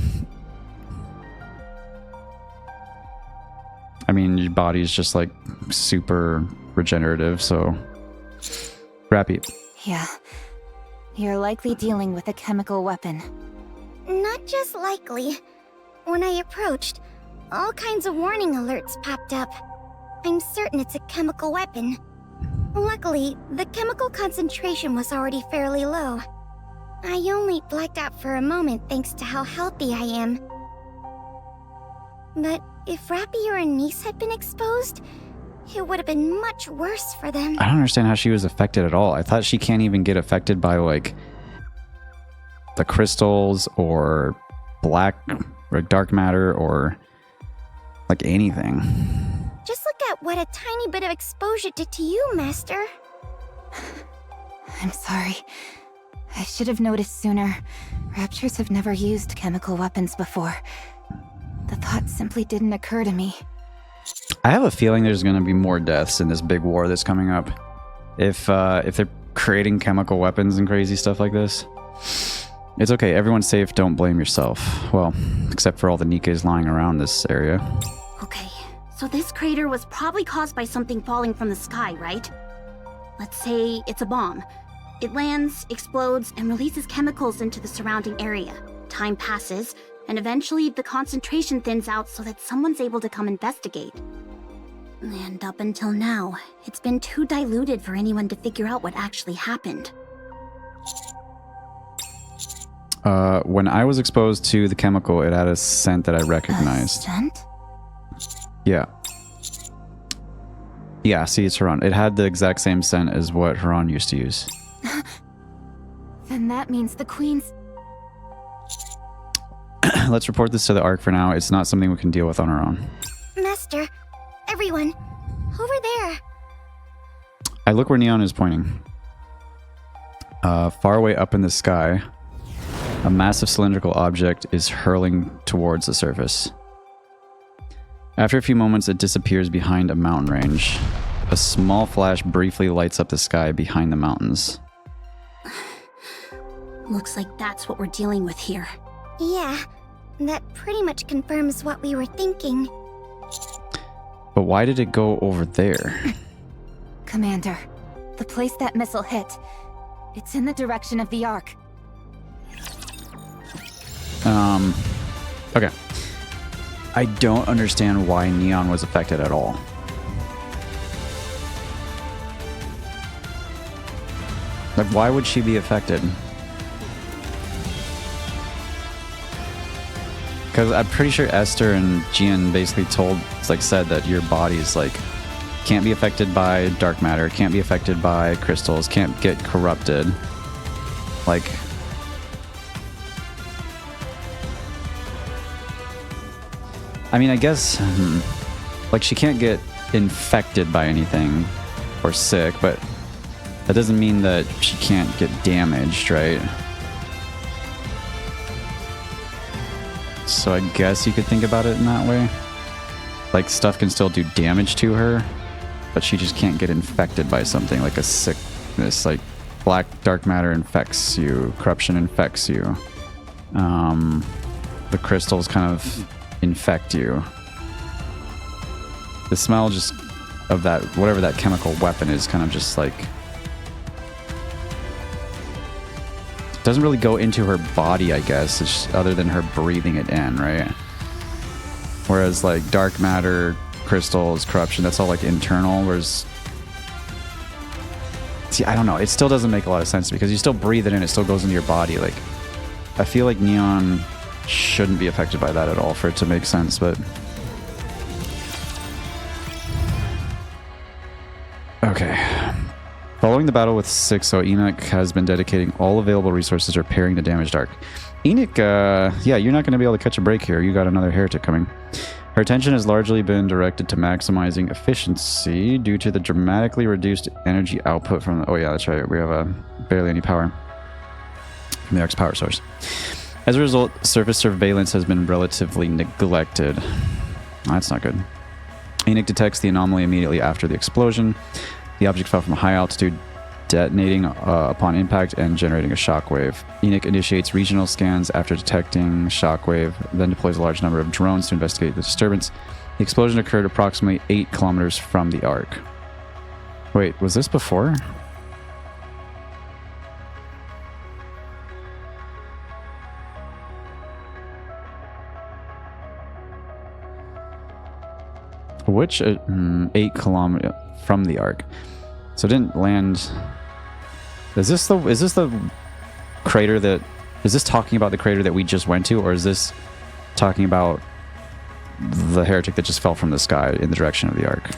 I mean, your body's just like super regenerative, so... Rappy. Yeah. You're likely dealing with a chemical weapon. Not just likely. When I approached, all kinds of warning alerts popped up. I'm certain it's a chemical weapon. Luckily, the chemical concentration was already fairly low. I only blacked out for a moment thanks to how healthy I am. But if Rappy or Anise had been exposed, it would have been much worse for them. I don't understand how she was affected at all. I thought she can't even get affected by, like, the crystals or black or dark matter or, like, anything. Just look at what a tiny bit of exposure did to you, Master. I'm sorry. I should have noticed sooner. Raptures have never used chemical weapons before. The thought simply didn't occur to me. I have a feeling there's going to be more deaths in this big war that's coming up. If they're creating chemical weapons and crazy stuff like this. It's okay. Everyone's safe. Don't blame yourself. Well, except for all the Nikkes lying around this area. Okay, so this crater was probably caused by something falling from the sky, right? Let's say it's a bomb. It lands, explodes, and releases chemicals into the surrounding area. Time passes, and eventually the concentration thins out so that someone's able to come investigate. And up until now, it's been too diluted for anyone to figure out what actually happened. When I was exposed to the chemical, it had a scent that I recognized. A scent? Yeah. Yeah, see, it's Haran. It had the exact same scent as what Haran used to use. Then that means the Queen's... Let's report this to the Ark for now. It's not something we can deal with on our own. Master, everyone, over there. I look where Neon is pointing. Far away up in the sky, a massive cylindrical object is hurling towards the surface. After a few moments, it disappears behind a mountain range. A small flash briefly lights up the sky behind the mountains. Looks like that's what we're dealing with here. Yeah, that pretty much confirms what we were thinking. But why did it go over there? Commander, the place that missile hit. It's in the direction of the Ark. Okay. I don't understand why Neon was affected at all. Like, why would she be affected? Because I'm pretty sure Esther and Jian basically said that your body's like can't be affected by dark matter, can't be affected by crystals, can't get corrupted. Like, I mean, I guess like she can't get infected by anything or sick, but that doesn't mean that she can't get damaged, right? So I guess you could think about it in that way. Like, stuff can still do damage to her, but she just can't get infected by something like a sickness. Like, dark matter infects you, corruption infects you. The crystals kind of infect you. The smell just of that, whatever that chemical weapon is, kind of just like doesn't really go into her body, I guess, it's just, other than her breathing it in, right? Whereas like dark matter, crystals, corruption, that's all like internal, whereas see, I don't know, it still doesn't make a lot of sense because you still breathe it in, it still goes into your body. Like, I feel like Neon shouldn't be affected by that at all for it to make sense, but okay. Following the battle with Sixo, Enoch has been dedicating all available resources to repairing the damaged arc. Enoch, yeah, you're not going to be able to catch a break here. You got another heretic coming. Her attention has largely been directed to maximizing efficiency due to the dramatically reduced energy output from the... Oh yeah, that's right. We have barely any power from the arc's power source. As a result, surface surveillance has been relatively neglected. That's not good. Enoch detects the anomaly immediately after the explosion. The object fell from a high altitude, detonating upon impact and generating a shockwave. Enoch initiates regional scans after detecting shockwave, then deploys a large number of drones to investigate the disturbance. The explosion occurred approximately 8 kilometers from the Ark. Wait, was this before? Which 8 kilometers from the Ark? So it didn't land. Is this the crater that? Is this talking about the crater that we just went to, or is this talking about the heretic that just fell from the sky in the direction of the Ark?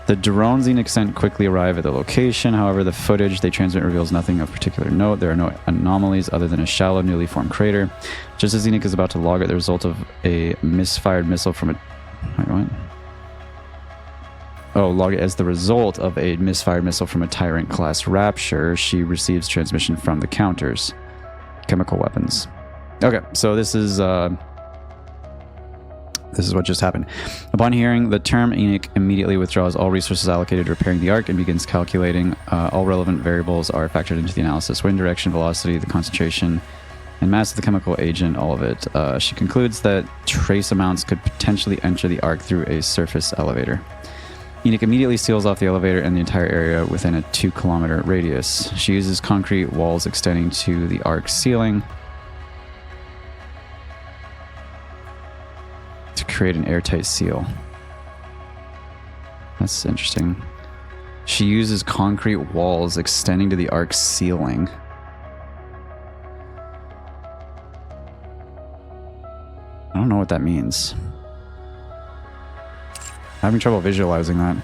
The drones Enoch sent quickly arrive at the location. However, the footage they transmit reveals nothing of particular note. There are no anomalies other than a shallow, newly formed crater. Just as Enoch is about to log it, the result of a misfired missile from a... Wait, what? Oh, log it as the result of a misfired missile from a Tyrant-class Rapture. She receives transmission from the counters. Chemical weapons. Okay, so this is what just happened. Upon hearing the term, Enoch immediately withdraws all resources allocated to repairing the Ark and begins calculating. All relevant variables are factored into the analysis. Wind direction, velocity, the concentration, and mass of the chemical agent, all of it. She concludes that trace amounts could potentially enter the Ark through a surface elevator. Enoch immediately seals off the elevator and the entire area within a 2-kilometer radius. She uses concrete walls extending to the Ark ceiling to create an airtight seal. That's interesting. She uses concrete walls extending to the Ark ceiling. I don't know what that means. I'm having trouble visualizing that.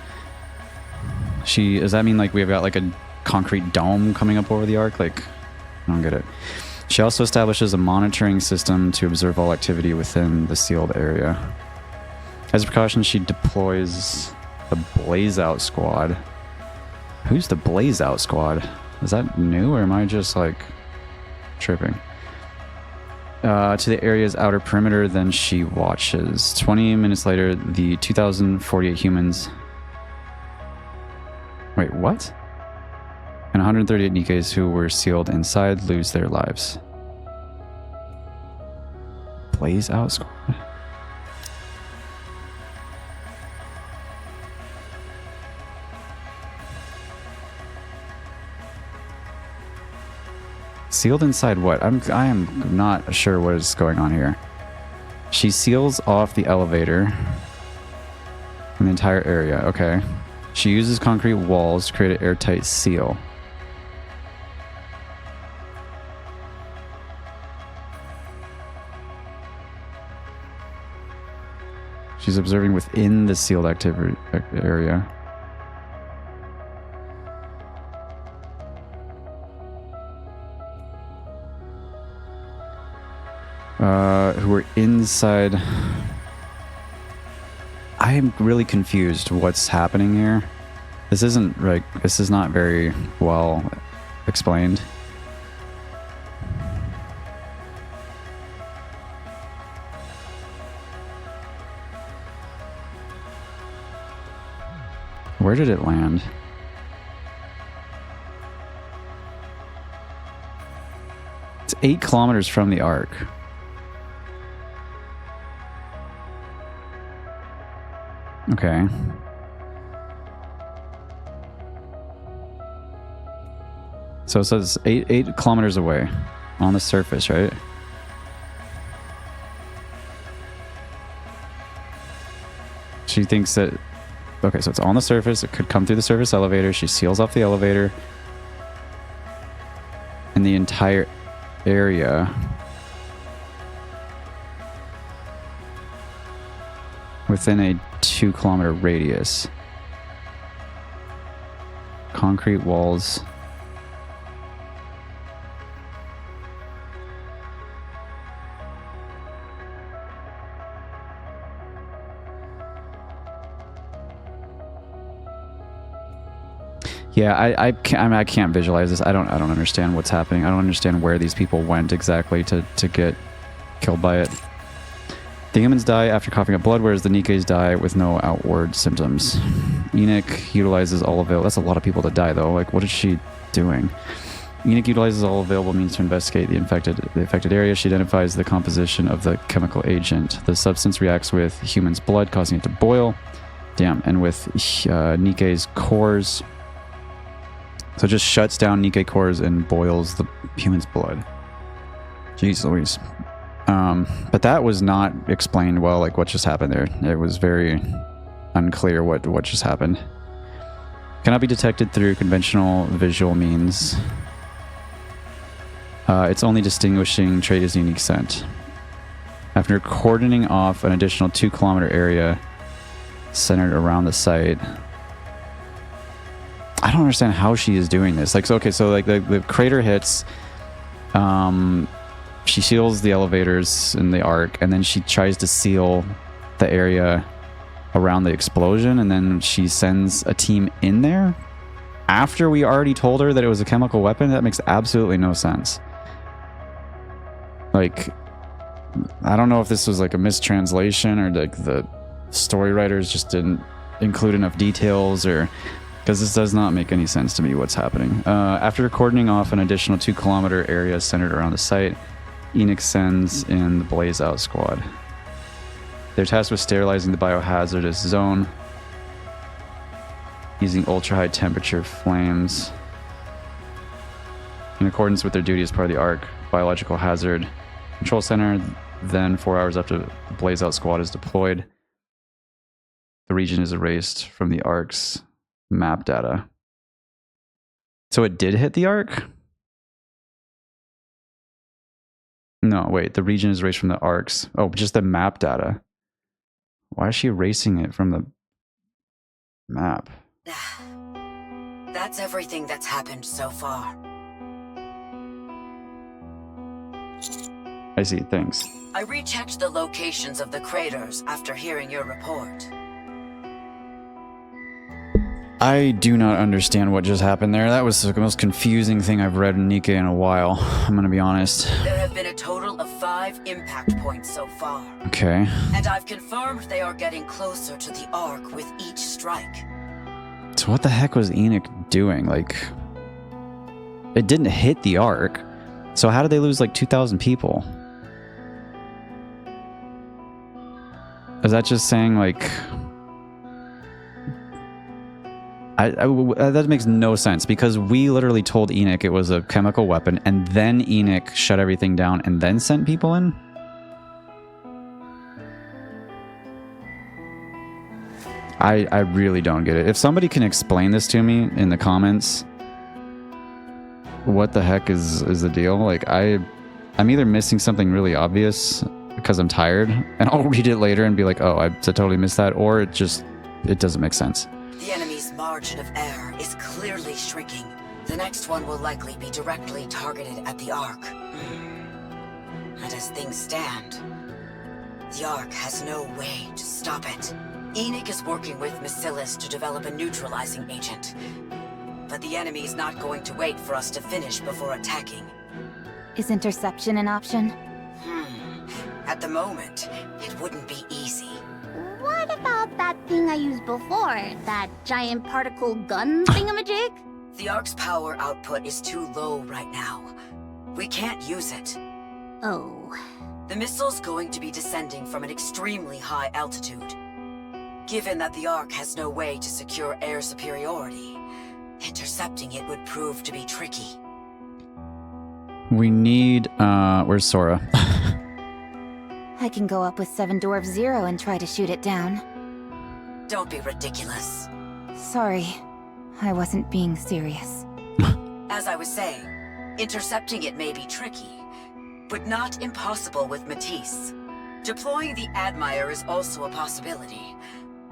Does that mean like we've got like a concrete dome coming up over the Ark? Like, I don't get it. She also establishes a monitoring system to observe all activity within the sealed area. As a precaution, she deploys the Blaze Out Squad. Who's the Blaze Out Squad? Is that new, or am I just like tripping? To the area's outer perimeter, then she watches. 20 minutes later, the 2,048 humans... Wait, what? And 138 Nikkes who were sealed inside lose their lives. Blaze Out Squad? Sealed inside what? I am not sure what is going on here. She seals off the elevator in the entire area. Okay. She uses concrete walls to create an airtight seal. She's observing within the sealed activity area. Who are inside. I am really confused what's happening here. This isn't like, this is not very well explained. Where did it land? It's 8 kilometers from the Ark. Okay. So it says 8 kilometers away on the surface, right? She thinks that... Okay, so it's on the surface. It could come through the surface elevator. She seals off the elevator. And the entire area... within a 2-kilometer radius. Concrete walls. Yeah, I can't visualize this. I don't understand what's happening. I don't understand where these people went exactly to get killed by it. The humans die after coughing up blood, whereas the Nikkes die with no outward symptoms. Enoch utilizes all available... That's a lot of people to die, though. Like, what is she doing? Enoch utilizes all available means to investigate the affected area. She identifies the composition of the chemical agent. The substance reacts with humans' blood, causing it to boil. Damn. And with Nikke's cores... So it just shuts down Nikke cores and boils the human's blood. Jeez Louise. But that was not explained well, like what just happened there. It was very unclear what just happened. Cannot be detected through conventional visual means. Its only distinguishing trait is unique scent. After cordoning off an additional 2-kilometer area centered around the site... I don't understand how she is doing this. Like, so, okay, so like the crater hits, she seals the elevators in the Ark, and then she tries to seal the area around the explosion, and then she sends a team in there after we already told her that it was a chemical weapon. That makes absolutely no sense. Like, I don't know if this was like a mistranslation or like the story writers just didn't include enough details, or... because this does not make any sense to me what's happening. After cordoning off an additional 2-kilometer area centered around the site, Enoch sends in the Blaze Out squad. They're tasked with sterilizing the biohazardous zone using ultra-high temperature flames. In accordance with their duty as part of the Ark Biological Hazard Control Center, then 4 hours after the Blaze Out squad is deployed, the region is erased from the Ark's map data. So it did hit the Ark? No, wait, the region is erased from the Arks. Oh, just the map data. Why is she erasing it from the map? That's everything that's happened so far. I see, thanks. I rechecked the locations of the craters after hearing your report. I do not understand what just happened there. That was the most confusing thing I've read in Nikke in a while. I'm gonna be honest. There have been a total of 5 impact points so far. Okay. And I've confirmed they are getting closer to the Ark with each strike. So what the heck was Enoch doing? Like, it didn't hit the Ark. So how did they lose like 2,000 people? Is that just saying like... that makes no sense, because we literally told Enoch it was a chemical weapon, and then Enoch shut everything down and then sent people in? I really don't get it. If somebody can explain this to me in the comments, what the heck is the deal? Like, I'm either missing something really obvious, because I'm tired, and I'll read it later and be like, oh, I totally missed that, or it doesn't make sense. The enemy's margin of error is clearly shrinking. The next one will likely be directly targeted at the Ark. And as things stand, the Ark has no way to stop it. Nikke is working with Bacillus to develop a neutralizing agent. But the enemy's not going to wait for us to finish before attacking. Is interception an option? At the moment, it wouldn't be easy. What about that thing I used before? That giant particle gun thingamajig? The Ark's power output is too low right now. We can't use it. Oh. The missile's going to be descending from an extremely high altitude. Given that the Ark has no way to secure air superiority, intercepting it would prove to be tricky. We need, where's Sora? I can go up with 7 Dwarf Zero and try to shoot it down. Don't be ridiculous. Sorry, I wasn't being serious. As I was saying, intercepting it may be tricky, but not impossible with Matisse. Deploying the Admire is also a possibility,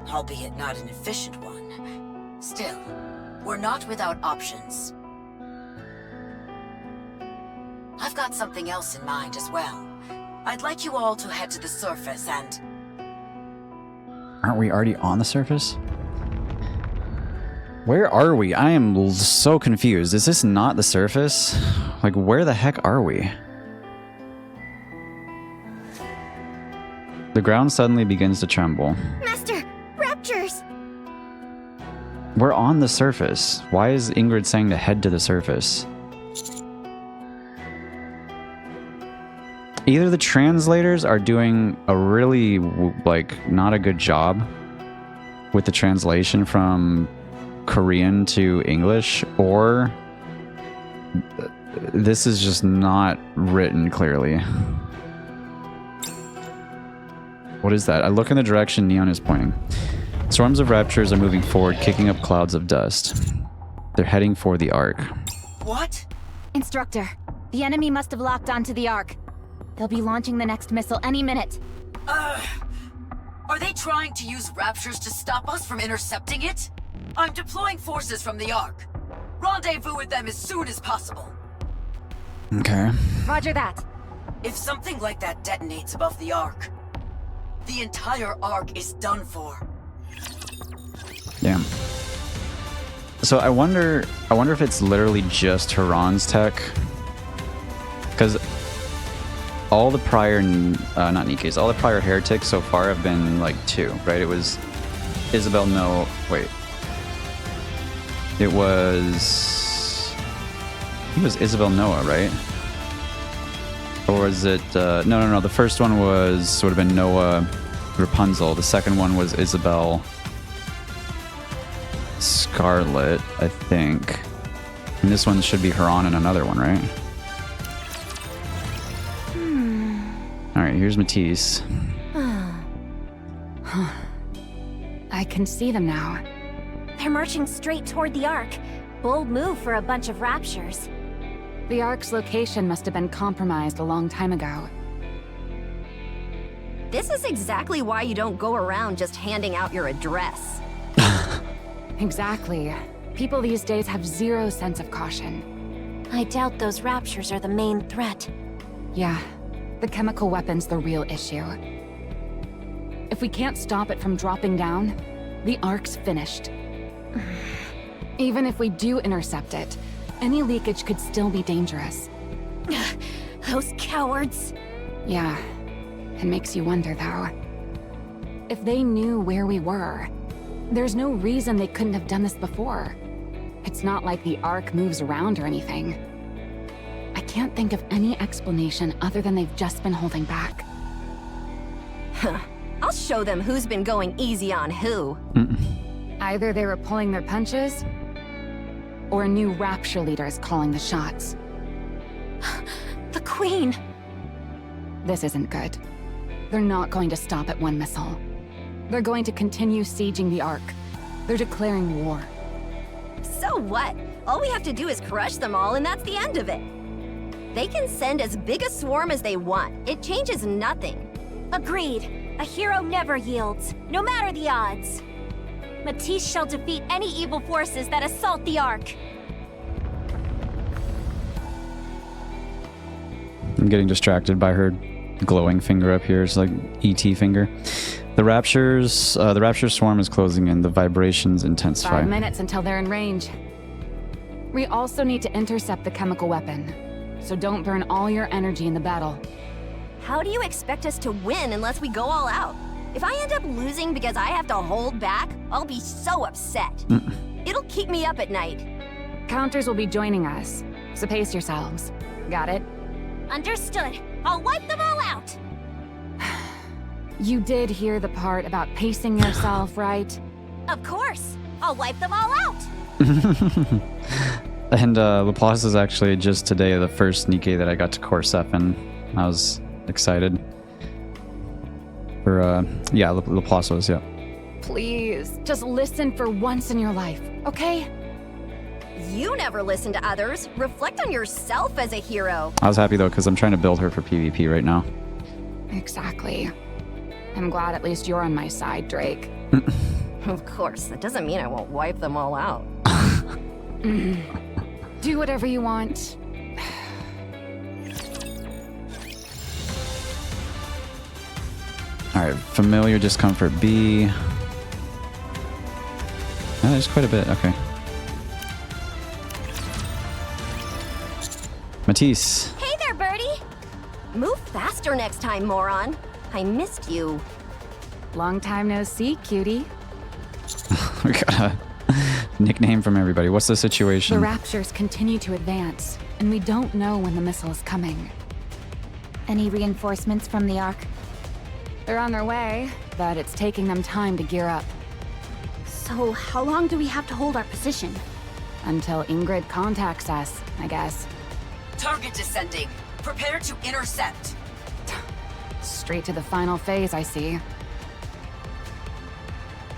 albeit not an efficient one. Still, we're not without options. I've got something else in mind as well. I'd like you all to head to the surface and... Aren't we already on the surface? Where are we? I am so confused. Is this not the surface? Like, where the heck are we? The ground suddenly begins to tremble. Master, raptures! We're on the surface. Why is Ingrid saying to head to the surface? Either the translators are doing a really, like, not a good job with the translation from Korean to English, or this is just not written clearly. What is that? I look in the direction Neon is pointing. Swarms of raptors are moving forward, kicking up clouds of dust. They're heading for the Ark. What? Instructor, the enemy must have locked onto the Ark. They'll be launching the next missile any minute. Are they trying to use raptures to stop us from intercepting it? I'm deploying forces from the Ark. Rendezvous with them as soon as possible. Okay. Roger that. If something like that detonates above the Ark, the entire Ark is done for. Damn. So I wonder if it's literally just Haran's tech, because all the prior, not Nikke's, all the prior heretics so far have been like 2, right? It was Isabel No, wait. It was Isabel Noah, right? Or was it, no, the first one would have been Noah Rapunzel. The second one was Isabel Scarlet, I think. And this one should be Haran and another one, right? Alright, here's Matisse. I can see them now. They're marching straight toward the Ark. Bold move for a bunch of raptures. The Ark's location must have been compromised a long time ago. This is exactly why you don't go around just handing out your address. Exactly. People these days have zero sense of caution. I doubt those raptures are the main threat. Yeah, the chemical weapon's the real issue. If we can't stop it from dropping down, the Ark's finished. Even if we do intercept it, any leakage could still be dangerous. Those cowards. Yeah, it makes you wonder though. If they knew where we were, there's no reason they couldn't have done this before. It's not like the Ark moves around or anything. I can't think of any explanation other than they've just been holding back. I'll show them who's been going easy on who. Either they were pulling their punches, or a new rapture leader is calling the shots. The Queen! This isn't good. They're not going to stop at one missile. They're going to continue sieging the Ark. They're declaring war. So what? All we have to do is crush them all and that's the end of it. They can send as big a swarm as they want. It changes nothing. Agreed. A hero never yields, no matter the odds. Matisse shall defeat any evil forces that assault the Ark. I'm getting distracted by her glowing finger up here. It's like ET finger. The Rapture's swarm is closing in. The vibrations intensify. 5 minutes until they're in range. We also need to intercept the chemical weapon, so don't burn all your energy in the battle. How do you expect us to win unless we go all out? If I end up losing because I have to hold back, I'll be so upset. It'll keep me up at night. Counters will be joining us, so pace yourselves. Got it? Understood. I'll wipe them all out. You did hear the part about pacing yourself, right? Of course. I'll wipe them all out. And Laplace is actually just today the first Nikke that I got to Course F, and I was excited. For, yeah, Laplace was, yeah. Please, just listen for once in your life, okay? You never listen to others. Reflect on yourself as a hero. I was happy though, because I'm trying to build her for PvP right now. Exactly. I'm glad at least you're on my side, Drake. Of course, that doesn't mean I won't wipe them all out. Do whatever you want. Alright, familiar discomfort B. Oh, there's quite a bit, okay. Matisse. Hey there, Birdie! Move faster next time, moron. I missed you. Long time no see, cutie. We got a nickname from everybody. What's the situation? The Raptures continue to advance, and we don't know when the missile is coming. Any reinforcements from the Ark? They're on their way, but it's taking them time to gear up. So, how long do we have to hold our position? Until Ingrid contacts us, I guess. Target descending. Prepare to intercept. Straight to the final phase, I see.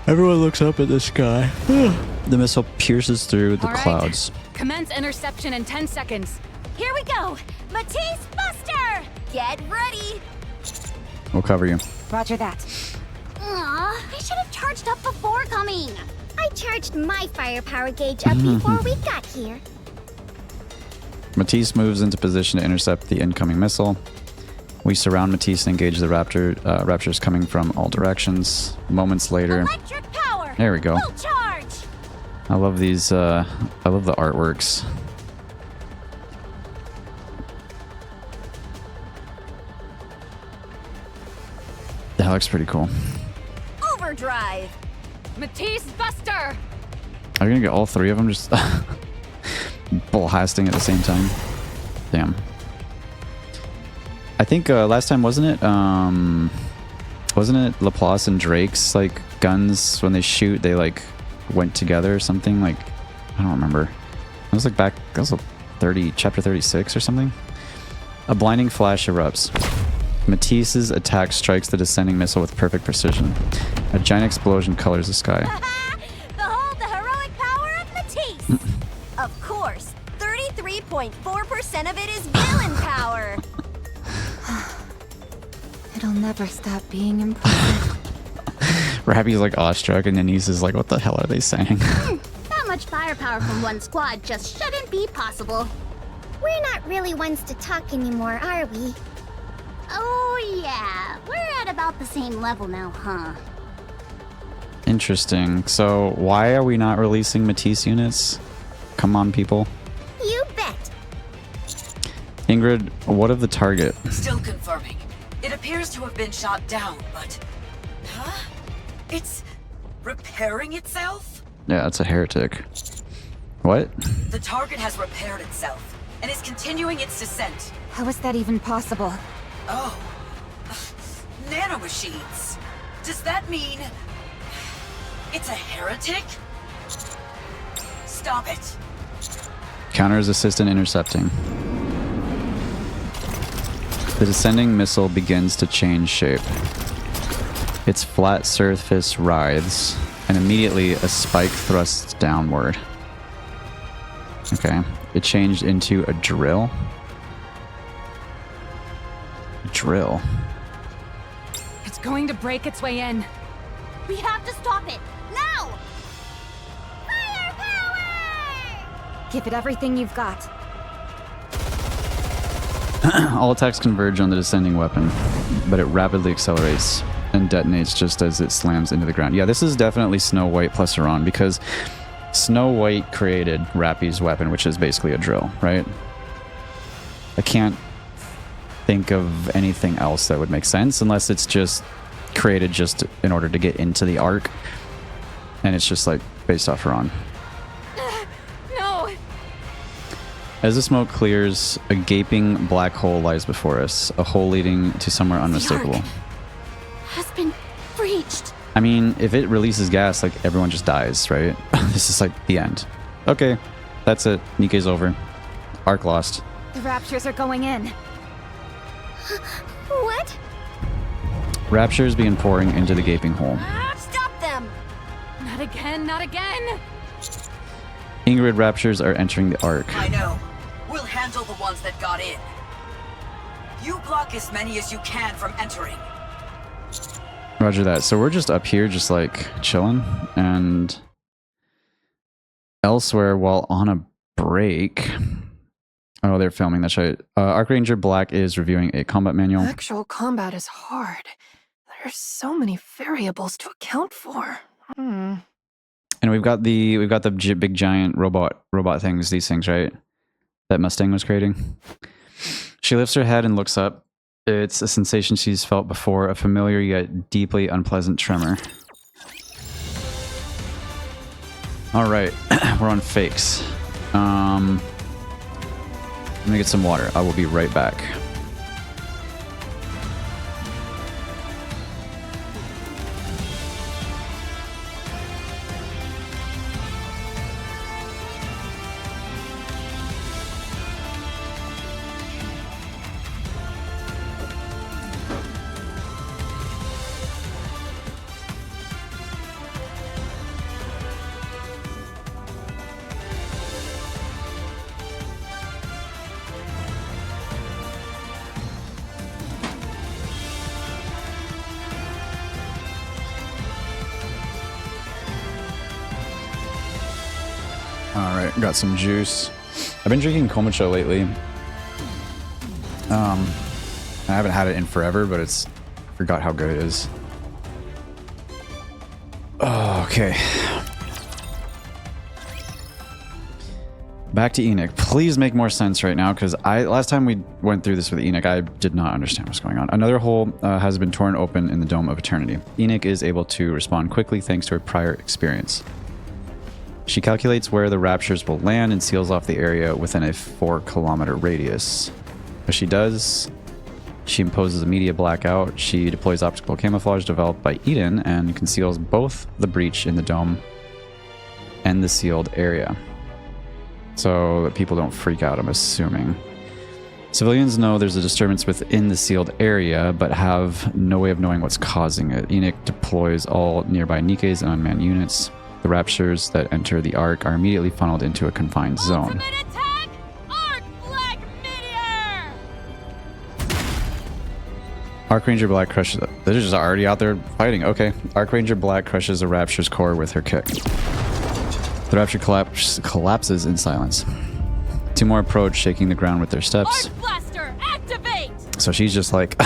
Everyone looks up at the sky. The missile pierces through the All right. clouds. Commence interception in 10 seconds. Here we go! Matisse Buster! Get ready! We'll cover you. Roger that. Aw, I should have charged up before coming. I charged my firepower gauge up before we got here. Matisse moves into position to intercept the incoming missile. We surround Matisse and engage the Raptors coming from all directions. Moments later. Electric power! There we go. Full charge! I love these, I love the artworks. That looks pretty cool. Overdrive! Matisse Buster! Are we gonna get all three of them just blasting at the same time? Damn. I think last time wasn't it Laplace and Drake's like guns when they shoot they like went together or something, like I don't remember. It was like back, that was chapter 36 or something. A blinding flash erupts. Matisse's attack strikes the descending missile with perfect precision. A giant explosion colors the sky. Behold the heroic power of Matisse! Of course, 33.4% of it is villain power! It'll never stop being impressive. Rappy's like awestruck and Denise is like, what the hell are they saying? That much firepower from one squad just shouldn't be possible. We're not really ones to talk anymore, are we? Oh yeah, we're at about the same level now, huh? Interesting. So why are we not releasing Matisse units? Come on, people. You bet. Ingrid, what of the target? Still confirming. It appears to have been shot down, but... Huh? It's... repairing itself? Yeah, it's a heretic. What? The target has repaired itself, and is continuing its descent. How is that even possible? Oh. Nanomachines. Does that mean... it's a heretic? Stop it. Counters assistant intercepting. The descending missile begins to change shape. Its flat surface writhes, and immediately a spike thrusts downward. Okay, it changed into a drill. Drill. going to break its way in. We have to stop it! Now! Firepower! Give it everything you've got. All attacks converge on the descending weapon, but it rapidly accelerates and detonates just as it slams into the ground. Yeah, this is definitely Snow White plus Iran, because Snow White created Rappy's weapon, which is basically a drill, right? I can't think of anything else that would make sense unless it's just created just in order to get into the Ark, and it's just like based off Iran. No! As the smoke clears, a gaping black hole lies before us, a hole leading to somewhere unmistakable. Has been breached. I mean, if it releases gas, like, everyone just dies, right? This is like the end. Okay, that's it. Nikke's over. Ark lost. The Raptures are going in. What? Raptures begin pouring into the gaping hole. Stop them! Not again, not again! Ingrid Raptures are entering the Ark. I know. We'll handle the ones that got in. You block as many as you can from entering. Roger that. So we're just up here, just like chilling, and elsewhere while on a break. Oh, they're filming. That's right. Archranger Black is reviewing a combat manual. Actual combat is hard. There's so many variables to account for. And we've got the big giant robot things. These things, right? That Mustang was creating. She lifts her head and looks up. It's a sensation she's felt before, a familiar yet deeply unpleasant tremor. All right, we're on fakes. Let me get some water. I will be right back. Alright, got some juice. I've been drinking kombucha lately. I haven't had it in forever, but I forgot how good it is. Oh, okay. Back to Enoch. Please make more sense right now, because last time we went through this with Enoch, I did not understand what's going on. Another hole has been torn open in the Dome of Eternity. Enoch is able to respond quickly thanks to her prior experience. She calculates where the Raptures will land and seals off the area within a 4-kilometer radius. As she does, she imposes a media blackout. She deploys optical camouflage developed by Eden and conceals both the breach in the dome and the sealed area, so that people don't freak out, I'm assuming. Civilians know there's a disturbance within the sealed area, but have no way of knowing what's causing it. Enoch deploys all nearby Nikkes and unmanned units. The Raptures that enter the Ark are immediately funneled into a confined zone. Attack! Arc Black Meteor! Archranger Black crushes... They're just already out there fighting. Okay. Archranger Black crushes the Rapture's core with her kick. The Rapture collapses in silence. Two more approach, shaking the ground with their steps. Arc Blaster, activate! So she's just like,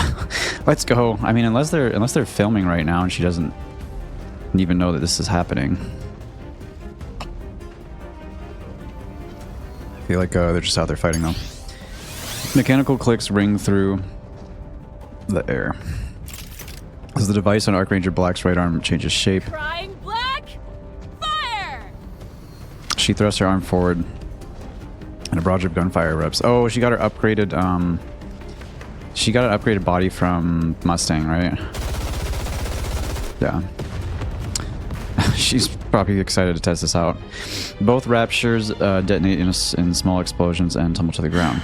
let's go. I mean, unless they're filming right now and she doesn't even know that this is happening. I feel like they're just out there fighting though. Mechanical clicks ring through the air as the device on Archranger Black's right arm changes shape. Crying Black, fire! She thrusts her arm forward and a barrage of gunfire erupts. Oh, she got her upgraded she got an upgraded body from Mustang, right? Yeah. She's probably excited to test this out. Both Raptures detonate in small explosions and tumble to the ground.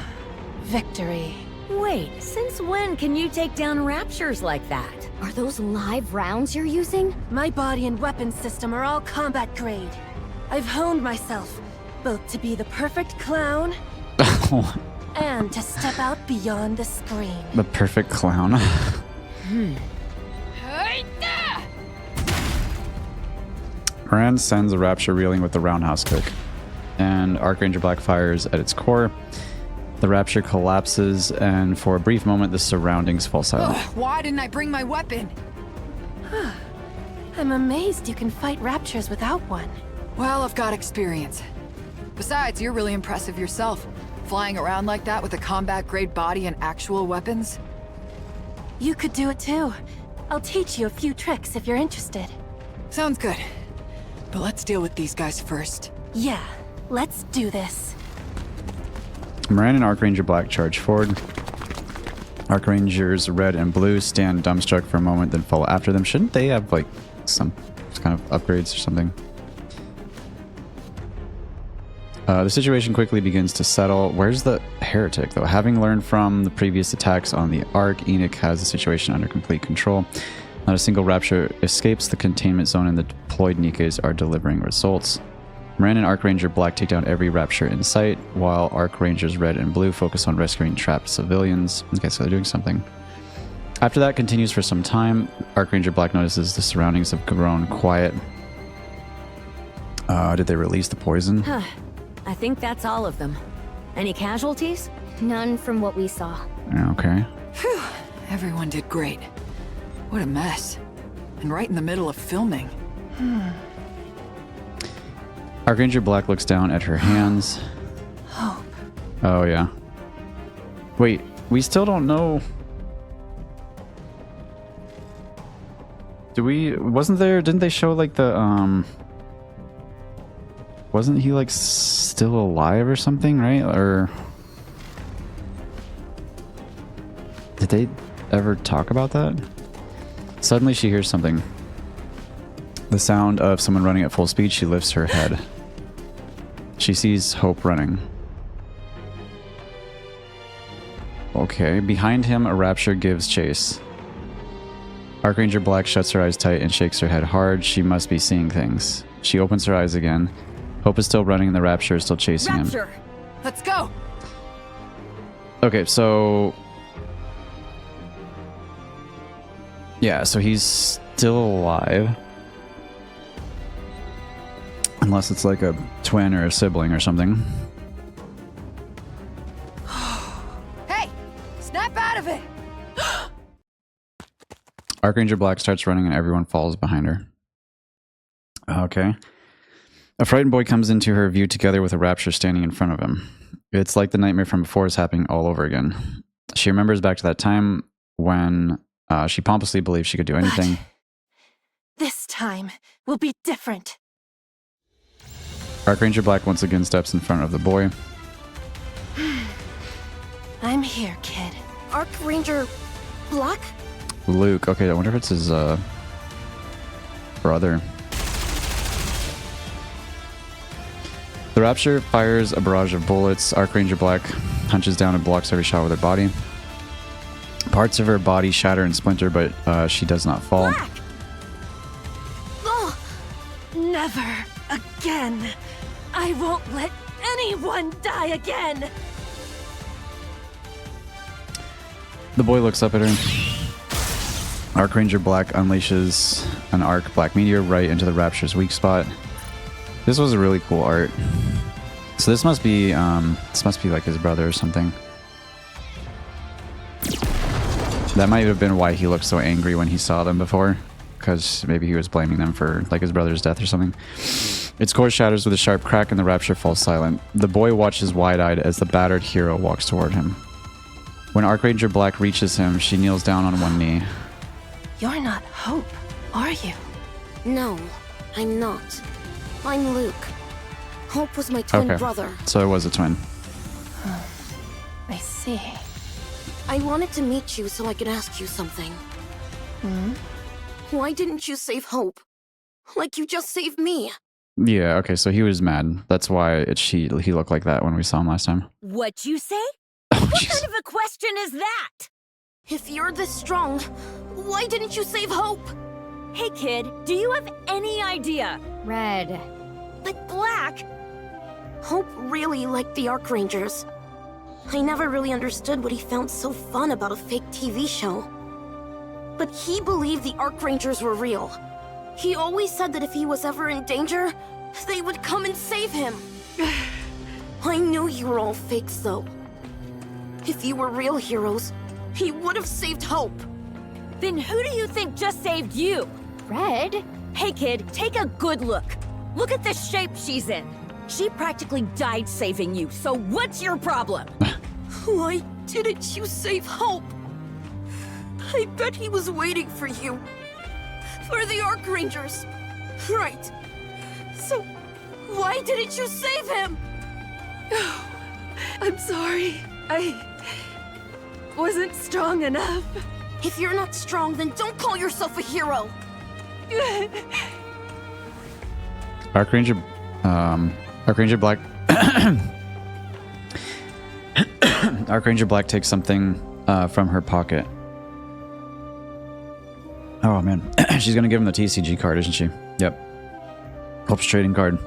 Victory. Wait, since when can you take down Raptures like that? Are those live rounds you're using? My body and weapons system are all combat grade. I've honed myself, both to be the perfect clown and to step out beyond the screen. The perfect clown. Moran sends a Rapture reeling with the roundhouse kick, and Archranger Black fires at its core. The Rapture collapses, and for a brief moment, the surroundings fall silent. Ugh, why didn't I bring my weapon? I'm amazed you can fight Raptures without one. Well, I've got experience. Besides, you're really impressive yourself. Flying around like that with a combat-grade body and actual weapons. You could do it too. I'll teach you a few tricks if you're interested. Sounds good. But let's deal with these guys first. Yeah, let's do this. Moran and Archranger Black charge forward. Archrangers Red and Blue stand dumbstruck for a moment, then follow after them. Shouldn't they have, like, some kind of upgrades or something? The situation quickly begins to settle. Where's the heretic, though? Having learned from the previous attacks on the Ark, Enoch has the situation under complete control. Not a single Rapture escapes the containment zone, and the deployed Nikkes are delivering results. Moran and Archranger Black take down every Rapture in sight, while Archrangers Red and Blue focus on rescuing trapped civilians. Okay, so they're doing something. After that continues for some time, Archranger Black notices the surroundings have grown quiet. Did they release the poison? I think that's all of them. Any casualties? None from what we saw. Okay. Phew. Everyone did great. What a mess. And right in the middle of filming. Archranger Black looks down at her hands. Hope. Oh, yeah. Wait, we still don't know. Didn't they show, like, the, wasn't he, like, still alive or something, right? Or did they ever talk about that? Suddenly she hears something. The sound of someone running at full speed. She lifts her head. She sees Hope running. Okay, behind him, a Rapture gives chase. Archranger Black shuts her eyes tight and shakes her head hard. She must be seeing things. She opens her eyes again. Hope is still running and the Rapture is still chasing him. Let's go! Okay, so... yeah, so he's still alive. Unless it's like a twin or a sibling or something. Hey! Snap out of it! Archranger Black starts running and everyone follows behind her. Okay. A frightened boy comes into her view together with a Rapture standing in front of him. It's like the nightmare from before is happening all over again. She remembers back to that time when she pompously believed she could do anything. But this time will be different. Archranger Black once again steps in front of the boy. I'm here, kid. Archranger Black? Luke. Okay, I wonder if it's his brother. The Rapture fires a barrage of bullets. Archranger Black hunches down and blocks every shot with her body. Parts of her body shatter and splinter, but she does not fall. Black! Oh, never again. I won't let anyone die again. The boy looks up at her. Archranger Black unleashes an Arc Black Meteor right into the Rapture's weak spot. This was a really cool art. So this must be like his brother or something. That might have been why he looked so angry when he saw them before, because maybe he was blaming them for like his brother's death or something. Its core shatters with a sharp crack and the Rapture falls silent. The boy watches wide-eyed as the battered hero walks toward him. When Archranger Black reaches him, she kneels down on one knee. You're not Hope, are you? No, I'm not. I'm Luke. Hope was my twin brother. So it was a twin. I see. I wanted to meet you so I could ask you something. Why didn't you save Hope? Like you just saved me. Yeah, okay, so he was mad. That's why he looked like that when we saw him last time. What'd you say? Oh, what kind of a question is that? If you're this strong, why didn't you save Hope? Hey kid, do you have any idea? Red. But Black! Hope really liked the Archrangers. I never really understood what he found so fun about a fake TV show. But he believed the Archrangers were real. He always said that if he was ever in danger, they would come and save him. I knew you were all fakes, though. If you were real heroes, he would have saved Hope. Then who do you think just saved you? Red? Hey kid, take a good look. Look at the shape she's in. She practically died saving you, so what's your problem? Why didn't you save Hope? I bet he was waiting for you. For the Arc Rangers. Right. So, why didn't you save him? I'm sorry. I wasn't strong enough. If you're not strong, then don't call yourself a hero. Archranger Black. Archranger Black takes something from her pocket. Oh man, she's gonna give him the TCG card, isn't she? Yep. Hope's trading card.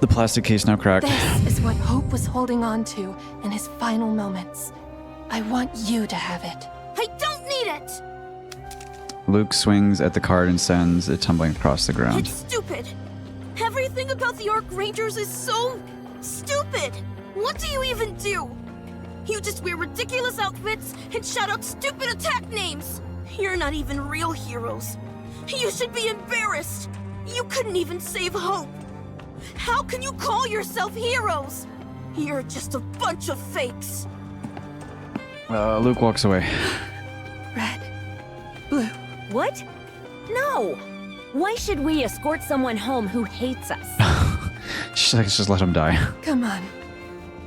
The plastic case now cracked. This is what Hope was holding on to in his final moments. I want you to have it. I don't need it! Luke swings at the card and sends it tumbling across the ground. It's stupid. Everything about the Arc Rangers is so stupid. What do you even do? You just wear ridiculous outfits and shout out stupid attack names. You're not even real heroes. You should be embarrassed. You couldn't even save Hope. How can you call yourself heroes? You're just a bunch of fakes. Luke walks away. Red. Blue. What? No! Why should we escort someone home who hates us? She's like, just let him die. Come on.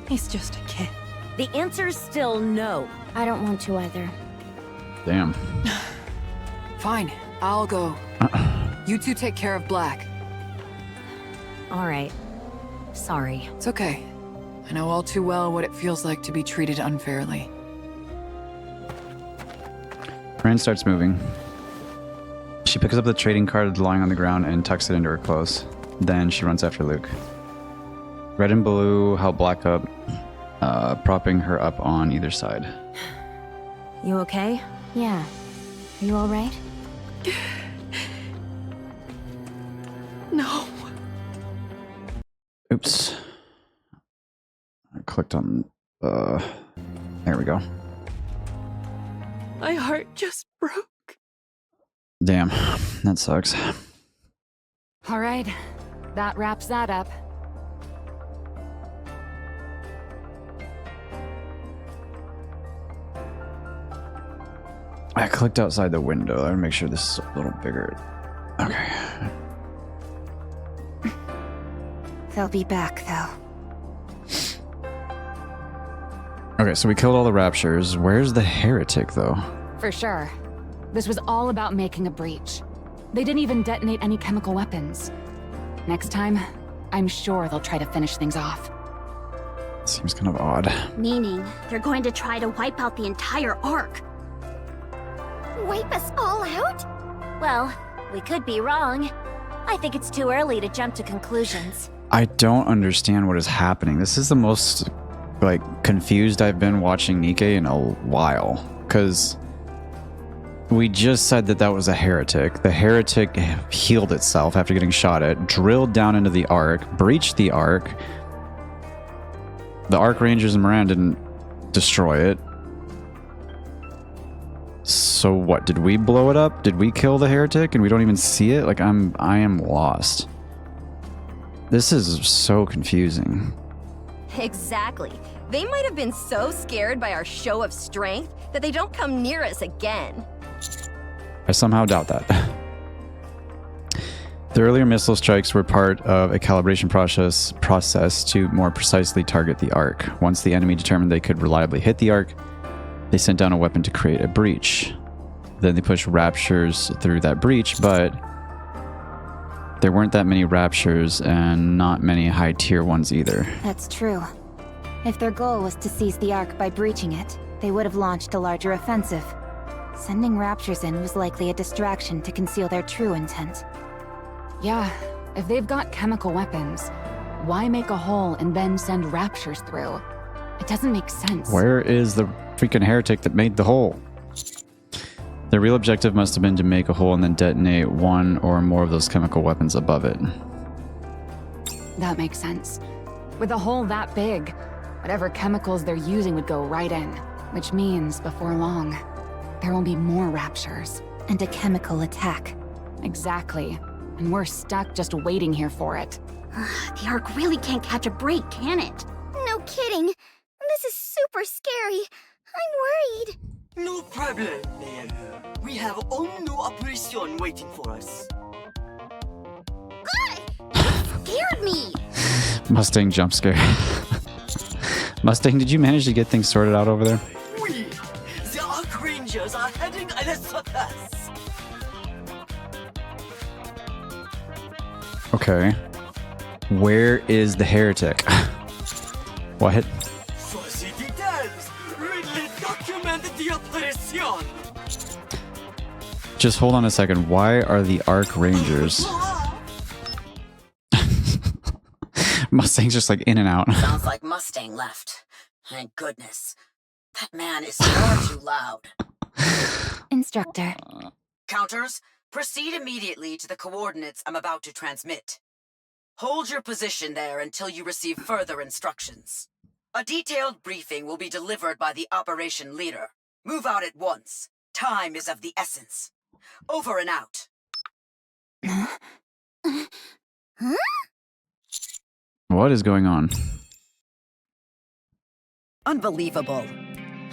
He's just a kid. The answer's still no. I don't want to either. Damn. Fine, I'll go. You two take care of Black. All right. Sorry. It's okay. I know all too well what it feels like to be treated unfairly. Ren starts moving. She picks up the trading card lying on the ground and tucks it into her clothes. Then she runs after Luke. Red and Blue help Black up, propping her up on either side. You okay? Yeah. Are you alright? No. Oops. I clicked on, there we go. My heart just broke. Damn, that sucks. All right, that wraps that up. I clicked outside the window. I want to make sure this is a little bigger. Okay. They'll be back, though. Okay, so we killed all the Raptures. Where's the heretic, though? For sure. This was all about making a breach. They didn't even detonate any chemical weapons. Next time, I'm sure they'll try to finish things off. Seems kind of odd. Meaning, they're going to try to wipe out the entire Ark. Wipe us all out? Well, we could be wrong. I think it's too early to jump to conclusions. I don't understand what is happening. This is the most, like, confused I've been watching Nikke in a while. Because we just said that that was a heretic. The heretic healed itself after getting shot at, drilled down into the Ark, breached the Ark. The Arc Rangers and Moran didn't destroy it. So what, did we blow it up? Did we kill the heretic and we don't even see it? Like, I am lost. This is so confusing. Exactly. They might have been so scared by our show of strength that they don't come near us again. I somehow doubt that. The earlier missile strikes were part of a calibration process to more precisely target the Ark. Once the enemy determined they could reliably hit the Ark, they sent down a weapon to create a breach. Then they pushed Raptures through that breach, but there weren't that many Raptures and not many high tier ones either. That's true. If their goal was to seize the Ark by breaching it, they would have launched a larger offensive. Sending Raptures in was likely a distraction to conceal their true intent. Yeah, if they've got chemical weapons, why make a hole and then send Raptures through? It doesn't make sense. Where is the freaking heretic that made the hole? The real objective must have been to make a hole and then detonate one or more of those chemical weapons above it. That makes sense. With a hole that big, whatever chemicals they're using would go right in. Which means, before long, there will be more raptures. And a chemical attack. Exactly. And we're stuck just waiting here for it. The Ark really can't catch a break, can it? No kidding. This is super scary. I'm worried. No problem, Mayor. We have a new operation waiting for us. Scared me. Mustang jump scare. Mustang, did you manage to get things sorted out over there? We, the Ark Rangers, are heading at a surface. Okay. Where is the heretic? What? For the details, readily document the operation. Just hold on a second. Why are the Ark Rangers? Mustang's just like in and out. Sounds like Mustang left. Thank goodness. That man is far too loud. Instructor. Counters, proceed immediately to the coordinates I'm about to transmit. Hold your position there until you receive further instructions. A detailed briefing will be delivered by the operation leader. Move out at once. Time is of the essence. Over and out. What is going on? Unbelievable.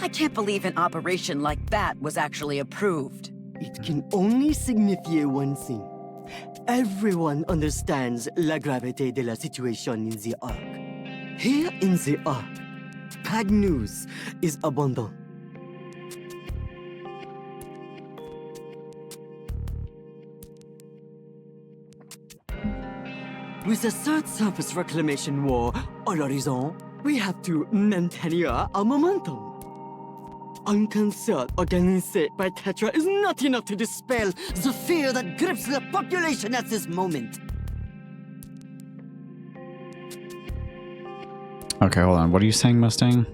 I can't believe an operation like that was actually approved. It can only signify one thing. Everyone understands la gravité de la situation in the Ark. Here in the Ark, bad news is abundant. With the third surface reclamation war à l'horizon, we have to maintain our momentum. Un concert organisé by Tetra is not enough to dispel the fear that grips the population at this moment. Okay, hold on. What are you saying, Mustang?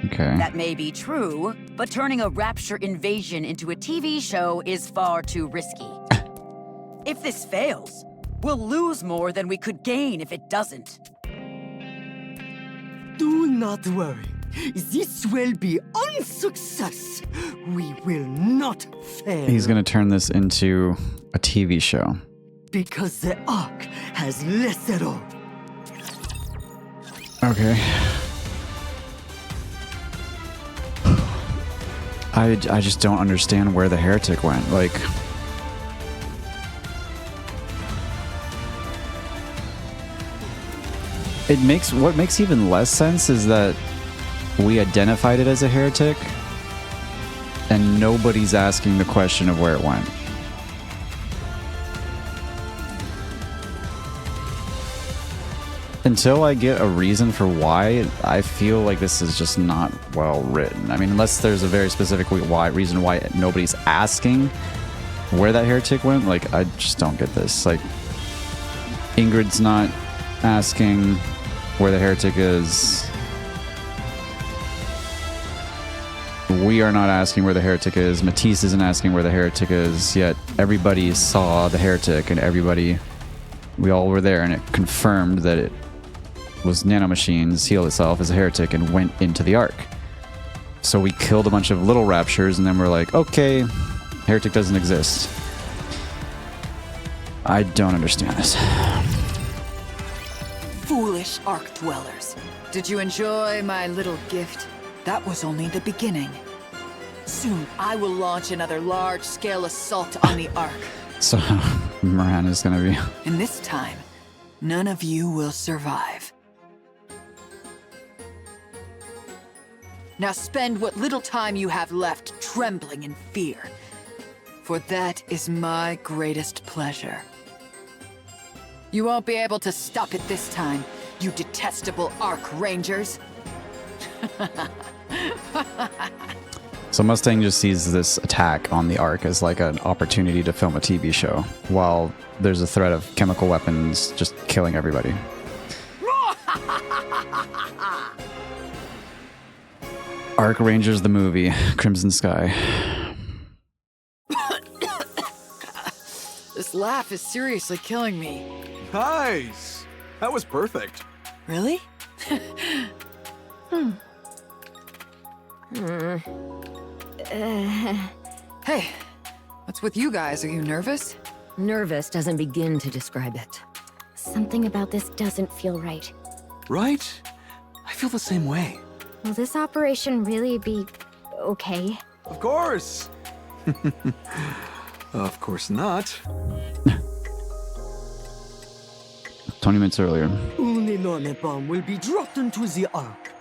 Okay. That may be true, but turning a Rapture invasion into a TV show is far too risky. If this fails, we'll lose more than we could gain if it doesn't. Do not worry. This will be a success. We will not fail. He's gonna turn this into a TV show. Because the Ark has less at all. Okay. I just don't understand where the heretic went. Like... what makes even less sense is that we identified it as a heretic and nobody's asking the question of where it went. Until I get a reason for why, I feel like this is just not well written. I mean, unless there's a very specific reason why nobody's asking where that heretic went, like, I just don't get this. Like, Ingrid's not asking where the heretic is. We are not asking where the heretic is. Matisse isn't asking where the heretic is, yet everybody saw the heretic and we all were there, and it confirmed that it was nanomachines, healed itself as a heretic, and went into the Ark. So we killed a bunch of little raptures, and then we're like, okay, heretic doesn't exist. I don't understand this. Foolish Ark dwellers. Did you enjoy my little gift? That was only the beginning. Soon, I will launch another large-scale assault on the Ark. So, Moran is gonna be... And this time, none of you will survive. Now spend what little time you have left trembling in fear. For that is my greatest pleasure. You won't be able to stop it this time, you detestable Ark Rangers. So Mustang just sees this attack on the Ark as like an opportunity to film a TV show, while there's a threat of chemical weapons just killing everybody. Arc Rangers the movie, Crimson Sky. This laugh is seriously killing me. Nice! That was perfect. Really? Hey, what's with you guys? Are you nervous? Nervous doesn't begin to describe it. Something about this doesn't feel right. Right? I feel the same way. Will this operation really be okay? Of course! Of course not. 20 minutes earlier. An enormous bomb will be dropped into the Ark.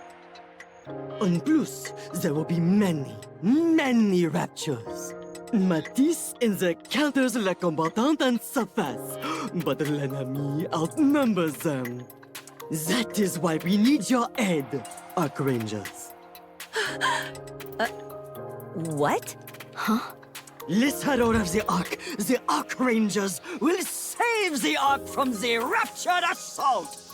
En plus, there will be many, many raptures. Matisse in the counters la combattante and surface, but l'ennemi outnumbers them. That is why we need your aid, Arc Rangers. What? Huh? Let's head out of the Arc Rangers will save the Ark from the raptured assault!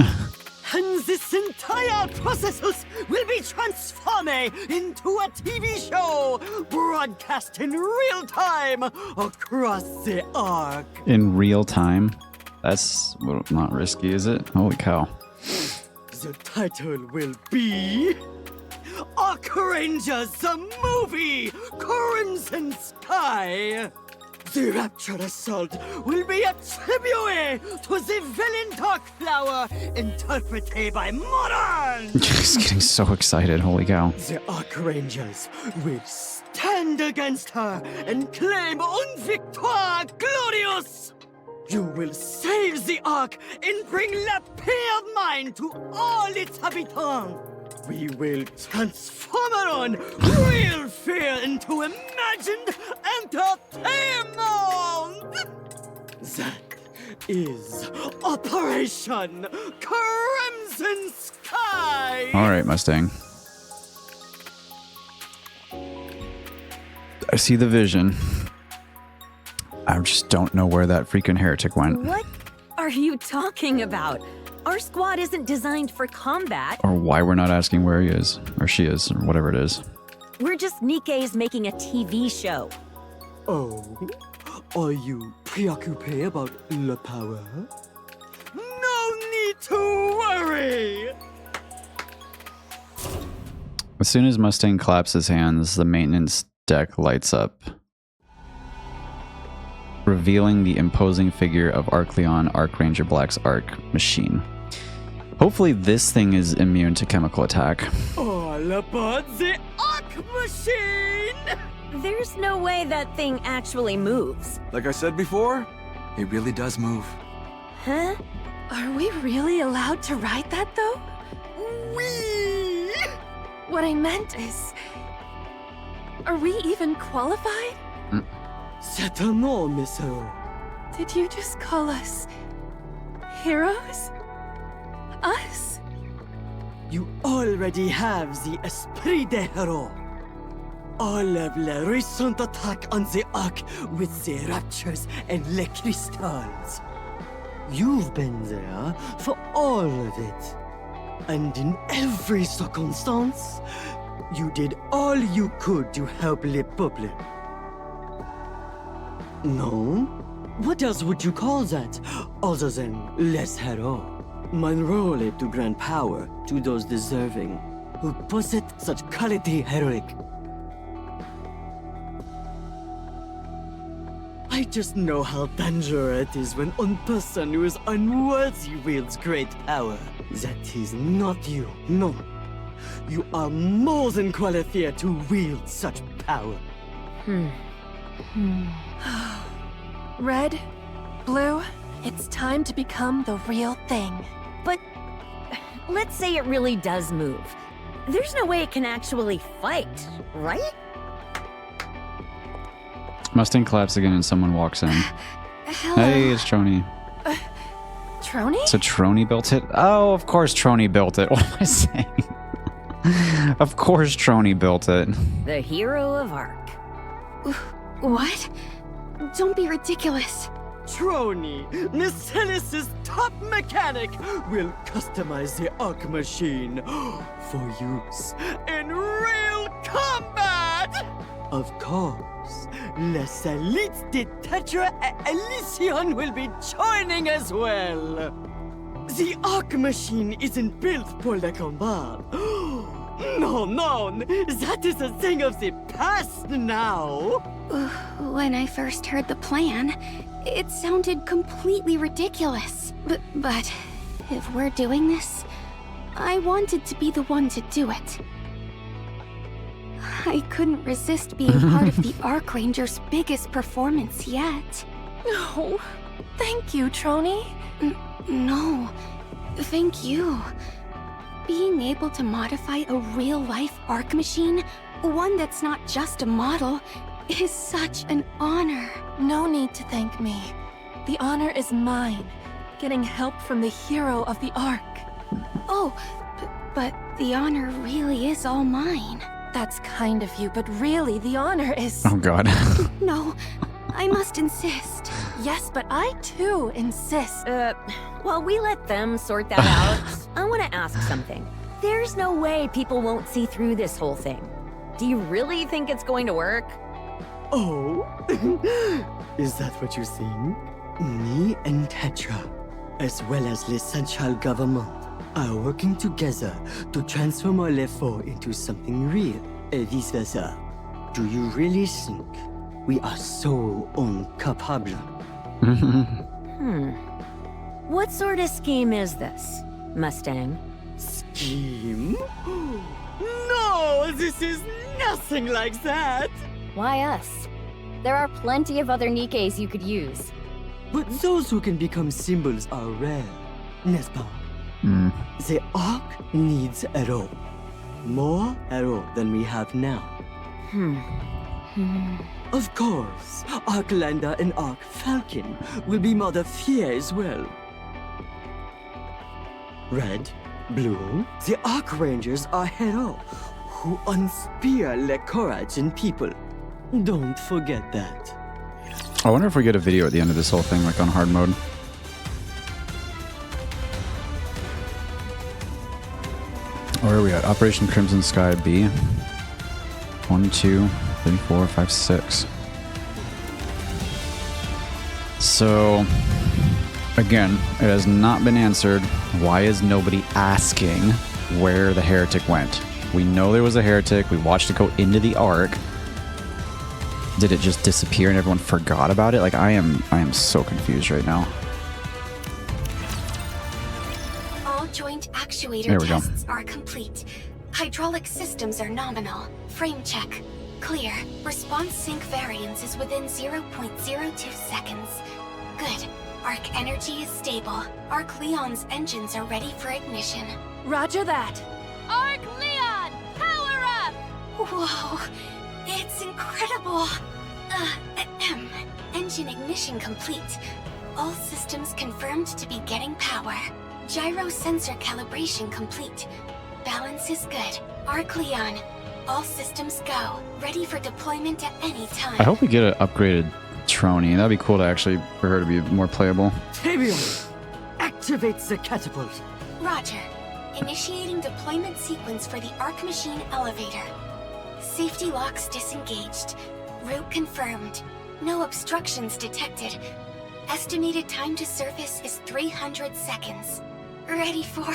And this entire process will be transformed into a TV show, broadcast in real time across the Ark. In real time? That's not risky, is it? Holy cow. The title will be Arc Rangers, the movie, Crimson Sky. The Raptured Assault will be a tribute to the villain Darkflower, interpreted by Modern. Just getting so excited, holy cow. The Arc Rangers will stand against her and claim une victoire glorious. You will save the Ark and bring la paix of mind to all its habitants. We will transform it on real fear into imagined entertainment! That is Operation Crimson Sky! Alright, Mustang. I see the vision. I just don't know where that freaking heretic went. What are you talking about? Our squad isn't designed for combat. Or why we're not asking where he is, or she is, or whatever it is. We're just Nikke's making a TV show. Oh, are you preoccupied about le power? No need to worry! As soon as Mustang claps his hands, the maintenance deck lights up, revealing the imposing figure of Arc Leon, Arc Ranger Black's Arc machine. Hopefully this thing is immune to chemical attack. All about the Arc machine! There's no way that thing actually moves. Like I said before, it really does move. Huh? Are we really allowed to ride that, though? Wee! What I meant is... Are we even qualified? Certainement, monsieur. Did you just call us... heroes? Us? You already have the esprit de héros. All of la recent attack on the Ark with the raptures and the crystals. You've been there for all of it. And in every circumstance, you did all you could to help le peuple. No? What else would you call that, other than les héros? My role is to grant power to those deserving, who possess such quality heroic. I just know how dangerous it is when one person who is unworthy wields great power. That is not you, no. You are more than qualified to wield such power. Red, blue, it's time to become the real thing. But let's say it really does move. There's no way it can actually fight, right? Mustang claps again and someone walks in. Hello. Hey, it's Trony. Trony? So Trony built it? Oh, of course Trony built it. What am I saying? Of course Trony built it. The hero of Arc. What? Don't be ridiculous. Trony, Nicelis's top mechanic, will customize the Arc machine for use in real combat! Of course. Les élites de Tetra and Elysion will be joining as well. The Arc machine isn't built for the combat. No, that is a thing of the past now. When I first heard the plan, it sounded completely ridiculous. But if we're doing this, I wanted to be the one to do it. I couldn't resist being part of the Archranger's biggest performance yet. No. Thank you, Trony. No. Thank you. Being able to modify a real-life Arc machine, one that's not just a model, is such an honor. No need to thank me. The honor is mine, getting help from the hero of the Ark. Oh, but the honor really is all mine. That's kind of you, but really, the honor is... Oh, God. No, I must insist. Yes, but I too insist. While we let them sort that out, I want to ask something. There's no way people won't see through this whole thing. Do you really think it's going to work? Oh? Is that what you think? Me and Tetra, as well as the central government, are working together to transform our Lefort into something real, and vice versa. Do you really think we are so incapable? What sort of scheme is this, Mustang? Scheme? No, this is nothing like that! Why us? There are plenty of other Nikkes you could use. But those who can become symbols are rare, n'est-ce pas? The Ark needs a hero. More hero than we have now. Of course, Arklander and Ark Falcon will be Mother Fear as well. Red, blue, the Arc Rangers are hero who inspire the courage in people. Don't forget that. I wonder if we get a video at the end of this whole thing, like on hard mode. Where are we at? Operation Crimson Sky B. 1, 2, 3, 4, 5, 6. So, again, it has not been answered. Why is nobody asking where the heretic went? We know there was a heretic. We watched it go into the Ark. Did it just disappear and everyone forgot about it? Like, I am so confused right now. All joint actuator There we go. tests are complete. Hydraulic systems are nominal. Frame check. Clear. Response sync variance is within 0.02 seconds. Good. Arc energy is stable. Arc Leon's engines are ready for ignition. Roger that. Arc Leon, power up! Whoa. It's incredible. Engine ignition complete. All systems confirmed to be getting power. Gyro sensor calibration complete. Balance is good. Arc Leon. All systems go. Ready for deployment at any time. I hope we get an upgraded Trony. That'd be cool to actually, for her to be more playable. Tabion, activate the catapult. Roger. Initiating deployment sequence for the Arc Machine elevator. Safety locks disengaged. Route confirmed. No obstructions detected. Estimated time to surface is 300 seconds. Ready for...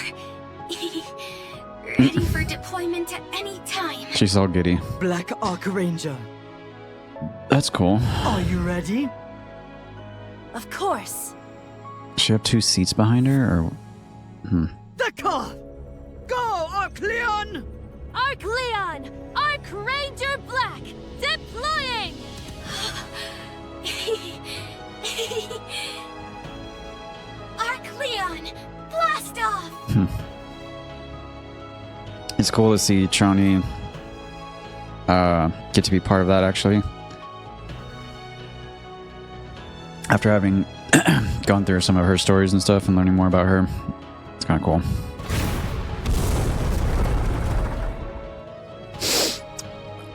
ready for deployment at any time. She's all giddy. Black Arc Ranger, That's cool. are you ready? Of course. Does she have 2 seats behind her, or... The car! Go, Arc Leon! Arc Leon, Arc Ranger Black, deploying! Arc Leon, blast off! It's cool to see Trony get to be part of that, actually. After having gone through some of her stories and stuff and learning more about her, it's kind of cool.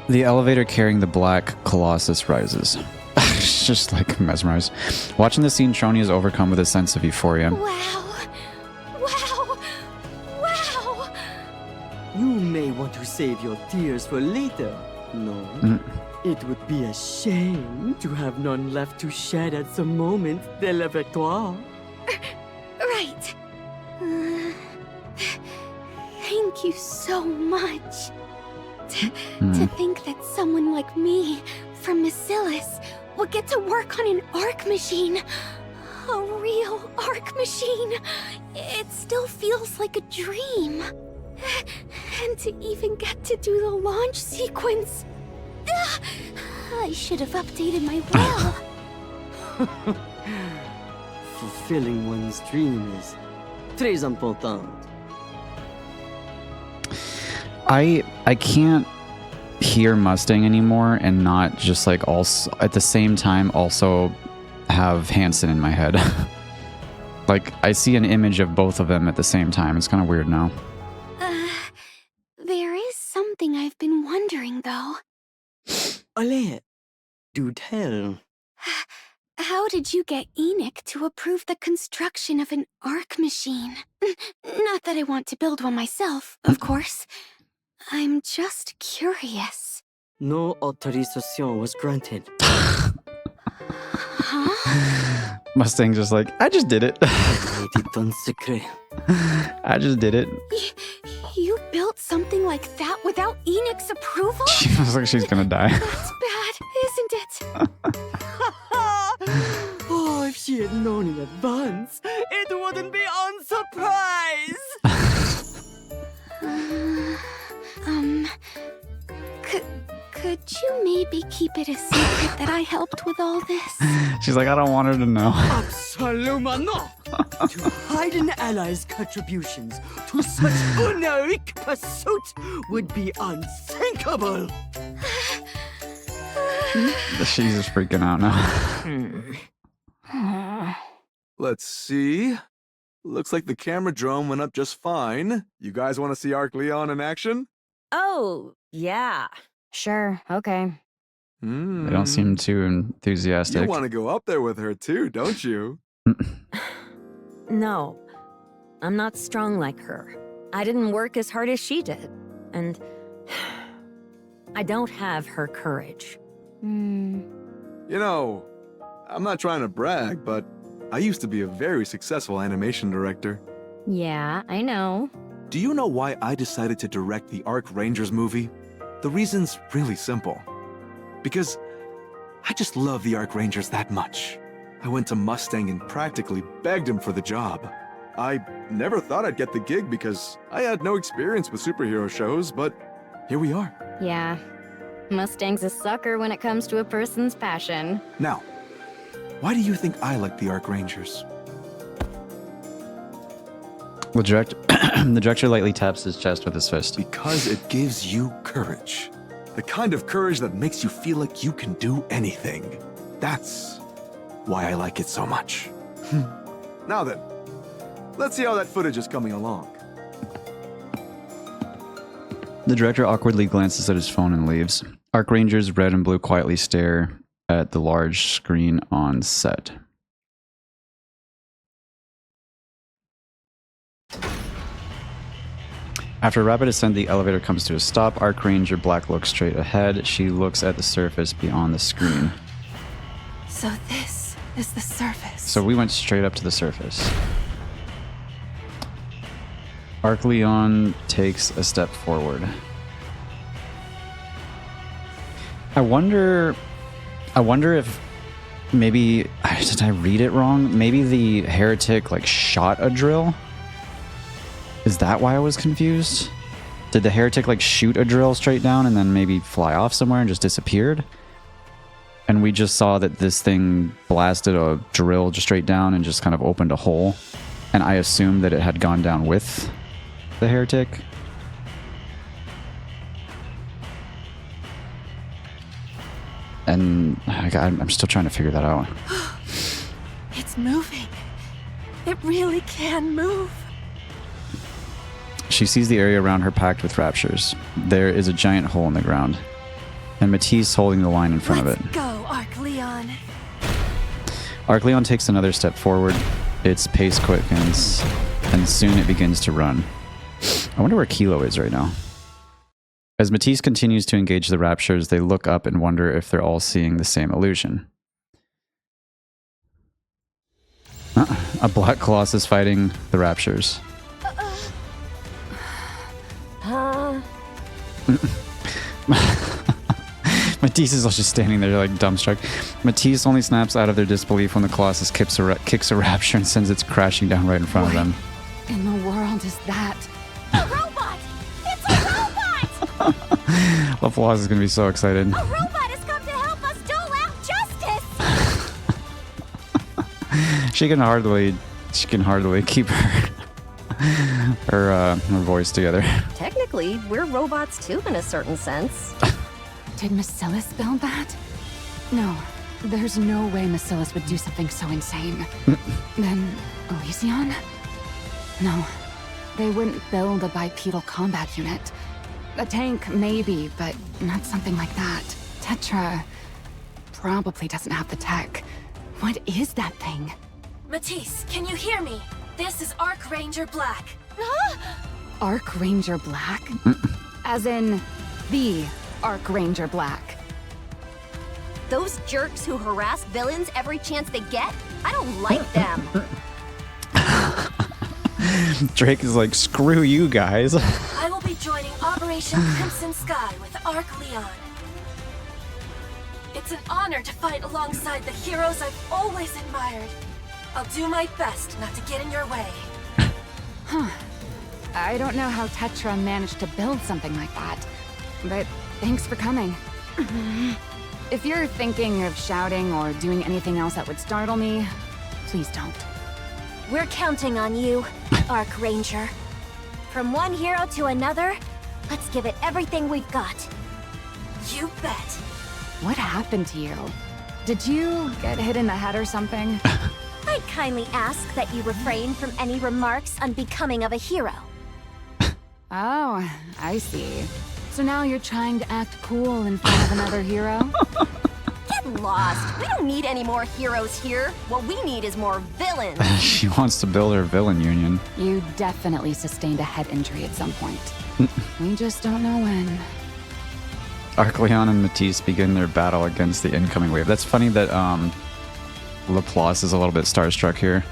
The elevator carrying the black Colossus rises. It's just like mesmerized. Watching the scene, Trony is overcome with a sense of euphoria. Wow! Wow! Wow! You may want to save your tears for later, no? It would be a shame to have none left to shed at the moment de la victoire. Right. Thank you so much. To think that someone like me, from Macilis, would get to work on an arc machine. A real arc machine. It still feels like a dream. And to even get to do the launch sequence. I should have updated my will. Fulfilling one's dream is très important. I can't hear Mustang anymore and not just like also at the same time also have Hanson in my head. Like I see an image of both of them at the same time. It's kind of weird now. There is something I've been wondering though. Allez, do tell. How did you get Enoch to approve the construction of an arc machine? Not that I want to build one myself, of course. I'm just curious. No authorization was granted. Huh? Mustang's just like, I just did it. I just did it. You built something like that without Enoch's approval? She looks like she's gonna die. That's bad, isn't it? Oh, if she had known in advance, it wouldn't be unsurprised. Could you maybe keep it a secret that I helped with all this? She's like, I don't want her to know. Absolument not. To hide an ally's contributions to such heroic pursuit would be unthinkable. She's just freaking out now. Let's see. Looks like the camera drone went up just fine. You guys want to see Arc Leon in action? Oh, yeah. Sure, okay. They don't seem too enthusiastic. You want to go up there with her too, don't you? No, I'm not strong like her. I didn't work as hard as she did. And I don't have her courage. You know, I'm not trying to brag, but I used to be a very successful animation director. Yeah, I know. Do you know why I decided to direct the Arc Rangers movie? The reason's really simple. Because I just love the Arc Rangers that much. I went to Mustang and practically begged him for the job. I never thought I'd get the gig because I had no experience with superhero shows, but here we are. Yeah. Mustang's a sucker when it comes to a person's passion. Now, why do you think I like the Arc Rangers? The director lightly taps his chest with his fist. Because it gives you courage. The kind of courage that makes you feel like you can do anything. That's why I like it so much. Now then, let's see how that footage is coming along. The director awkwardly glances at his phone and leaves. Arc Rangers, red and blue, quietly stare at the large screen on set. After a rapid ascent, the elevator comes to a stop. Arc Ranger Black looks straight ahead. She looks at the surface beyond the screen. So this is the surface. So we went straight up to the surface. Arc Leon takes a step forward. I wonder if maybe, did I read it wrong? Maybe the heretic like shot a drill? Is that why I was confused? Did the heretic like shoot a drill straight down and then maybe fly off somewhere and just disappeared? And we just saw that this thing blasted a drill just straight down and just kind of opened a hole. And I assumed that it had gone down with the heretic. And I'm still trying to figure that out. It's moving. It really can move. She sees the area around her packed with raptures. There is a giant hole in the ground. And Matisse holding the line in front of it. Go, Arc Leon. Arc Leon takes another step forward. Its pace quickens, and soon it begins to run. I wonder where Kilo is right now. As Matisse continues to engage the Raptures, they look up and wonder if they're all seeing the same illusion. A black colossus fighting the Raptures. Matisse is just standing there like dumbstruck. Matisse only snaps out of their disbelief when the colossus kicks a rapture and sends it crashing down right in front of them. In the world is that? A robot! It's a robot! LaPlace is going to be so excited. A robot has come to help us dole out justice! She can hardly keep her voice together. Technically, we're robots too in a certain sense. Did Macilis build that? No, there's no way Macilis would do something so insane. Then, Elysion? No, they wouldn't build a bipedal combat unit. A tank, maybe, but not something like that. Tetra probably doesn't have the tech. What is that thing? Matisse, can you hear me? This is Arc Ranger Black. Arc Ranger Black? As in, the Arc Ranger Black. Those jerks who harass villains every chance they get? I don't like them. Drake is like, screw you guys. I will be joining Operation Crimson Sky with Arc Leon. It's an honor to fight alongside the heroes I've always admired. I'll do my best not to get in your way. Huh. I don't know how Tetra managed to build something like that, but thanks for coming. If you're thinking of shouting or doing anything else that would startle me, please don't. We're counting on you, Arc Ranger. From one hero to another, let's give it everything we've got. You bet. What happened to you? Did you get hit in the head or something? I'd kindly ask that you refrain from any remarks unbecoming of a hero. Oh, I see. So now you're trying to act cool in front of another hero? Get lost. We don't need any more heroes here. What we need is more villains. She wants to build her villain union. You definitely sustained a head injury at some point. We just don't know when. Arcleon and Matisse begin their battle against the incoming wave. That's funny that LaPlace is a little bit starstruck here.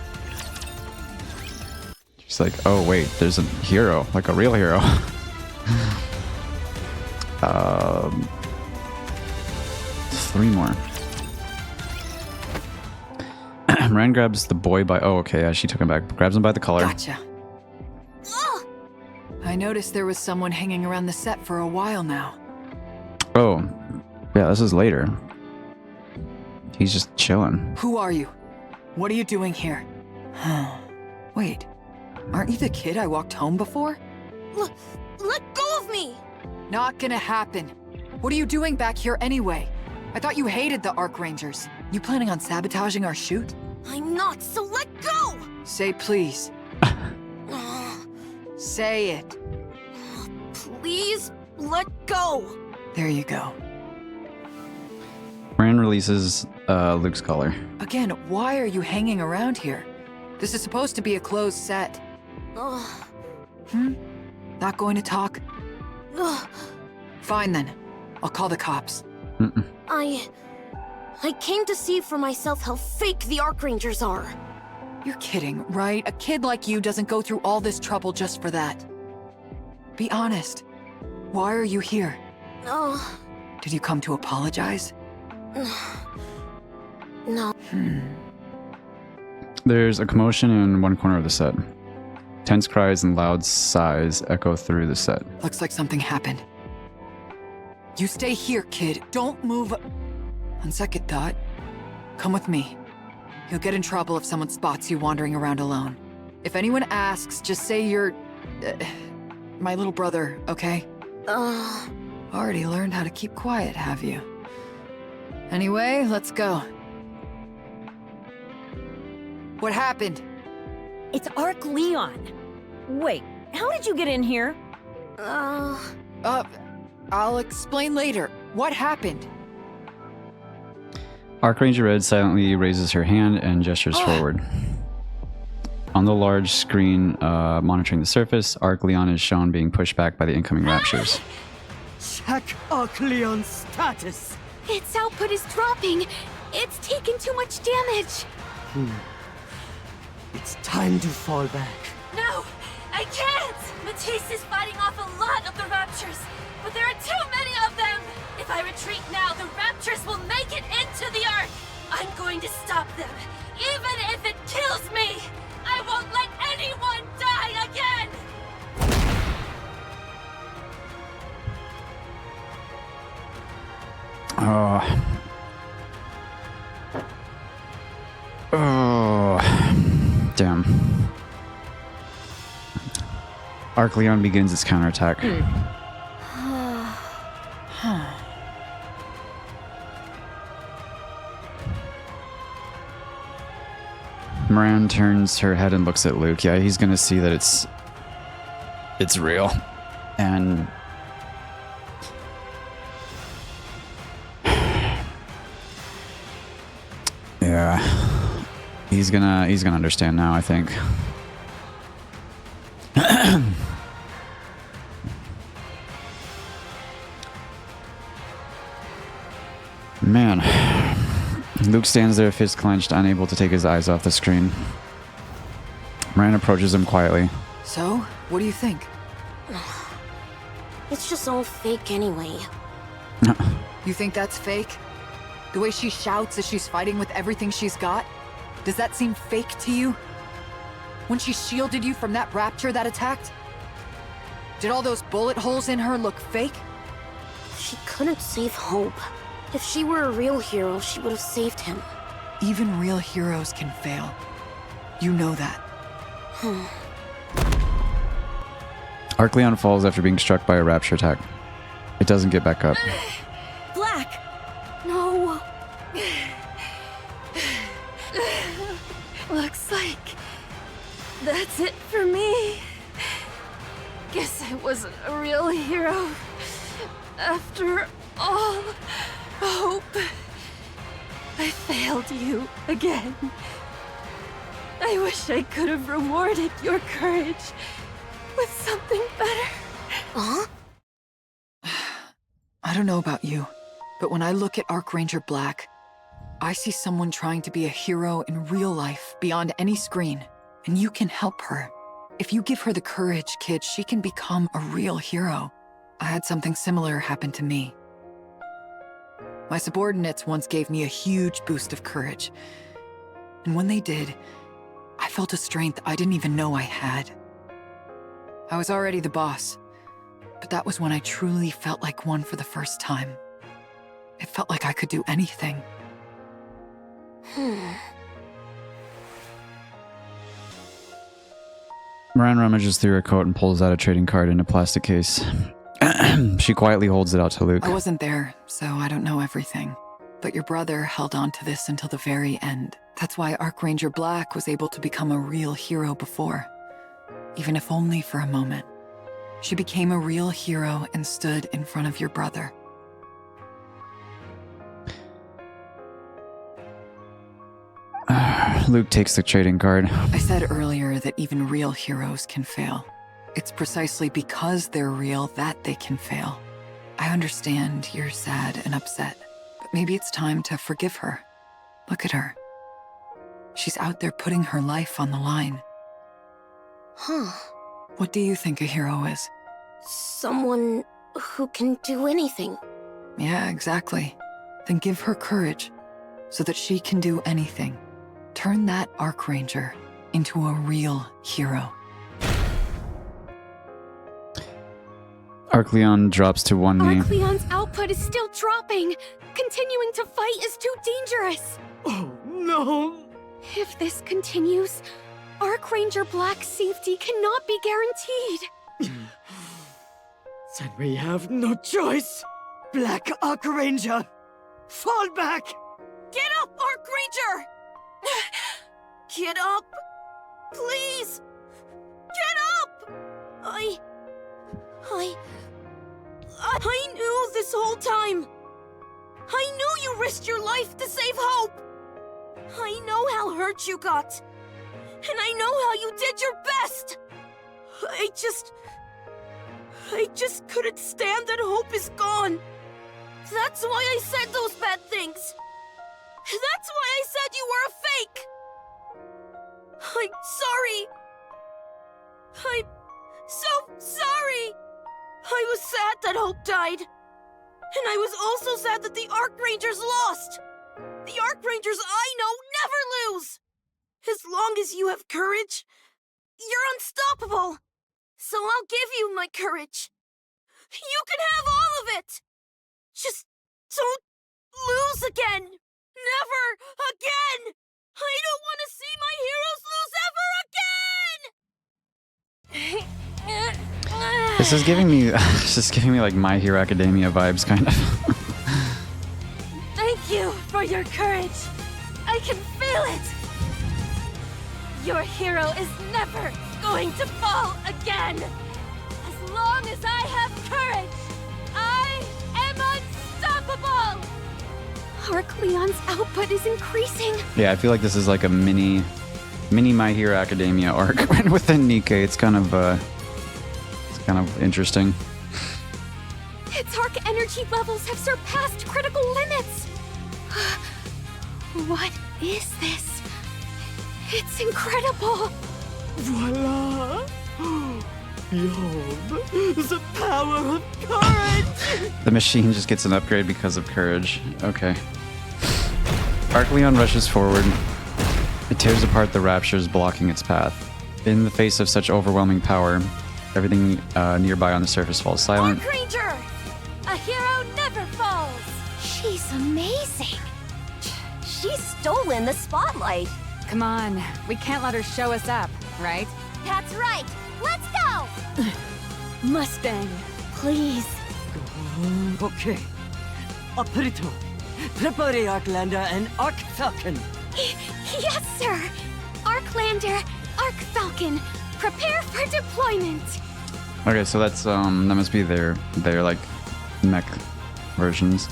She's like, oh wait, there's a hero, like a real hero. Three more. Ren grabs the boy by... Oh, okay, yeah, she took him back. Grabs him by the collar. Gotcha. I noticed there was someone hanging around the set for a while now. Oh, yeah, this is later. He's just chilling. Who are you? What are you doing here? Wait, aren't you the kid I walked home before? Let go of me! Not gonna happen. What are you doing back here anyway? I thought you hated the Arc Rangers. You planning on sabotaging our shoot? I'm not, so let go! Say please. Say it. Please, let go! There you go. Ren releases Luke's collar. Again, why are you hanging around here? This is supposed to be a closed set. Not going to talk? Fine then. I'll call the cops. I came to see for myself how fake the Arc Rangers are. You're kidding, right? A kid like you doesn't go through all this trouble just for that. Be honest. Why are you here? Did you come to apologize? No. There's a commotion in one corner of the set. Tense cries and loud sighs echo through the set. Looks like something happened. You stay here, kid. Don't move. On second thought, come with me. You'll get in trouble if someone spots you wandering around alone. If anyone asks, just say you're... my little brother, okay? Already learned how to keep quiet, have you? Anyway, let's go. What happened? It's Arc Leon. Wait, how did you get in here? I'll explain later. What happened? Archranger Red silently raises her hand and gestures forward. On the large screen monitoring the surface, Arc Leon is shown being pushed back by the incoming Raptures. Check Arc Leon's status. Its output is dropping. It's taken too much damage. It's time to fall back. No, I can't! Matisse is fighting off a lot of the Raptures, but there are too many of them! If I retreat now, the Raptures will make it into the Ark! I'm going to stop them, even if it kills me! I won't let anyone die again! Oh. Damn. Arc Leon begins its counterattack. Moran turns her head and looks at Luke. Yeah, he's gonna see that it's real. And yeah. He's gonna understand now, I think. Man. Luke stands there, fist clenched, unable to take his eyes off the screen. Moran approaches him quietly. So, what do you think? It's just all fake anyway. You think that's fake? The way she shouts as she's fighting with everything she's got? Does that seem fake to you? When she shielded you from that rapture that attacked? Did all those bullet holes in her look fake? She couldn't save Hope. If she were a real hero, she would have saved him. Even real heroes can fail. You know that. Arc Leon falls after being struck by a rapture attack. It doesn't get back up. Black! No! Looks like that's it for me. Guess I wasn't a real hero after all. Hope, I failed you again. I wish I could have rewarded your courage with something better. Huh? I don't know about you, but when I look at Archranger Black, I see someone trying to be a hero in real life beyond any screen, and you can help her. If you give her the courage, kid, she can become a real hero. I had something similar happen to me. My subordinates once gave me a huge boost of courage. And when they did, I felt a strength I didn't even know I had. I was already the boss, but that was when I truly felt like one for the first time. It felt like I could do anything. Moran rummages through her coat and pulls out a trading card in a plastic case. She quietly holds it out to Luke. I wasn't there, so I don't know everything. But your brother held on to this until the very end. That's why Archranger Black was able to become a real hero before. Even if only for a moment. She became a real hero and stood in front of your brother. Luke takes the trading card. I said earlier that even real heroes can fail. It's precisely because they're real that they can fail. I understand you're sad and upset, but maybe it's time to forgive her. Look at her. She's out there putting her life on the line. Huh. What do you think a hero is? Someone who can do anything. Yeah, exactly. Then give her courage, so that she can do anything. Turn that Archranger into a real hero. Arc Leon drops to one knee. Arc Leon's output is still dropping. Continuing to fight is too dangerous. Oh, no! If this continues, Archranger Black's safety cannot be guaranteed. Then we have no choice. Black Archranger, fall back! Get up, Archranger! Get up! Please! Get up! I knew this whole time! I knew you risked your life to save Hope! I know how hurt you got! And I know how you did your best! I just couldn't stand that Hope is gone. That's why I said those bad things. That's why I said you were a fake. I'm sorry. I'm so sorry. I was sad that Hope died. And I was also sad that the Arc Rangers lost. The Arc Rangers I know never lose. As long as you have courage, you're unstoppable. So I'll give you my courage. You can have all of it. Just don't lose again. Never again. I don't want to see my heroes lose ever again. This is giving me, like My Hero Academia vibes, kind of. Thank you for your courage. I can feel it. Your hero is never going to fall again. As long as I have courage, I am unstoppable. Arc Leon's output is increasing. Yeah, I feel like this is like a mini My Hero Academia arc within Nikke. It's kind of interesting. Its arc energy levels have surpassed critical limits. What is this? It's incredible. Voila! Behold, the power of courage! The machine just gets an upgrade because of courage. Okay. Arc Leon rushes forward. It tears apart the Raptures, blocking its path. In the face of such overwhelming power, everything nearby on the surface falls silent. Arc Ranger! A hero never falls! She's amazing. She's stolen the spotlight. Come on, we can't let her show us up, right? That's right! Let's go! Mustang, please. Okay. Aperito. Prepare Arclander and Arc Falcon. Yes, sir. Arclander, Arc Falcon, prepare for deployment. Okay, so that's that must be their like mech versions.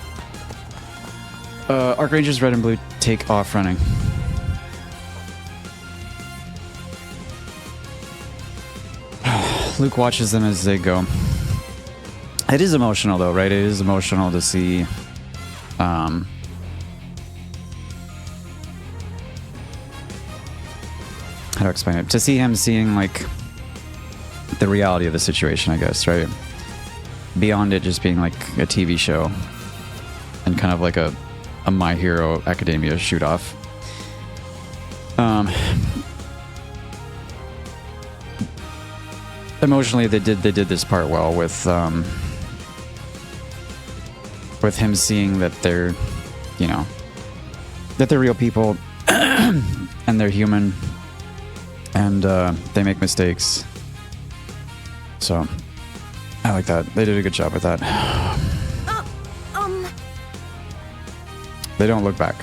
Arc Rangers Red and Blue take off running. Luke watches them as they go. It is emotional though, right? It is emotional to see how to explain it? To see him seeing like the reality of the situation, I guess, right? Beyond it just being like a TV show and kind of like a My Hero Academia shoot off. Emotionally, they did this part well with him seeing that they're, you know, that they're real people and they're human and they make mistakes. So I like that. They did a good job with that. They don't look back.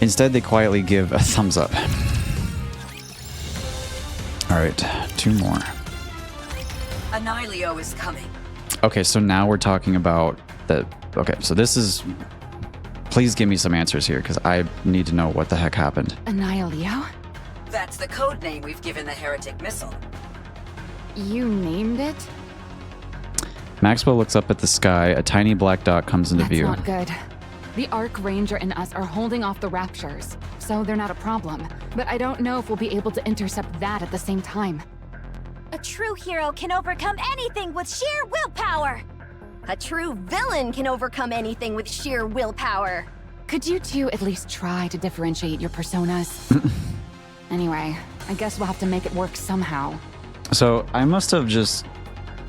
Instead, they quietly give a thumbs up. All right, 2 more. Annihilio is coming. Okay, so now we're talking about the... Okay, so this is... Please give me some answers here, because I need to know what the heck happened. Annihilio? That's the code name we've given the heretic missile. You named it? Maxwell looks up at the sky. A tiny black dot comes into view. That's not good. The Arc Ranger and us are holding off the Raptures, so they're not a problem. But I don't know if we'll be able to intercept that at the same time. A true hero can overcome anything with sheer willpower. A true villain can overcome anything with sheer willpower. Could you two at least try to differentiate your personas? Anyway, I guess we'll have to make it work somehow. So I must have just...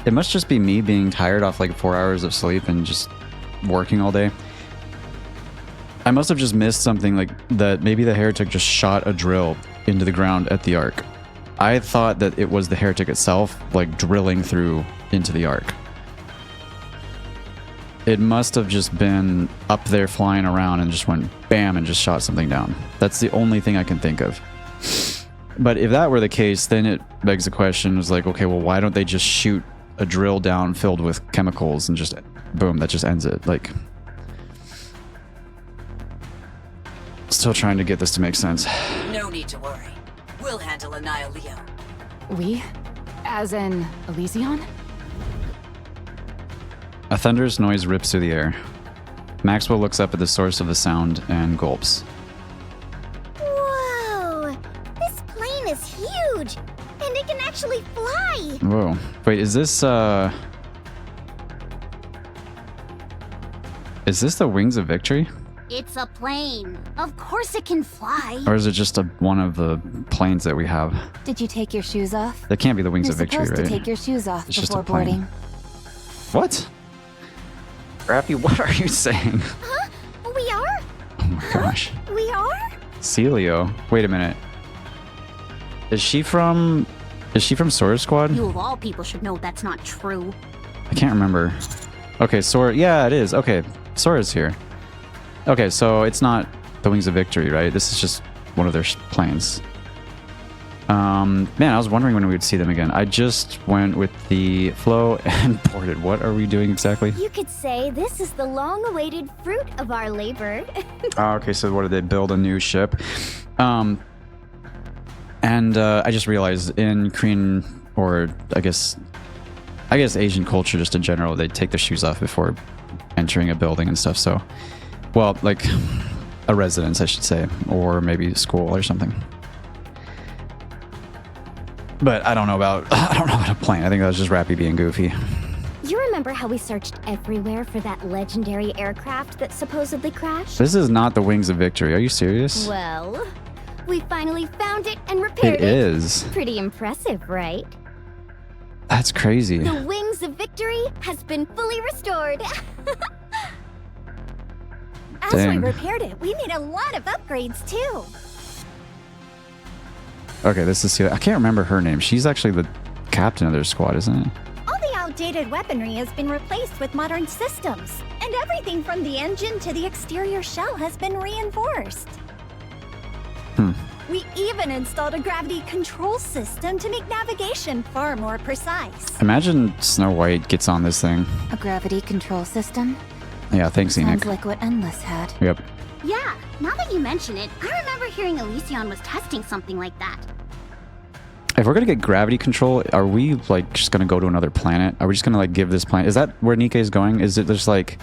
It must just be me being tired off like 4 hours of sleep and just working all day. I must have just missed something like that. Maybe the heretic just shot a drill into the ground at the Ark. I thought that it was the heretic itself, like drilling through into the Ark. It must have just been up there flying around and just went bam and just shot something down. That's the only thing I can think of. But if that were the case, then it begs the question, was like, okay, well, why don't they just shoot a drill down filled with chemicals and just boom, that just ends it? Like, still trying to get this to make sense. No need to worry. We'll handle Annihilio. We? As in Elysion? A thunderous noise rips through the air. Maxwell looks up at the source of the sound and gulps. Whoa! This plane is huge! And it can actually fly! Whoa. Wait, is this the Wings of Victory? It's a plane. Of course it can fly. Or is it just one of the planes that we have? Did you take your shoes off? That can't be the Wings You're of Victory, supposed right? to take your shoes off It's just before a plane. boarding. What? Rappy, what are you saying? Huh? We are? Oh my gosh. We are? Celio. Wait a minute. Is she from Sora Squad? You of all people should know that's not true. I can't remember. Okay, Sora. Yeah, it is. Okay, Sora's here. Okay, so it's not the Wings of Victory, right? This is just one of their planes. Man, I was wondering when we would see them again. I just went with the flow and boarded. What are we doing exactly? You could say this is the long-awaited fruit of our labor. Oh, okay, so what did they build a new ship? And I just realized in Korean, or I guess Asian culture just in general, they take their shoes off before entering a building and stuff. So, well, like a residence, I should say, or maybe school or something. But I don't know about a plane. I think that was just Rappy being goofy. You remember how we searched everywhere for that legendary aircraft that supposedly crashed? This is not the Wings of Victory. Are you serious? Well, we finally found it and repaired it. It is. Pretty impressive, right? That's crazy. The Wings of Victory has been fully restored. As Dang. we repaired it, we made a lot of upgrades too. Okay, this is Celia. I can't remember her name. She's actually the captain of their squad, isn't it? All the outdated weaponry has been replaced with modern systems, and everything from the engine to the exterior shell has been reinforced. We even installed a gravity control system to make navigation far more precise. Imagine Snow White gets on this thing. A gravity control system? Yeah, thanks, Sounds Enoch. like what Endless had. Yep. Yeah, now that you mention it, I remember hearing Elysion was testing something like that. If we're gonna get gravity control, are we like just gonna go to another planet? Are we just gonna like give this planet? Is that where Nikke is going? Is it just like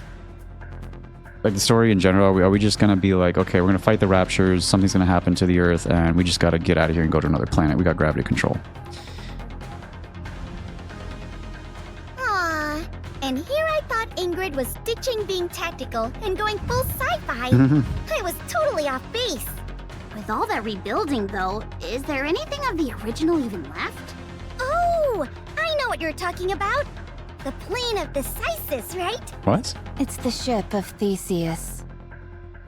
the story in general? Are we just gonna be like, okay, we're gonna fight the Raptures, something's gonna happen to the Earth, and we just gotta get out of here and go to another planet? We got gravity control. Aww. And here I thought Ingrid was ditching being tactical and going full sci-fi. I was totally off base. With all that rebuilding, though, is there anything of the original even left? Oh, I know what you're talking about. The plane of Decisis, right? What? It's the ship of Theseus.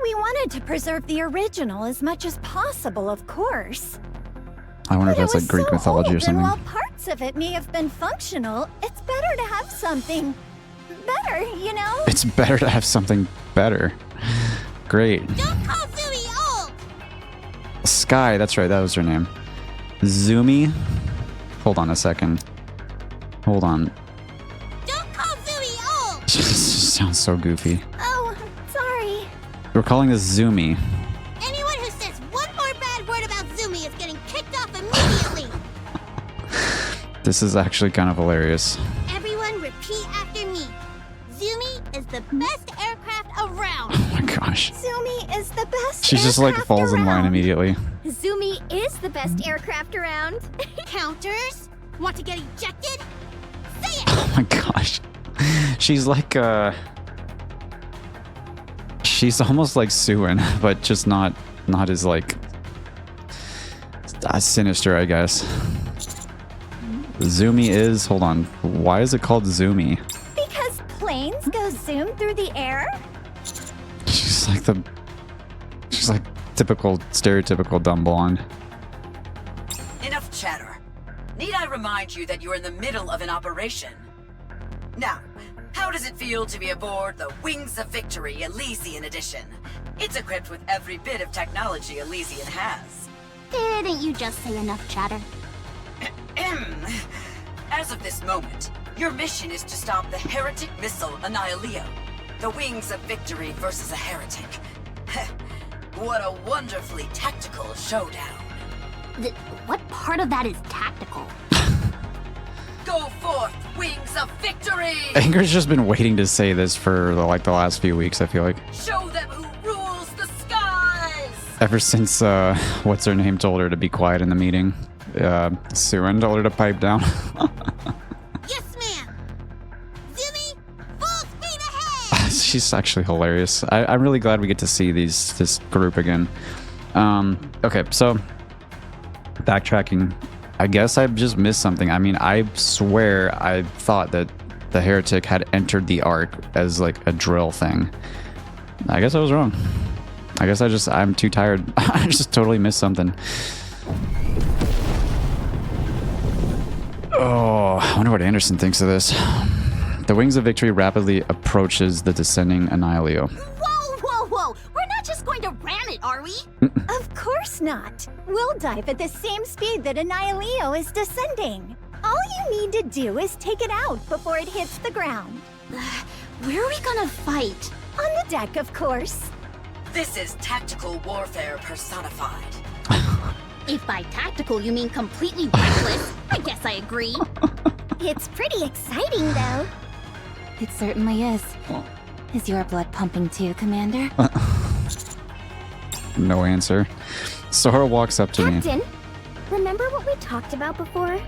We wanted to preserve the original as much as possible, of course. I wonder if But it that's like was Greek so mythology or old, something. And while parts of it may have been functional, it's better to have something better, you know? It's better to have something better. Great. Don't call Zumi old! Sky, that's right, that was her name. Zumi? Hold on a second. Hold on. Don't call Zumi old! Sounds so goofy. Oh, sorry. We're calling this Zumi. Anyone who says one more bad word about Zumi is getting kicked off immediately! This is actually kind of hilarious. Everyone repeat after me. Zumi is the best aircraft around. Oh my gosh. Zumi is the best She just like aircraft falls in line around. immediately. Zumi is the best aircraft around. Counters? Want to get ejected? Say it! Oh my gosh. She's like, she's almost like Suin, but just not as like, sinister, I guess. Zumi is, hold on, why is it called Zumi? Because planes go zoom through the air? She's like typical, stereotypical dumb blonde. Enough chatter. Need I remind you that you're in the middle of an operation? Now, how does it feel to be aboard the Wings of Victory Elysian Edition? It's equipped with every bit of technology Elysian has. Didn't you just say enough chatter? As of this moment, your mission is to stop the heretic missile Annihilio. The Wings of Victory versus a heretic. What a wonderfully tactical showdown. What part of that is tactical? Go forth, wings of victory! Anger's just been waiting to say this for like the last few weeks, I feel like. Show them who rules the skies! Ever since, what's her name told her to be quiet in the meeting. Suin told her to pipe down. Yes, ma'am! Zumi, full speed ahead! She's actually hilarious. I'm really glad we get to see this group again. Okay, so backtracking. I guess I just missed something. I mean, I swear I thought that the heretic had entered the Ark as like a drill thing. I guess I was wrong. I guess I'm too tired. I just totally missed something. Oh, I wonder what Anderson thinks of this. The Wings of Victory rapidly approaches the descending Annihilio. Whoa, whoa, whoa! We're not just going to ram it, are we? Of course not. We'll dive at the same speed that Annihilio is descending. All you need to do is take it out before it hits the ground. Where are we gonna fight? On the deck, of course. This is tactical warfare personified. If by tactical you mean completely reckless, I guess I agree. It's pretty exciting, though. It certainly is. Is your blood pumping too, Commander? No answer. Sora walks up to me. Captain, remember what we talked about before?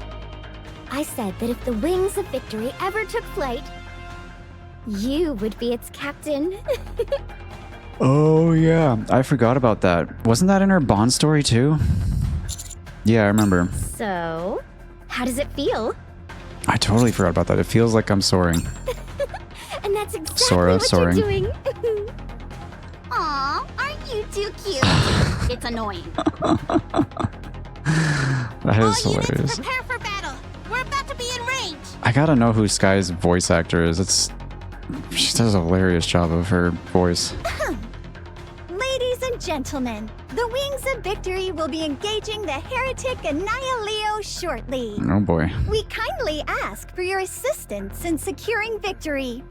I said that if the Wings of Victory ever took flight, you would be its captain. Oh yeah, I forgot about that. Wasn't that in her Bond story too? Yeah, I remember. So, how does it feel? I totally forgot about that. It feels like I'm soaring. And that's exactly Sora what soaring. you're doing. Aw, aren't you too cute? It's annoying. That is hilarious. Prepare for battle. We're about to be in range. I gotta know who Sky's voice actor is. She does a hilarious job of her voice. Ladies and gentlemen, the Wings of Victory will be engaging the heretic Annihilio shortly. Oh boy. We kindly ask for your assistance in securing victory.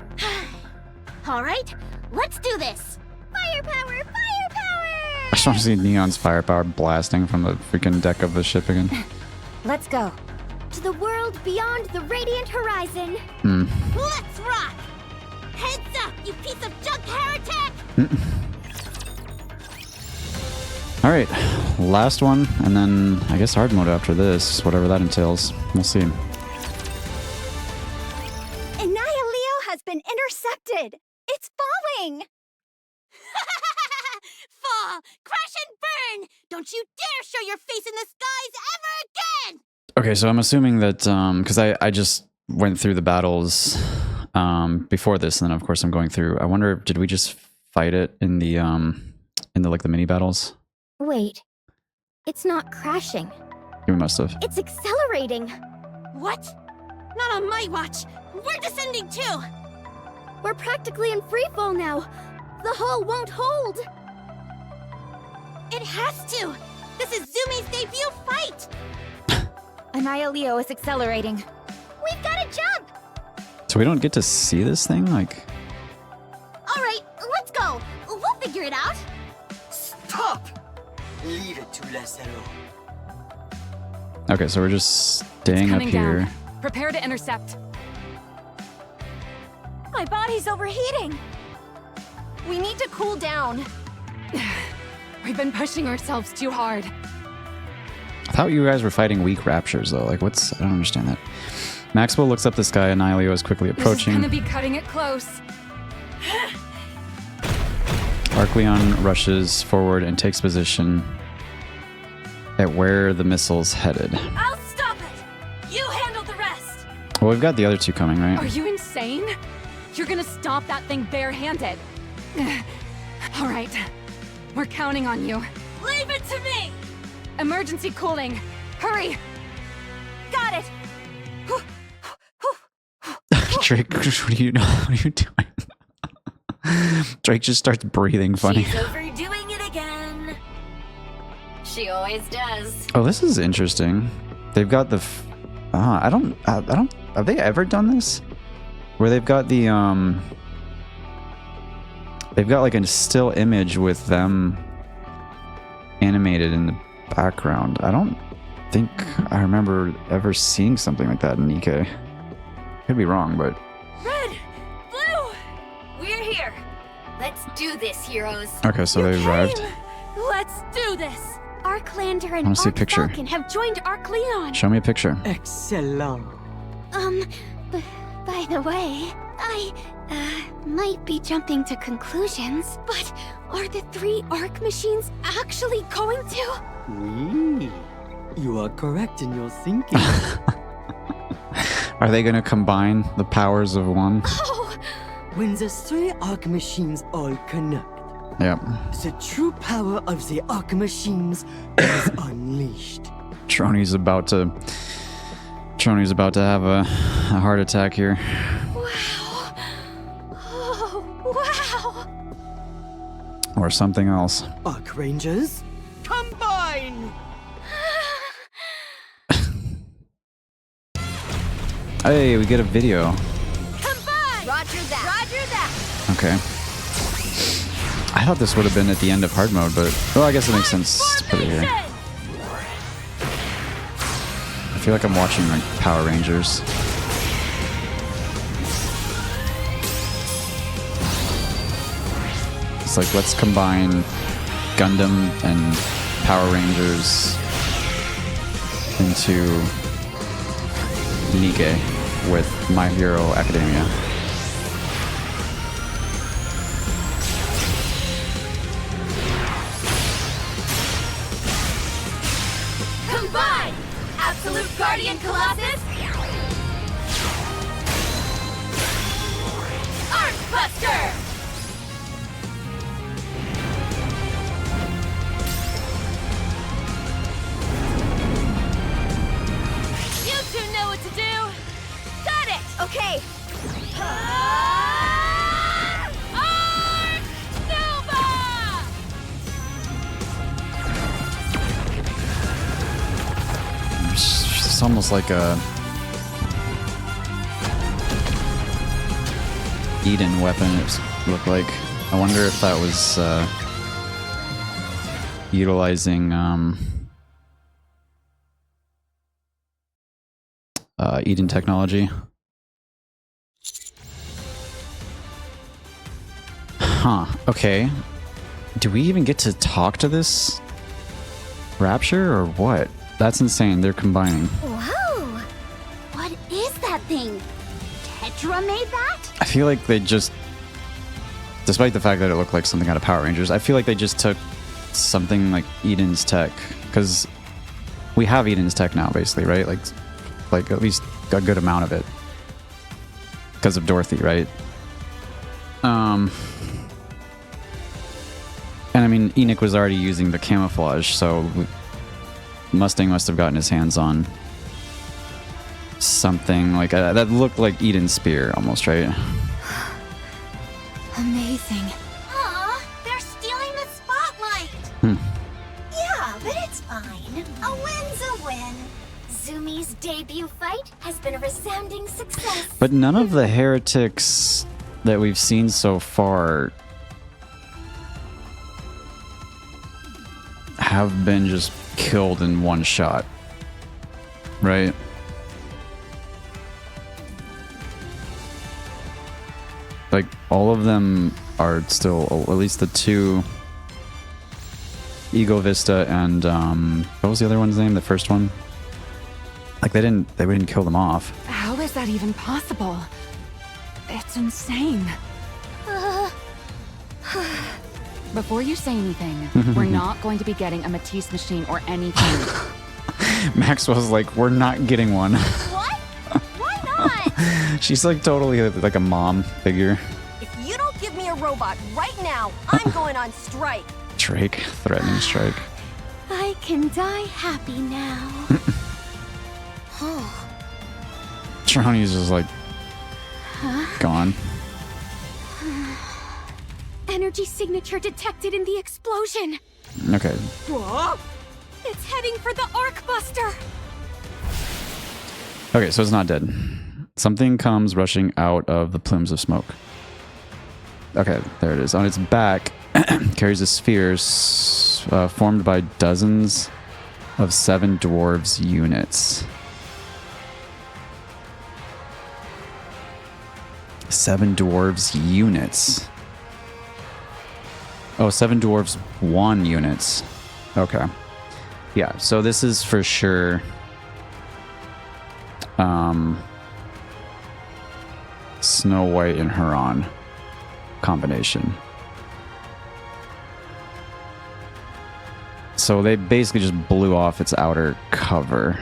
All right, let's do this. Firepower! Firepower! I just want to see Neon's firepower blasting from the freaking deck of the ship again. Let's go. To the world beyond the radiant horizon. Let's rock! Heads up, you piece of junk heretic! Alright, last one, and then I guess hard mode after this, whatever that entails. We'll see. Annihilio has been intercepted. It's falling. Fall! Crash and burn! Don't you dare show your face in the skies ever again! Okay, so I'm assuming that, because I just went through the battles before this, and then of course I'm going through. I wonder, did we just fight it in the like the mini battles? Wait, it's not crashing. We must have. It's accelerating. What? Not on my watch. We're descending too. We're practically in freefall now. The hull won't hold. It has to. This is Zumi's debut fight. Annihilio is accelerating. We've got to jump. So we don't get to see this thing? Like, All right, let's go. We'll figure it out. Stop! Leave it to Lacero. okay, so we're just staying up here. Down. Prepare to intercept. My body's overheating. We need to cool down. We've been pushing ourselves too hard. I thought you guys were fighting weak raptures, though. Like, I don't understand that. Maxwell looks up the sky, and Annihilio is quickly approaching. This is gonna be cutting it close. Arcleon rushes forward and takes position at where the missile's headed. I'll stop it! You handle the rest! Well, we've got the other two coming, right? Are you insane? You're gonna stop that thing barehanded. All right, we're counting on you. Leave it to me! Emergency cooling. Hurry! Got it. Drake, what are you doing? Drake just starts breathing funny. She's overdoing it again. She always does. Oh, this is interesting. They've got the. I don't. Have they ever done this? Where they've got the They've got like a still image with them animated in the background. I don't think I remember ever seeing something like that in Nikke. Could be wrong, but... Red! Blue! We're here. Let's do this, heroes. Okay, so they arrived. Let's do this! Arclander I and wanna see a Arc picture. Falcon have joined Arc Leon. Show me a picture. Excellent. By the way, I might be jumping to conclusions, but are the 3 Arc machines actually going to? Oui. You are correct in your thinking. Are they gonna combine the powers of one? Oh! When the 3 Arc machines all connect, Yep. the true power of the Arc machines is unleashed. Trony's about to have a heart attack here. Wow! Oh, wow! Or something else. Arc Rangers, combine! Hey, we get a video. Combine! Roger that! Roger that! Okay. I thought this would have been at the end of hard mode, but... Well, I guess it makes sense to put it here. I feel like I'm watching, like, Power Rangers. It's like, let's combine Gundam and Power Rangers into Nikke with My Hero Academia. Combine! Absolute Guardian Colossus! Arc Buster! You two know what to do! Got it! Okay. Arc Nova! It's almost like a Eden weapon, it looked like. I wonder if that was utilizing Eden technology. Huh, okay. Do we even get to talk to this Rapture or what? That's insane, they're combining. Whoa! What is that thing? Tetra made that? I feel like they just, despite the fact that it looked like something out of Power Rangers, I feel like they just took something like Eden's tech, because we have Eden's tech now, basically, right? Like at least a good amount of it, because of Dorothy, right? And I mean, Enoch was already using the camouflage, so Mustang must have gotten his hands on something like that looked like Eden's spear, almost, right? Amazing. Aw, they're stealing the spotlight. Yeah, but it's fine. A win's a win. Zumi's debut fight has been a resounding success. But none of the heretics that we've seen so far have been just killed in one shot, right? Like, all of them are still, at least the 2, Ego Vista and what was the other one's name? The first one? Like, they didn't kill them off. How is that even possible? It's insane. Before you say anything, we're not going to be getting a Matisse machine or anything. Maxwell's like, we're not getting one. What? Why not? She's like totally like a mom figure. If you don't give me a robot right now, I'm going on strike. Drake, threatening strike. I can die happy now. Trony's just like gone. Energy signature detected in the explosion. Okay. It's heading for the Arc Buster. Okay, so it's not dead. Something comes rushing out of the plumes of smoke. Okay, there it is. On its back carries a sphere formed by dozens of 7 dwarves units. 7 dwarves units. Oh, 7 dwarves 1 units. Okay. Yeah, so this is for sure Snow White and Huron combination. So they basically just blew off its outer cover.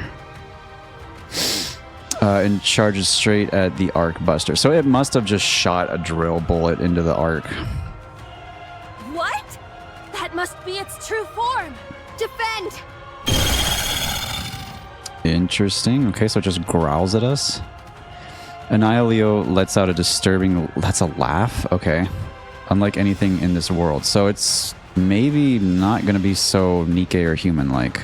And charges straight at the Arc Buster. So it must have just shot a drill bullet into the Arc. What? That must be its true form. Defend! Interesting. Okay, so it just growls at us. Annihilio lets out a disturbing... That's a laugh? Okay. Unlike anything in this world. So it's maybe not going to be so Nikke or human-like.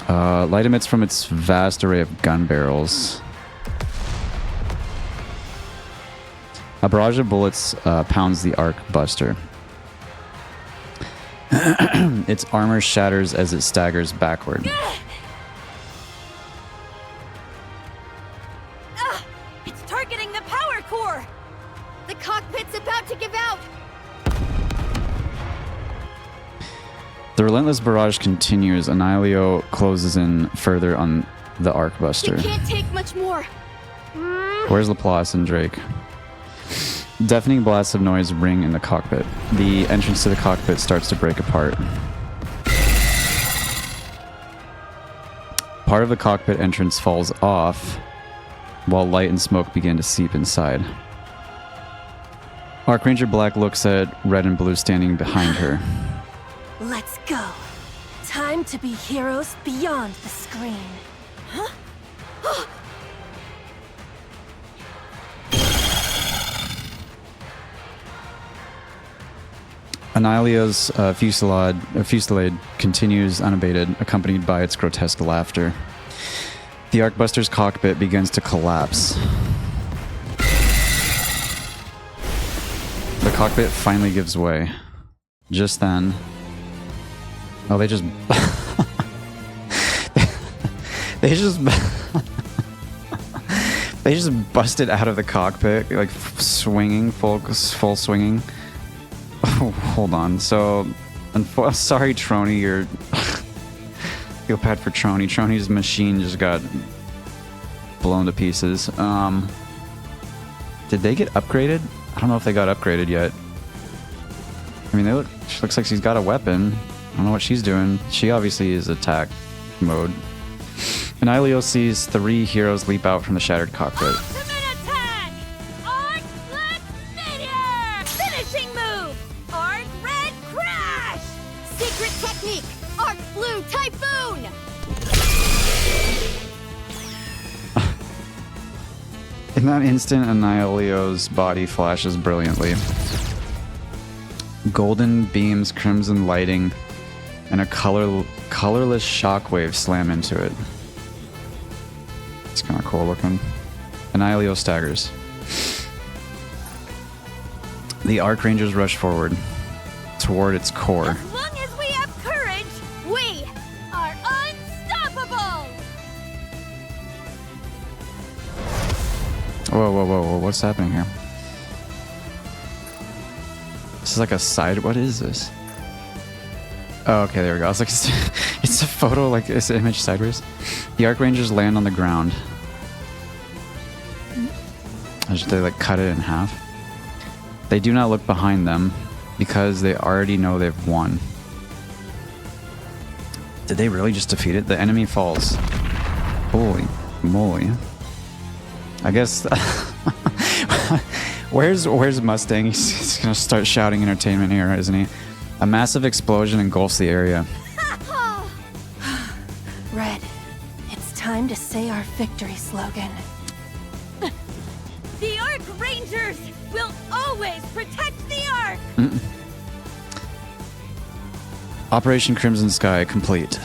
Light emits from its vast array of gun barrels. A barrage of bullets pounds the Arc Buster. Its armor shatters as it staggers backward. It's targeting the power core! The cockpit's about to give out! The relentless barrage continues. Annihilio closes in further on the Arc Buster. You can't take much more! Where's Laplace and Drake? Deafening blasts of noise ring in the cockpit. The entrance to the cockpit starts to break apart. Part of the cockpit entrance falls off, while light and smoke begin to seep inside. Archranger Black looks at Red and Blue standing behind her. Let's go. Time to be heroes beyond the screen. Huh? Annihilio's fusillade continues unabated, accompanied by its grotesque laughter. The Arcbuster's cockpit begins to collapse. The cockpit finally gives way. Just then... Oh, they just... they just... they just busted out of the cockpit, like swinging, full swinging. Oh, hold on. So, sorry, Trony, you're... feel bad for Trony. Trony's machine just got blown to pieces. Did they get upgraded? I don't know if they got upgraded yet. I mean, she looks like she's got a weapon. I don't know what she's doing. She obviously is attack mode. Annihilio sees 3 heroes leap out from the shattered cockpit. Ultimate attack! Arc Black Meteor! Finishing move! Arc Red Crash! Secret technique! Arc Blue Typhoon! In that instant, Annihilio's body flashes brilliantly. Golden beams, crimson lighting, and a colorless shockwave slam into it. It's kind of cool looking. Annihilio staggers. The Archrangers rush forward, toward its core. As long as we have courage, we are unstoppable! Whoa, whoa, whoa, whoa, what's happening here? This is like a side... What is this? Oh, okay, there we go. I was like, it's a photo, like, it's an image sideways. The Archrangers land on the ground. They, like, cut it in half. They do not look behind them, because they already know they've won. Did they really just defeat it? The enemy falls. Holy moly. I guess... Where's Mustang? He's gonna start shouting entertainment here, isn't he? A massive explosion engulfs the area. Red, it's time to say our victory slogan. The Arc Rangers will always protect the Arc! Operation Crimson Sky complete.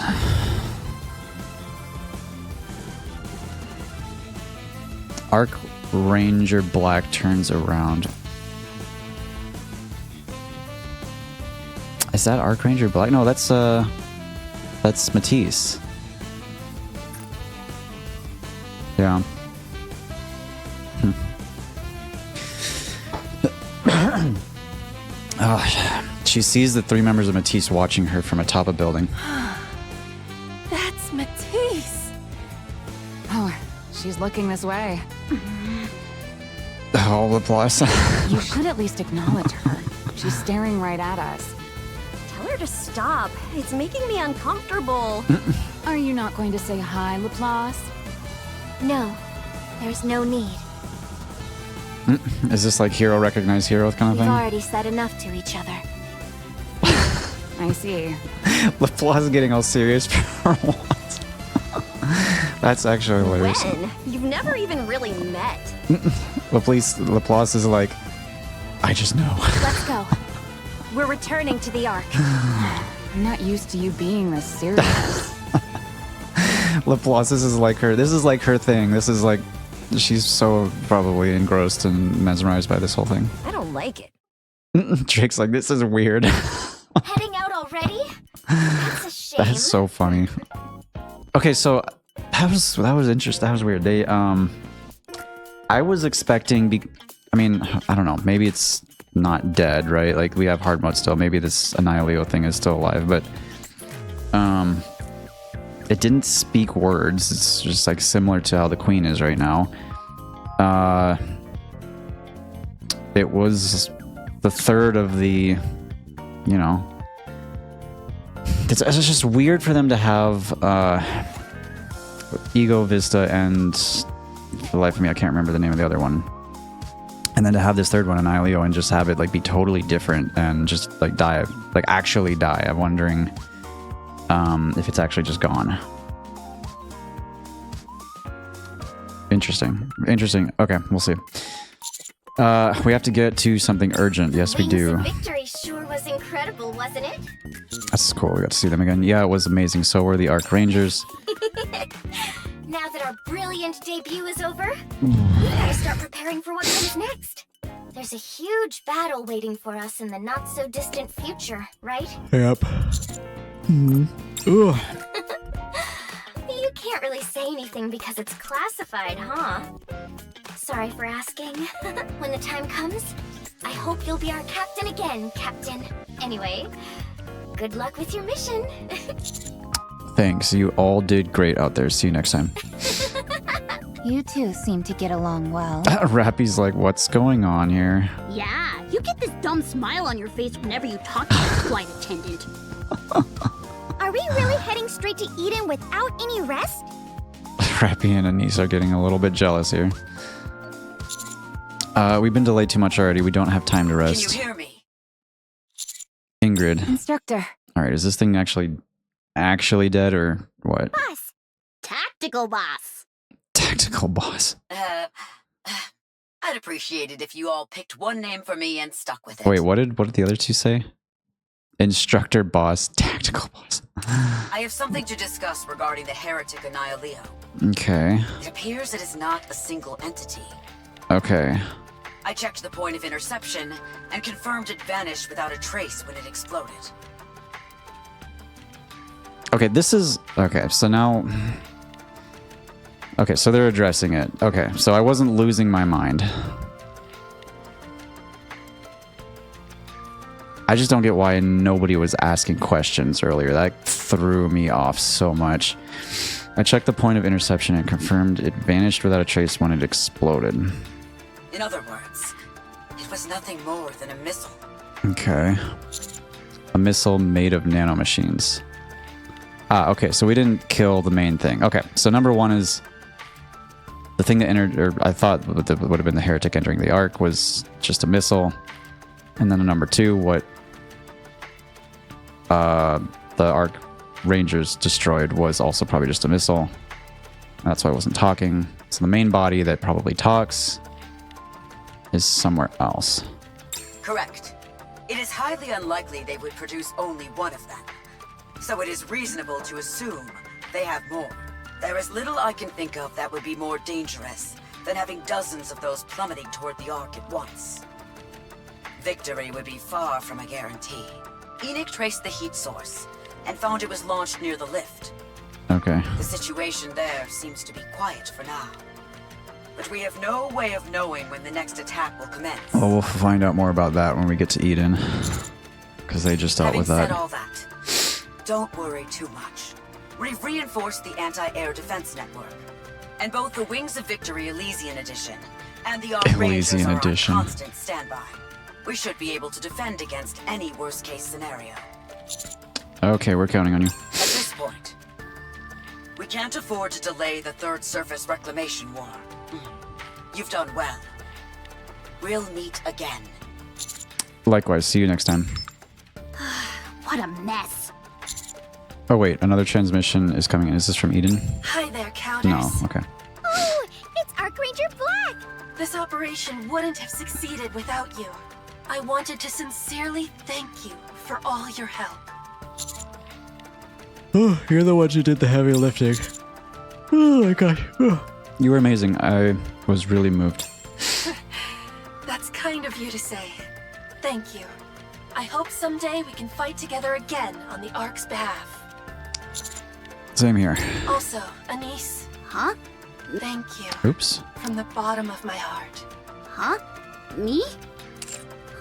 Arc Ranger Black turns around. Is that Archranger Black? No, that's That's Matisse. Yeah. She sees the 3 members of Matisse watching her from atop a building. That's Matisse. Oh, she's looking this way. Oh, Laplace. You should at least acknowledge her. She's staring right at us. Tell her to stop. It's making me uncomfortable. Are you not going to say hi, Laplace? No, there's no need. Is this like hero recognize hero kind of We've thing? already said enough to each other. I see. Laplace getting all serious for once. That's actually hilarious. When? You've never even really met. Laplace is like, I just know. Let's go. We're returning to the Ark. I'm not used to you being this serious. Laplace, this is like her thing. This is like, she's so probably engrossed and mesmerized by this whole thing. I don't like it. Drake's like, this is weird. Heading out already? That's a shame. That is so funny. Okay, so that was interesting. That was weird. They I was expecting. I mean, I don't know. Maybe it's not dead, right? Like we have hard mode still. Maybe this Annihilio thing is still alive, but it didn't speak words. It's just like similar to how the Queen is right now. It was the third of the, you know. It's just weird for them to have Ego, Vista, and for the life of me, I can't remember the name of the other one. And then to have this third one, Annihilio, and just have it like be totally different and just like die, like actually die. I'm wondering if it's actually just gone. Interesting. Okay, we'll see. We have to get to something urgent. Yes, we do. Victory sure was incredible, wasn't it? That's cool. We got to see them again. Yeah, it was amazing. So were the Arc Rangers. Now that our brilliant debut is over, we gotta start preparing for what comes next. There's a huge battle waiting for us in the not-so-distant future, right? Yep. You can't really say anything because it's classified, huh? Sorry for asking. When the time comes, I hope you'll be our captain again, Captain. Anyway, good luck with your mission. Thanks. You all did great out there. See you next time. You two seem to get along well. Rappy's like, what's going on here? Yeah, you get this dumb smile on your face whenever you talk to the flight attendant. Are we really heading straight to Eden without any rest? Rappy and Anise are getting a little bit jealous here. We've been delayed too much already. We don't have time to rest. Can you hear me? Ingrid. Instructor. All right, is this thing actually dead or what? Boss. Tactical boss. Tactical boss. I'd appreciate it if you all picked one name for me and stuck with it. Wait, what did the other two say? Instructor boss, tactical boss. I have something to discuss regarding the heretic Annihilio. Okay. It appears it is not a single entity. Okay. I checked the point of interception and confirmed it vanished without a trace when it exploded. Okay, this is... Okay, so now... Okay, so they're addressing it. Okay, so I wasn't losing my mind. I just don't get why nobody was asking questions earlier. That threw me off so much. I checked the point of interception and confirmed it vanished without a trace when it exploded. In other words, it was nothing more than a missile. Okay. A missile made of nanomachines. Ah, okay, so we didn't kill the main thing. Okay, so number one is... The thing that entered, or I thought would have been the heretic entering the Ark was just a missile. And then number two, what the Ark Rangers destroyed was also probably just a missile. And that's why I wasn't talking. So the main body that probably talks is somewhere else. Correct. It is highly unlikely they would produce only one of them. So it is reasonable to assume they have more. There is little I can think of that would be more dangerous than having dozens of those plummeting toward the Ark at once. Victory would be far from a guarantee. Enoch traced the heat source, and found it was launched near the lift. Okay. The situation there seems to be quiet for now. But we have no way of knowing when the next attack will commence. Well, we'll find out more about that when we get to Eden. Because they just dealt with that. Having said all that, don't worry too much. We've reinforced the anti-air defense network. And both the Wings of Victory Elysian Edition and the Arc Rangers Elysian are Edition. on constant standby. We should be able to defend against any worst-case scenario. Okay, we're counting on you. At this point, we can't afford to delay the Third Surface Reclamation War. You've done well. We'll meet again. Likewise, see you next time. What a mess. Oh wait, another transmission is coming in. Is this from Eden? Hi there, Countess. No, okay. Oh, it's Archranger Black! This operation wouldn't have succeeded without you. I wanted to sincerely thank you for all your help. Oh, you're the ones who did the heavy lifting. Oh my gosh. Oh. You were amazing. I was really moved. That's kind of you to say. Thank you. I hope someday we can fight together again on the Ark's behalf. Same here. Also, Anise. Huh? Thank you. Oops. From the bottom of my heart. Huh? Me?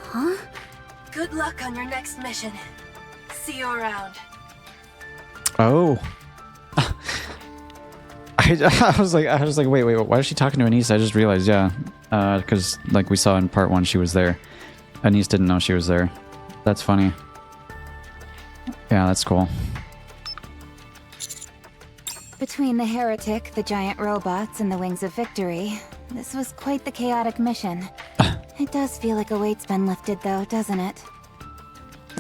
Huh? Good luck on your next mission. See you around. Oh. I was like, wait, why is she talking to Anise? I just realized, yeah. Because, like we saw in part 1, she was there. Anise didn't know she was there. That's funny. Yeah, that's cool. Between the heretic, the giant robots, and the Wings of Victory, this was quite the chaotic mission. It does feel like a weight's been lifted, though, doesn't it?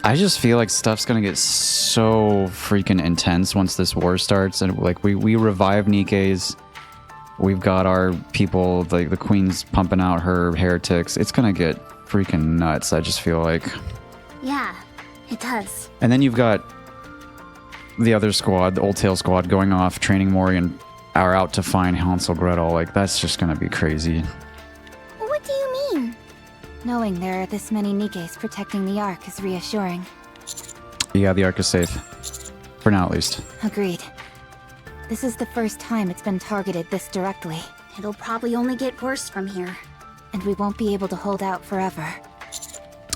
I just feel like stuff's gonna get so freaking intense once this war starts, and like we revive Nikke's. We've got our people, like the Queen's pumping out her heretics. It's gonna get freaking nuts. I just feel like. Yeah, it does. And then you've got the other squad, the Old Tail squad, going off, training Mori, and are out to find Hansel Gretel. Like that's just gonna be crazy. What do you mean? Knowing there are this many Nikkes protecting the Ark is reassuring. Yeah, the Ark is safe. For now, at least. Agreed. This is the first time it's been targeted this directly. It'll probably only get worse from here. And we won't be able to hold out forever.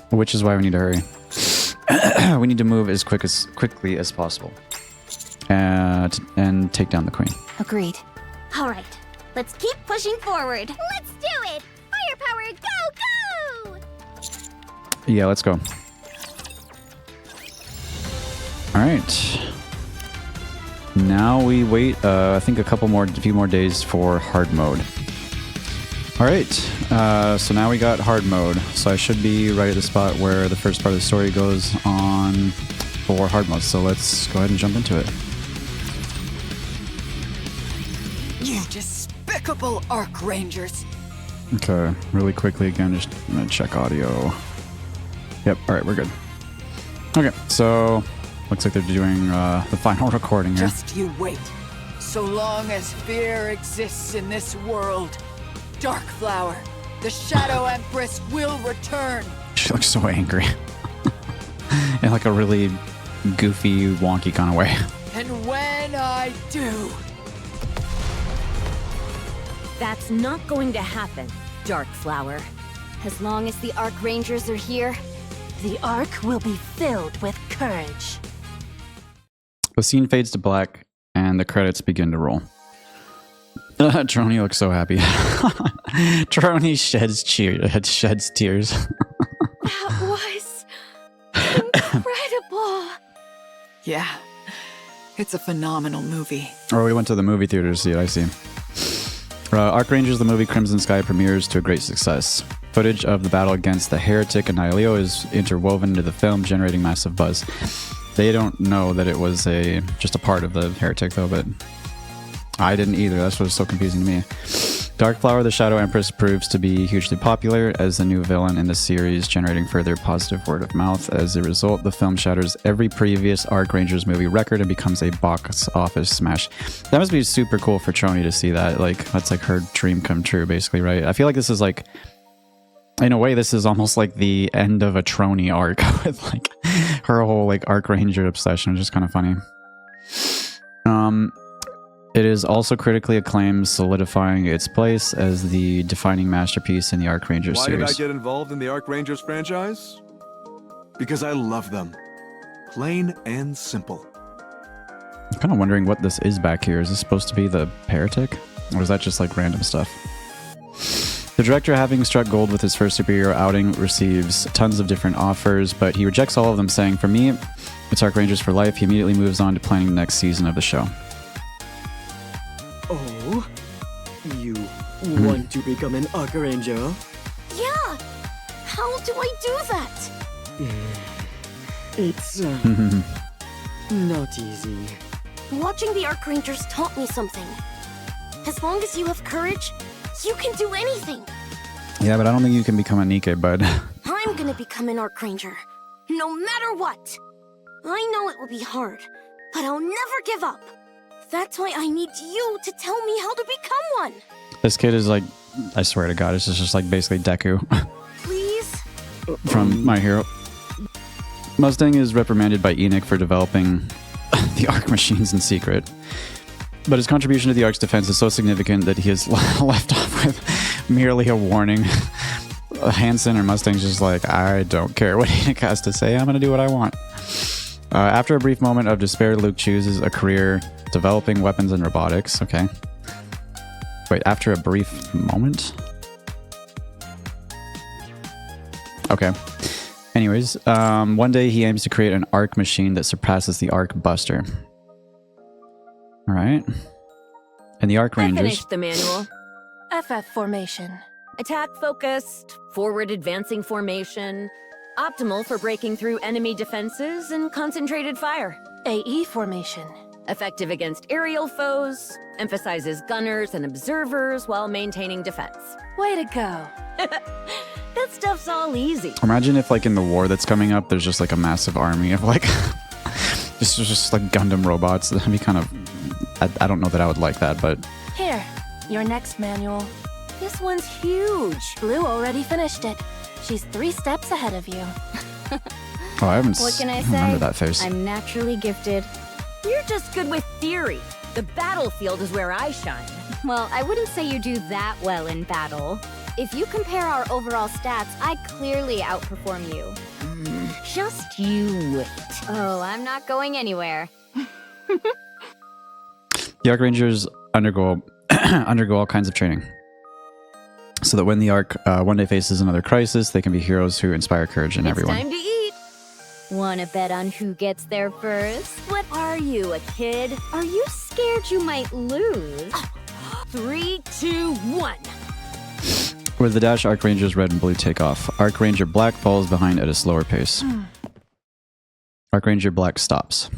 Which is why we need to hurry. We need to move as quickly as possible. And take down the Queen. Agreed. All right, let's keep pushing forward. Let's do it! Firepower, go, go! Yeah, let's go. Alright. Now we wait, I think a few more days for hard mode. Alright, so now we got hard mode. So I should be right at the spot where the first part of the story goes on for hard mode. So let's go ahead and jump into it. You despicable Arc Rangers! Okay, really quickly again, just gonna check audio. Yep, alright, we're good. Okay, so looks like they're doing the final recording here. Just you wait. So long as fear exists in this world, Darkflower, the Shadow Empress, will return. She looks so angry. In like a really goofy, wonky kind of way. And when I do... That's not going to happen, Darkflower. As long as the Arc Rangers are here, the Ark will be filled with courage. The scene fades to black, and the credits begin to roll. Trony looks so happy. Trony sheds tears. That was incredible. Yeah, it's a phenomenal movie. Oh, we went to the movie theater to see it, I see. Arc Rangers, the movie Crimson Sky, premieres to a great success. Footage of the battle against the Heretic and Nihilio is interwoven into the film, generating massive buzz. They don't know that it was just a part of the Heretic, though, but I didn't either. That's what was so confusing to me. Darkflower, the Shadow Empress, proves to be hugely popular as the new villain in the series, generating further positive word of mouth. As a result, the film shatters every previous Arc Rangers movie record and becomes a box office smash. That must be super cool for Trony to see that. Like, that's like her dream come true, basically, right? I feel like this is like, in a way, this is almost like the end of a Trony arc with like her whole like Arc Ranger obsession is just kind of funny. It is also critically acclaimed, solidifying its place as the defining masterpiece in the Arc Ranger Why series. did I get involved in the Arc Rangers franchise? Because I love them. Plain and simple. I'm kind of wondering what this is back here. Is this supposed to be the Heretic? Or is that just like random stuff? The director, having struck gold with his first superhero outing, receives tons of different offers, but he rejects all of them, saying, "For me, it's Arc Rangers for life." He immediately moves on to planning the next season of the show. Oh? You want to become an Arc Ranger? Yeah! How do I do that? It's not easy. Watching the Arc Rangers taught me something. As long as you have courage, you can do anything. Yeah, but I don't think you can become a Nikke, bud. I'm gonna become an Arc Ranger, no matter what. I know it will be hard, but I'll never give up. That's why I need you to tell me how to become one. This kid is like, I swear to God, this is just like basically Deku Please? from My Hero. Mustang is reprimanded by Enoch for developing the Arc machines in secret. But his contribution to the Arc's defense is so significant that he is left off with merely a warning. Hanson or Mustang's just like, I don't care what Enoch has to say, I'm gonna do what I want. After a brief moment of despair, Luke chooses a career developing weapons and robotics. Okay. Wait, after a brief moment? Okay. Anyways, one day he aims to create an Arc machine that surpasses the Arc Buster. Alright. And the Arc I Rangers... finished the manual. FF formation. Attack focused, forward advancing formation, optimal for breaking through enemy defenses and concentrated fire. AE formation. Effective against aerial foes, emphasizes gunners and observers while maintaining defense. Way to go. That stuff's all easy. Imagine if, like, in the war that's coming up, there's just, like, a massive army of, like... just like, Gundam robots. That'd be kind of... I don't know that I would like that, but... Here, your next manual. This one's huge. Blue already finished it. She's 3 steps ahead of you. Oh, I haven't What can I remember say? that face. I'm naturally gifted. You're just good with theory. The battlefield is where I shine. Well, I wouldn't say you do that well in battle. If you compare our overall stats, I clearly outperform you. Just you wait. Oh, I'm not going anywhere. The Arc Rangers undergo all kinds of training, so that when the Arc one day faces another crisis, they can be heroes who inspire courage in everyone. Time to eat. Wanna bet on who gets there first? What are you, a kid? Are you scared you might lose? 3, 2, 1. With the dash, Arc Rangers Red and Blue take off. Arc Ranger Black falls behind at a slower pace. Arc Ranger Black stops.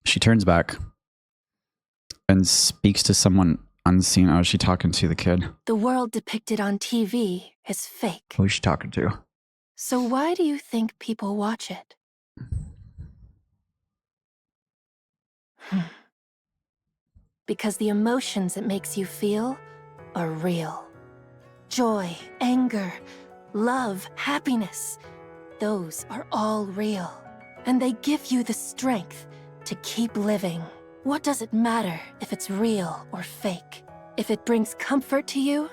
She turns back and speaks to someone unseen. Oh, is she talking to the kid? The world depicted on TV is fake. Who is she talking to? So why do you think people watch it? Because the emotions it makes you feel are real. Joy, anger, love, happiness. Those are all real. And they give you the strength to keep living. What does it matter if it's real or fake? If it brings comfort to you,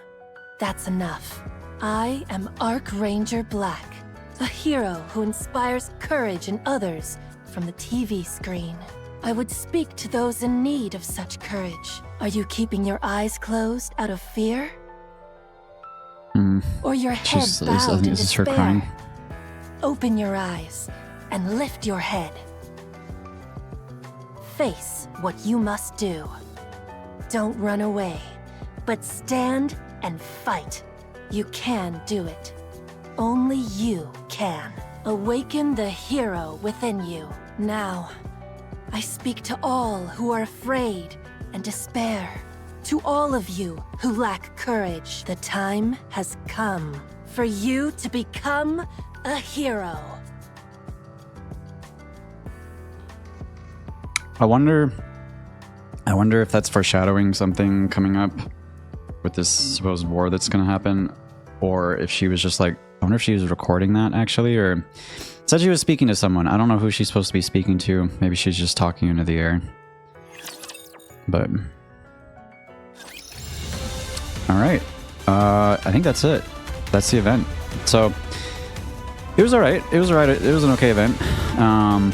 that's enough. I am Arc Ranger Black, a hero who inspires courage in others from the TV screen. I would speak to those in need of such courage. Are you keeping your eyes closed out of fear? Or your head I bowed think in this is her despair? crying. Open your eyes and lift your head. Face what you must do. Don't run away, but stand and fight. You can do it. Only you can. Awaken the hero within you. Now, I speak to all who are afraid and despair. To all of you who lack courage, the time has come for you to become a hero. I wonder if that's foreshadowing something coming up with this supposed war that's going to happen, or if she was just like, I wonder if she was recording that actually, or Said she was speaking to someone. I don't know who she's supposed to be speaking to. Maybe she's just talking into the air. But... Alright. I think that's it. That's the event. So, it was alright. It was alright. It was an okay event. I'm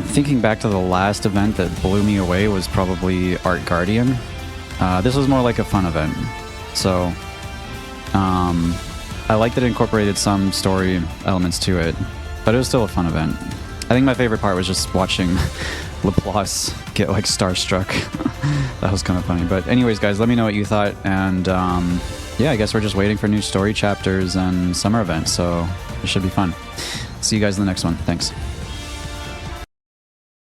thinking back to the last event that blew me away was probably Art Guardian. This was more like a fun event. So, I liked that it incorporated some story elements to it, but it was still a fun event. I think my favorite part was just watching Laplace get like starstruck. That was kind of funny. But anyways, guys, let me know what you thought. And yeah, I guess we're just waiting for new story chapters and summer events, so it should be fun. See you guys in the next one. Thanks.